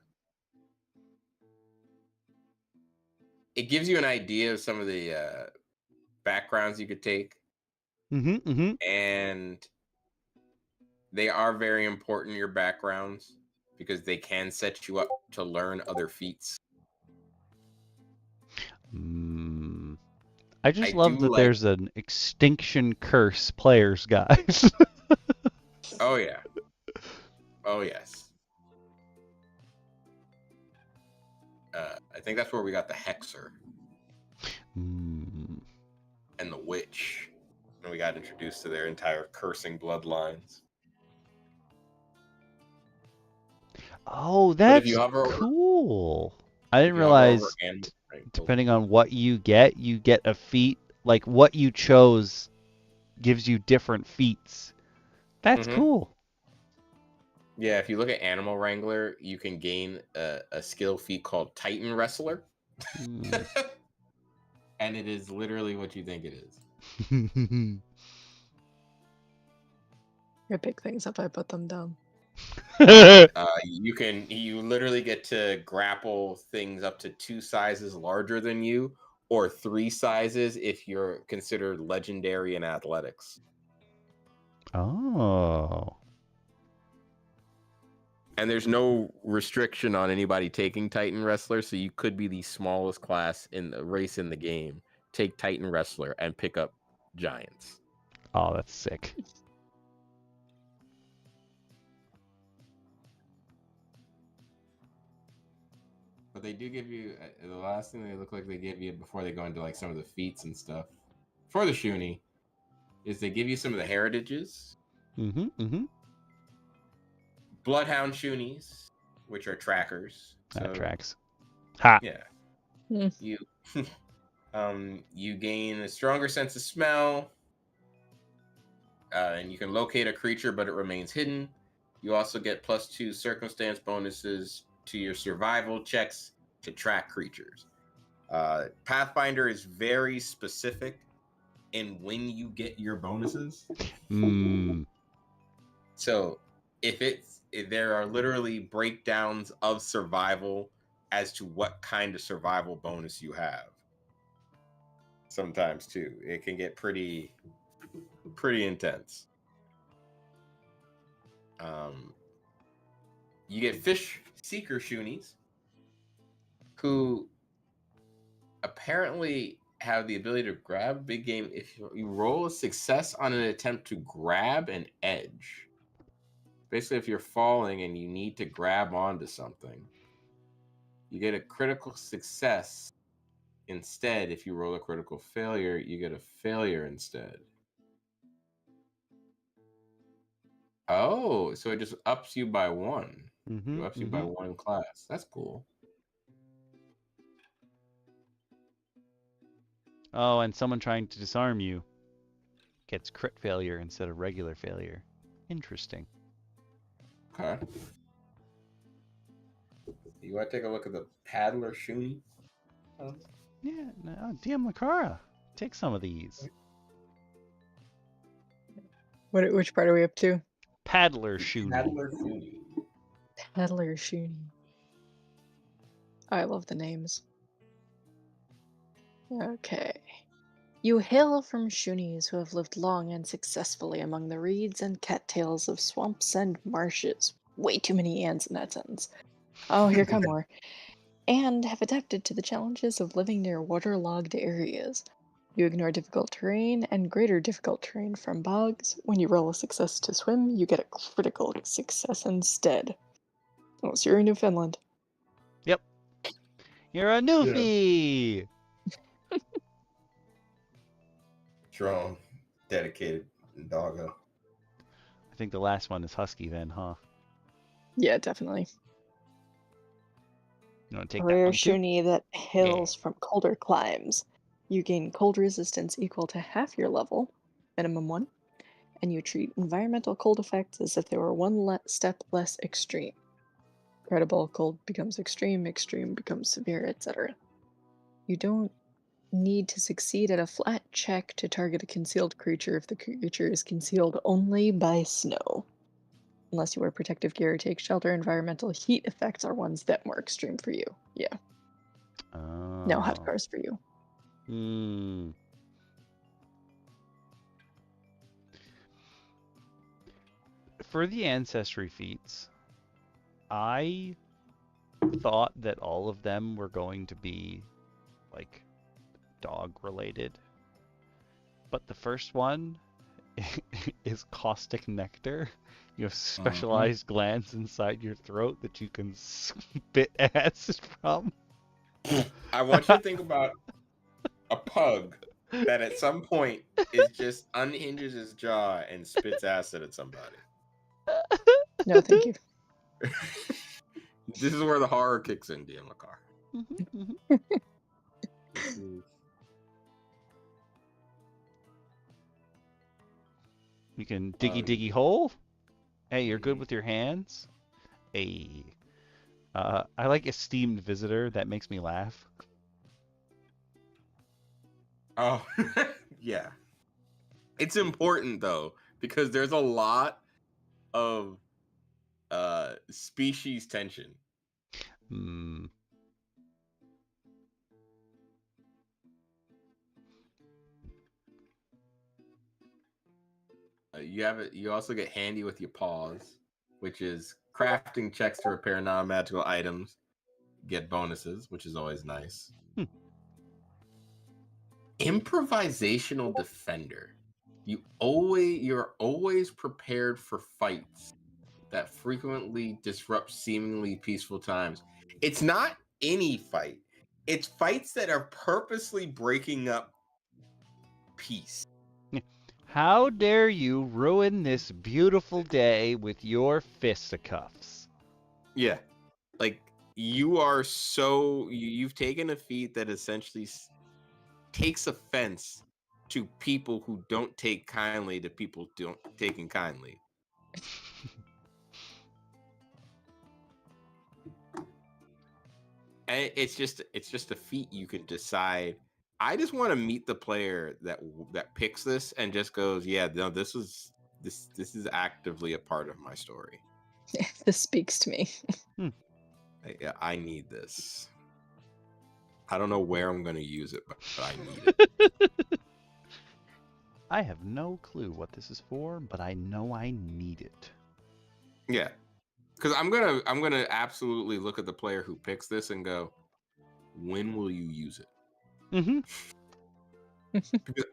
It gives you an idea of some of the backgrounds you could take. And they are very important, your backgrounds, because they can set you up to learn other feats. I just love that there's an extinction curse players, guys. Oh, yeah. Oh, yes. I think that's where we got the Hexer. And the Witch. And we got introduced to their entire cursing bloodlines. Oh, that's cool. I didn't realize, depending on what you get a feat. Like, what you chose gives you different feats. That's cool. Yeah, if you look at Animal Wrangler, you can gain a skill feat called Titan Wrestler. And it is literally what you think it is. I pick things up, I put them down. You literally get to grapple things up to 2 sizes larger than you, or 3 sizes if you're considered legendary in athletics. Oh. And there's no restriction on anybody taking Titan Wrestler, so you could be the smallest class in the race in the game, take Titan Wrestler, and pick up giants. Oh, that's sick. But they do give you the last thing they look like they give you before they go into like some of the feats and stuff for the Shoony is they give you some of the heritages. Bloodhound Shoonies, which are trackers. That tracks. Ha. Yeah. You you gain a stronger sense of smell. And you can locate a creature, but it remains hidden. You also get +2 circumstance bonuses to your survival checks to track creatures. Pathfinder is very specific in when you get your bonuses. So if there are literally breakdowns of survival as to what kind of survival bonus you have. Sometimes too, it can get pretty intense. You get Fish Seeker Shoonies, who apparently have the ability to grab big game if you roll a success on an attempt to grab an edge. Basically, if you're falling and you need to grab onto something, you get a critical success instead. If you roll a critical failure, you get a failure instead. Oh, so it just ups you by 1. It ups you by 1 class. That's cool. Oh, and someone trying to disarm you gets crit failure instead of regular failure. Interesting. Okay. You want to take a look at the Paddler Shoony? Yeah, no, DM Lacara, take some of these. Which part are we up to? Paddler Shoony. Paddler Shoony. Peddler Shoony. I love the names. Okay. You hail from Shoonies who have lived long and successfully among the reeds and cattails of swamps and marshes. Way too many ands in that sentence. Oh, here come more. And have adapted to the challenges of living near waterlogged areas. You ignore difficult terrain and greater difficult terrain from bogs. When you roll a success to swim, you get a critical success instead. Oh, so you're in Newfoundland. Yep. You're a newfie! Strong, dedicated doggo. I think the last one is Husky then, huh? Yeah, definitely. You want to take A that rare one too? Shoony that hails from colder climes. You gain cold resistance equal to half your level, minimum 1, and you treat environmental cold effects as if they were one step less extreme. Incredible cold becomes extreme, extreme becomes severe, etc. You don't need to succeed at a flat check to target a concealed creature if the creature is concealed only by snow. Unless you wear protective gear or take shelter, environmental heat effects are ones that more extreme for you. Yeah. No hot cars for you. For the ancestry feats, I thought that all of them were going to be like dog related, but the first one is caustic nectar. You have specialized glands inside your throat that you can spit acid from. I want you to think about a pug that at some point is just unhinges his jaw and spits acid at somebody. No, thank you. This is where the horror kicks in, DM Lacara. You can diggy hole. Hey, you're good with your hands. Hey, I like esteemed visitor. That makes me laugh. Oh, yeah. It's important though because there's a lot of species tension. You also get handy with your paws, which is crafting checks to repair non-magical items. Get bonuses, which is always nice. Improvisational defender. You're always prepared for fights that frequently disrupt seemingly peaceful times. It's not any fight. It's fights that are purposely breaking up peace. How dare you ruin this beautiful day with your fisticuffs? Yeah. Like, you've taken a feat that essentially takes offense to people who don't take kindly to people taking kindly. And it's just a feat you can decide. I just want to meet the player that picks this and just goes, yeah, no, this is actively a part of my story. This speaks to me. I need this. I don't know where I'm going to use it, but I need it. I have no clue what this is for, but I know I need it. Yeah, because I'm gonna absolutely look at the player who picks this and go, when will you use it? Because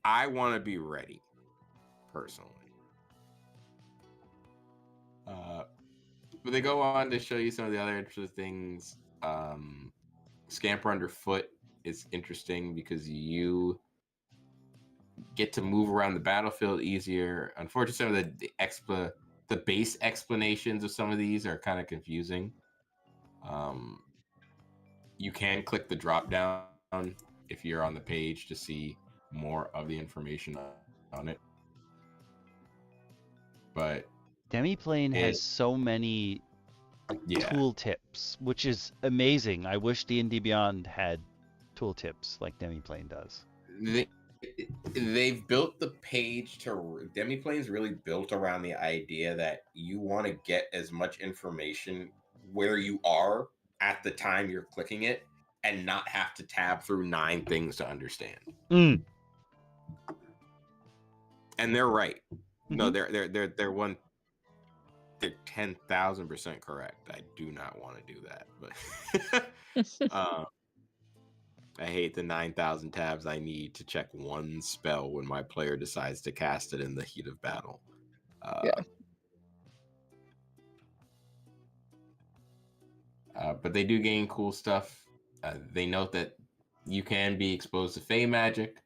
I want to be ready, personally. But they go on to show you some of the other interesting things. Scamper underfoot is interesting because you get to move around the battlefield easier. Unfortunately, some of the base explanations of some of these are kind of confusing. You can click the drop down if you're on the page to see more of the information on it. But Demiplane has so many tool tips, which is amazing. I wish D&D Beyond had tooltips like Demiplane does. They've built the page to Demiplane's really built around the idea that you want to get as much information where you are at the time you're clicking it and not have to tab through 9 things to understand. Mm. And they're right. No, Mhm. they're 10,000% correct. I do not want to do that, but I hate the 9,000 tabs I need to check one spell when my player decides to cast it in the heat of battle. Yeah. But they do gain cool stuff. They note that you can be exposed to Fey magic,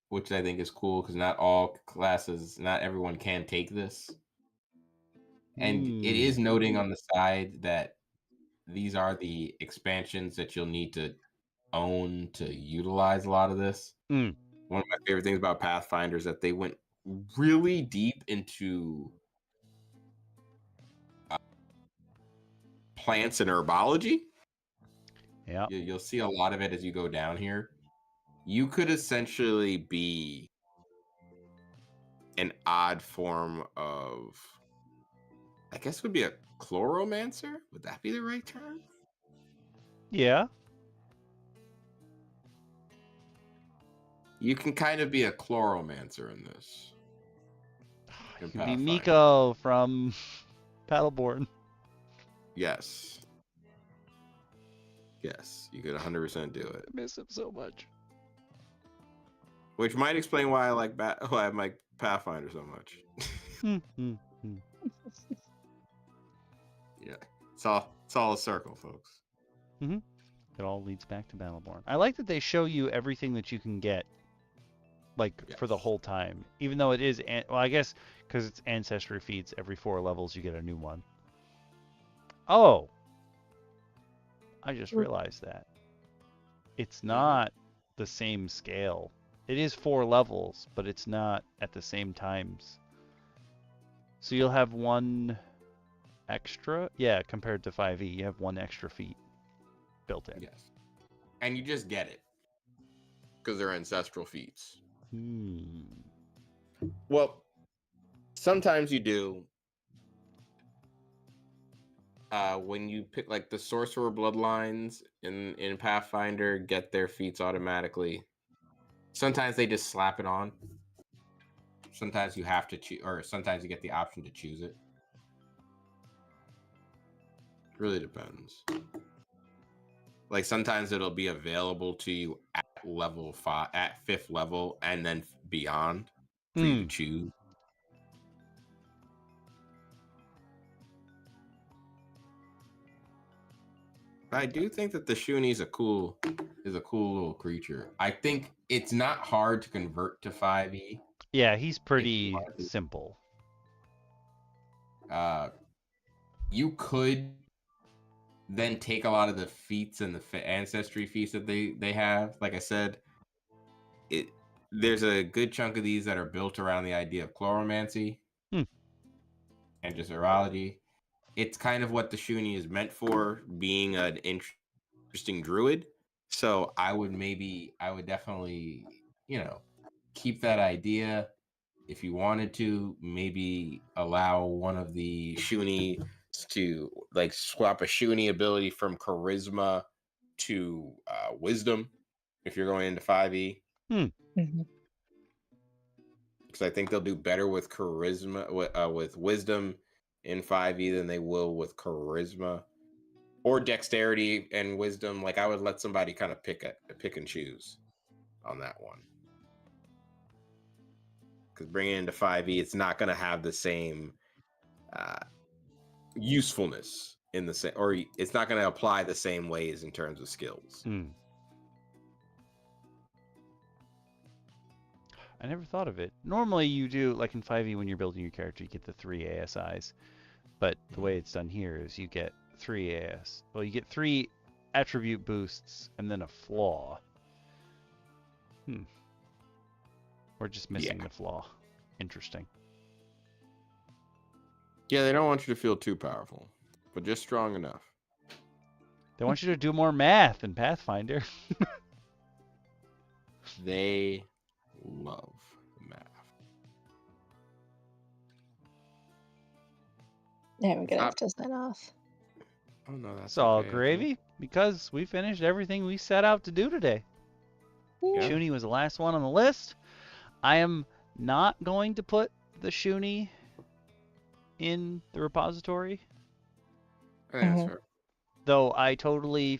which I think is cool because not all classes, not everyone can take this. And it is noting on the side that these are the expansions that you'll need to own to utilize a lot of this. Mm. One of my favorite things about Pathfinder is that they went really deep into plants and herbology. Yeah. You'll see a lot of it as you go down here. You could essentially be an odd form of, I guess would be a chloromancer. Would that be the right term? Yeah. You can kind of be a chloromancer in this. You In can be Pathfinder. Miko from Paddleborn. Yes. Yes, you could 100% do it. I miss him so much. Which might explain why I like why I like Pathfinder so much. Yeah, it's all a circle, folks. Mm-hmm. It all leads back to Battleborn. I like that they show you everything that you can get, like for the whole time, even though it is. Well, I guess because it's ancestry feats. Every 4 levels, you get a new one. Oh, I just realized that it's not the same scale. It is 4 levels, but it's not at the same times. So you'll have 1 extra, yeah, compared to 5e, you have 1 extra feat built in. Yes, and you just get it because they're ancestral feats. Well, sometimes you do. When you pick like the sorcerer bloodlines in Pathfinder, get their feats automatically. Sometimes they just slap it on. Sometimes you have to choose, or sometimes you get the option to choose it. Really depends. Like sometimes it'll be available to you at level 5, at 5th level, and then beyond for you to choose. I do think that the Shoony is a cool little creature. I think it's not hard to convert to 5e. Yeah, he's pretty simple. You could then take a lot of the feats and the ancestry feats that they have. Like I said, there's a good chunk of these that are built around the idea of chloromancy and just urology. It's kind of what the Shoony is meant for, being an interesting druid. So I would definitely, keep that idea. If you wanted to, maybe allow one of the Shoony to like swap a Shoony ability from charisma to wisdom if you're going into 5e. Because I think they'll do better with charisma with wisdom in 5e than they will with charisma or dexterity and wisdom. Like I would let somebody kind of pick and choose on that one. Because bringing it into 5e, it's not going to have the same usefulness in the same, or it's not going to apply the same ways in terms of skills. I never thought of it. Normally you do, like in 5e when you're building your character, you get the 3 ASIs. But the way it's done here is you get 3 AS. Well, you get 3 attribute boosts and then a flaw. We're just missing the flaw. Interesting. Yeah, they don't want you to feel too powerful, but just strong enough. They want you to do more math in Pathfinder. They love math. Yeah, we're gonna have Stop. to sign off. Oh no, that's It's all okay, Anthony. gravy because we finished everything we set out to do today. Yeah. Shoony was the last one on the list. I am not going to put the Shoony in the repository, I think that's Mhm. fair. though I totally,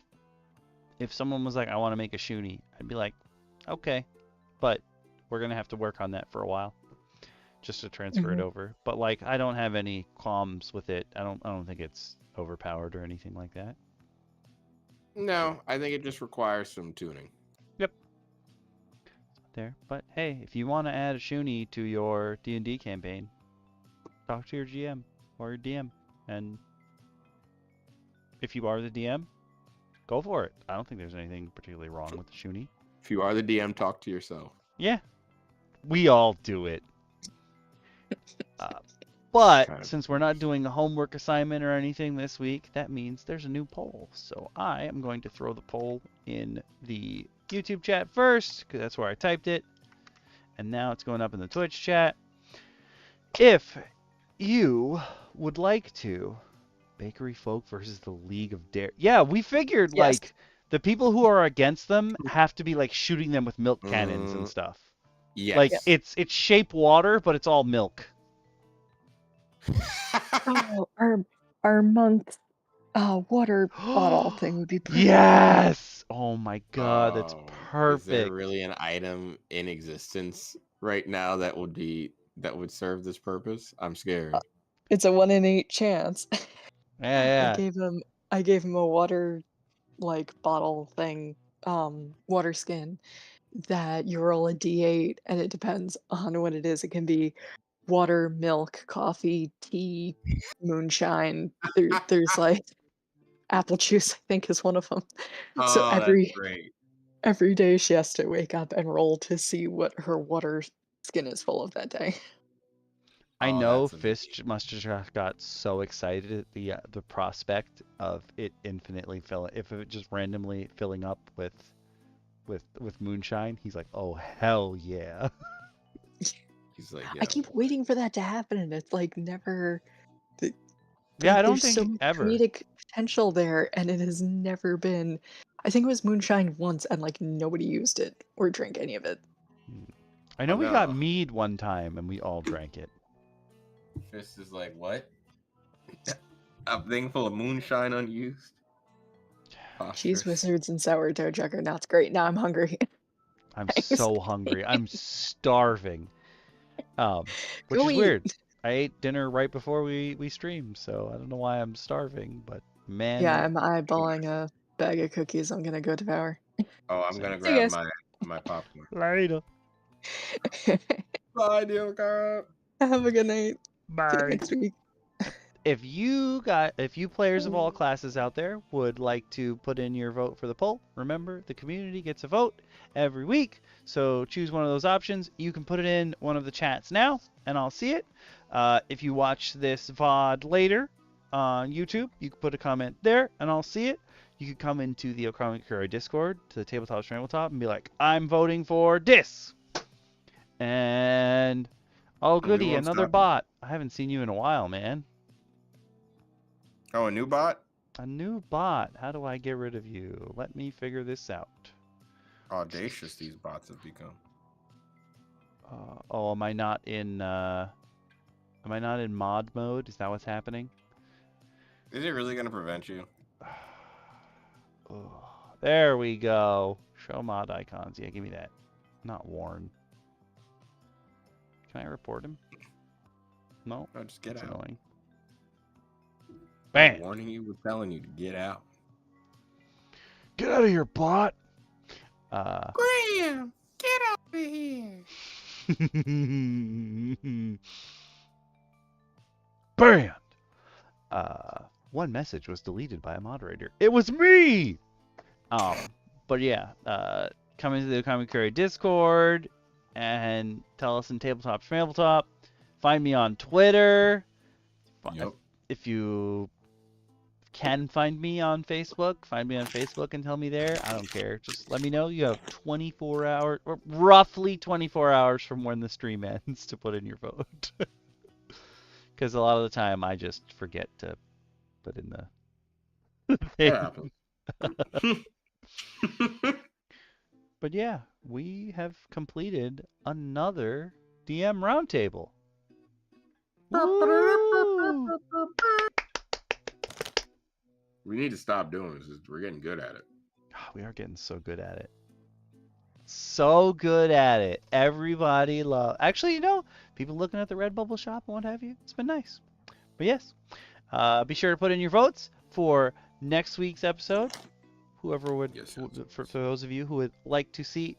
if someone was like, I want to make a Shoony, I'd be like, okay, but we're going to have to work on that for a while just to transfer it Mhm. over. But like, I don't have any qualms with it. I don't think it's overpowered or anything like that. No, I think it just requires some tuning. There, but hey, if you want to add a Shoony to your D&D campaign, talk to your GM or your DM, and if you are the DM, go for it. I don't think there's anything particularly wrong with the Shoony. If you are the DM, talk to yourself. Yeah, we all do it. But Kind of. since we're not doing a homework assignment or anything this week, that means there's a new poll. So I am going to throw the poll in the YouTube chat first, because that's where I typed it. And now it's going up in the Twitch chat. If you would like to, Bakeryfolk versus the League of Dare. Yeah, we figured, Yes. like, the people who are against them have to be, like, shooting them with milk cannons and stuff. Yes. Like, it's shape water, but it's all milk. Oh, our month water bottle thing would be perfect. Yes! Oh my god, that's Is there perfect. really an item in existence right now that would serve this purpose? I'm scared. It's a 1 in 8 chance. Yeah. I gave him a water bottle thing, water skin that you roll a d8 and it depends on what it is. It can be water, milk, coffee, tea, moonshine. There's like apple juice, I think is one of them. So Oh, that's great. every day she has to wake up and roll to see what her water skin is full of that day. I Oh, know that's amazing. Fish must have got so excited at the prospect of it infinitely filling, if it just randomly filling up with moonshine. He's like, oh hell yeah. He's like, I keep waiting for that to happen, and it's like never. Yeah, I don't There's so think much ever. comedic potential there, and it has never been. I think it was moonshine once, and like nobody used it or drank any of it. I know Oh, we got no. mead one time and we all drank it. Fist is like, what? A thing full of moonshine unused? Cheese Preposterous. wizards and sourdough juggernauts. Great. Now I'm hungry. I'm Thanks. so hungry. I'm starving. Which Go is eat. weird. I ate dinner right before we streamed, so I don't know why I'm starving, but man. Yeah, I'm eyeballing a bag of cookies. I'm gonna go devour. Oh, I'm gonna See grab you my popcorn. Later. Bye, deal girl. Have a good night. See you Bye. next week. If you players of all classes out there would like to put in your vote for the poll, remember the community gets a vote every week. So choose one of those options. You can put it in one of the chats now, and I'll see it. If you watch this VOD later on YouTube, you can put a comment there, and I'll see it. You can come into the Okami Discord, to the Tabletop Scrambletop, and be like, I'm voting for this. And, oh goody, won't another stop you. bot. I haven't seen you in a while, man. Oh, a new bot? A new bot. How do I get rid of you? Let me figure this out. Audacious these bots have become. Oh, am I not in mod mode? Is that what's happening? Is it really gonna prevent you? Oh, there we go. Show mod icons. Yeah, give me that. Not Warren. Can I report him? No. No, just get That's out. annoying. I'm Bam! warning you, we're telling you to get out. Get out of here, bot! Graham, get out of here! Banned! One message was deleted by a moderator. It was me! But yeah, come into the Okami Curry Discord and tell us in Tabletop Scrambletop. Find me on Twitter. Yep. If you can find me on Facebook, find me on Facebook and tell me there. I don't care. Just let me know you have 24 hours, or roughly 24 hours from when the stream ends to put in your vote. Because a lot of the time I just forget to put in the thing. That happens. But yeah, we have completed another DM Roundtable. Woo! We need to stop doing this. We're getting good at it. We are getting so good at it. So good at it. Everybody love. Actually, people looking at the Redbubble shop and what have you. It's been nice. But yes, be sure to put in your votes for next week's episode. Whoever would, Yes. for those of you who would like to see,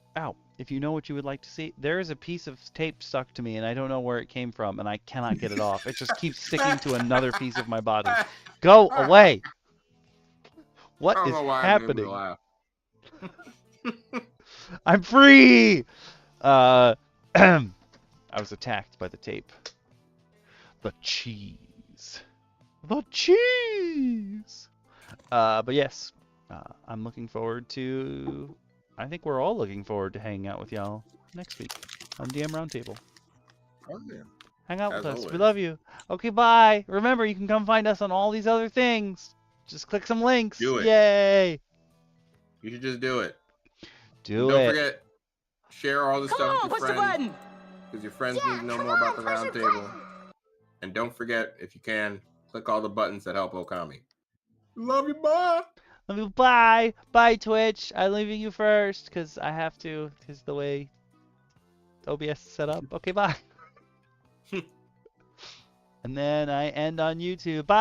if you know what you would like to see, there is a piece of tape stuck to me and I don't know where it came from and I cannot get it off. It just keeps sticking to another piece of my body. Go away. What I is don't know why happening? It made me laugh. I'm free. I was attacked by the tape. The cheese. The cheese. But yes. I'm looking forward to. I think we're all looking forward to hanging out with y'all next week on DM Roundtable. Oh, yeah. Hang out with As us. We always. love you. Okay, bye. Remember, you can come find us on all these other things. Just click some links. Do it. Yay. You should just do it. Do Don't it. forget, share all this stuff with your friends. Because your friends Yeah, need to know come more about the on, push round the table. button. And don't forget, if you can, click all the buttons that help Okami. Love you, bye. Love you. Bye. Bye, Twitch. I'm leaving you first because I have to. Because the way OBS is set up. Okay, bye. And then I end on YouTube. Bye.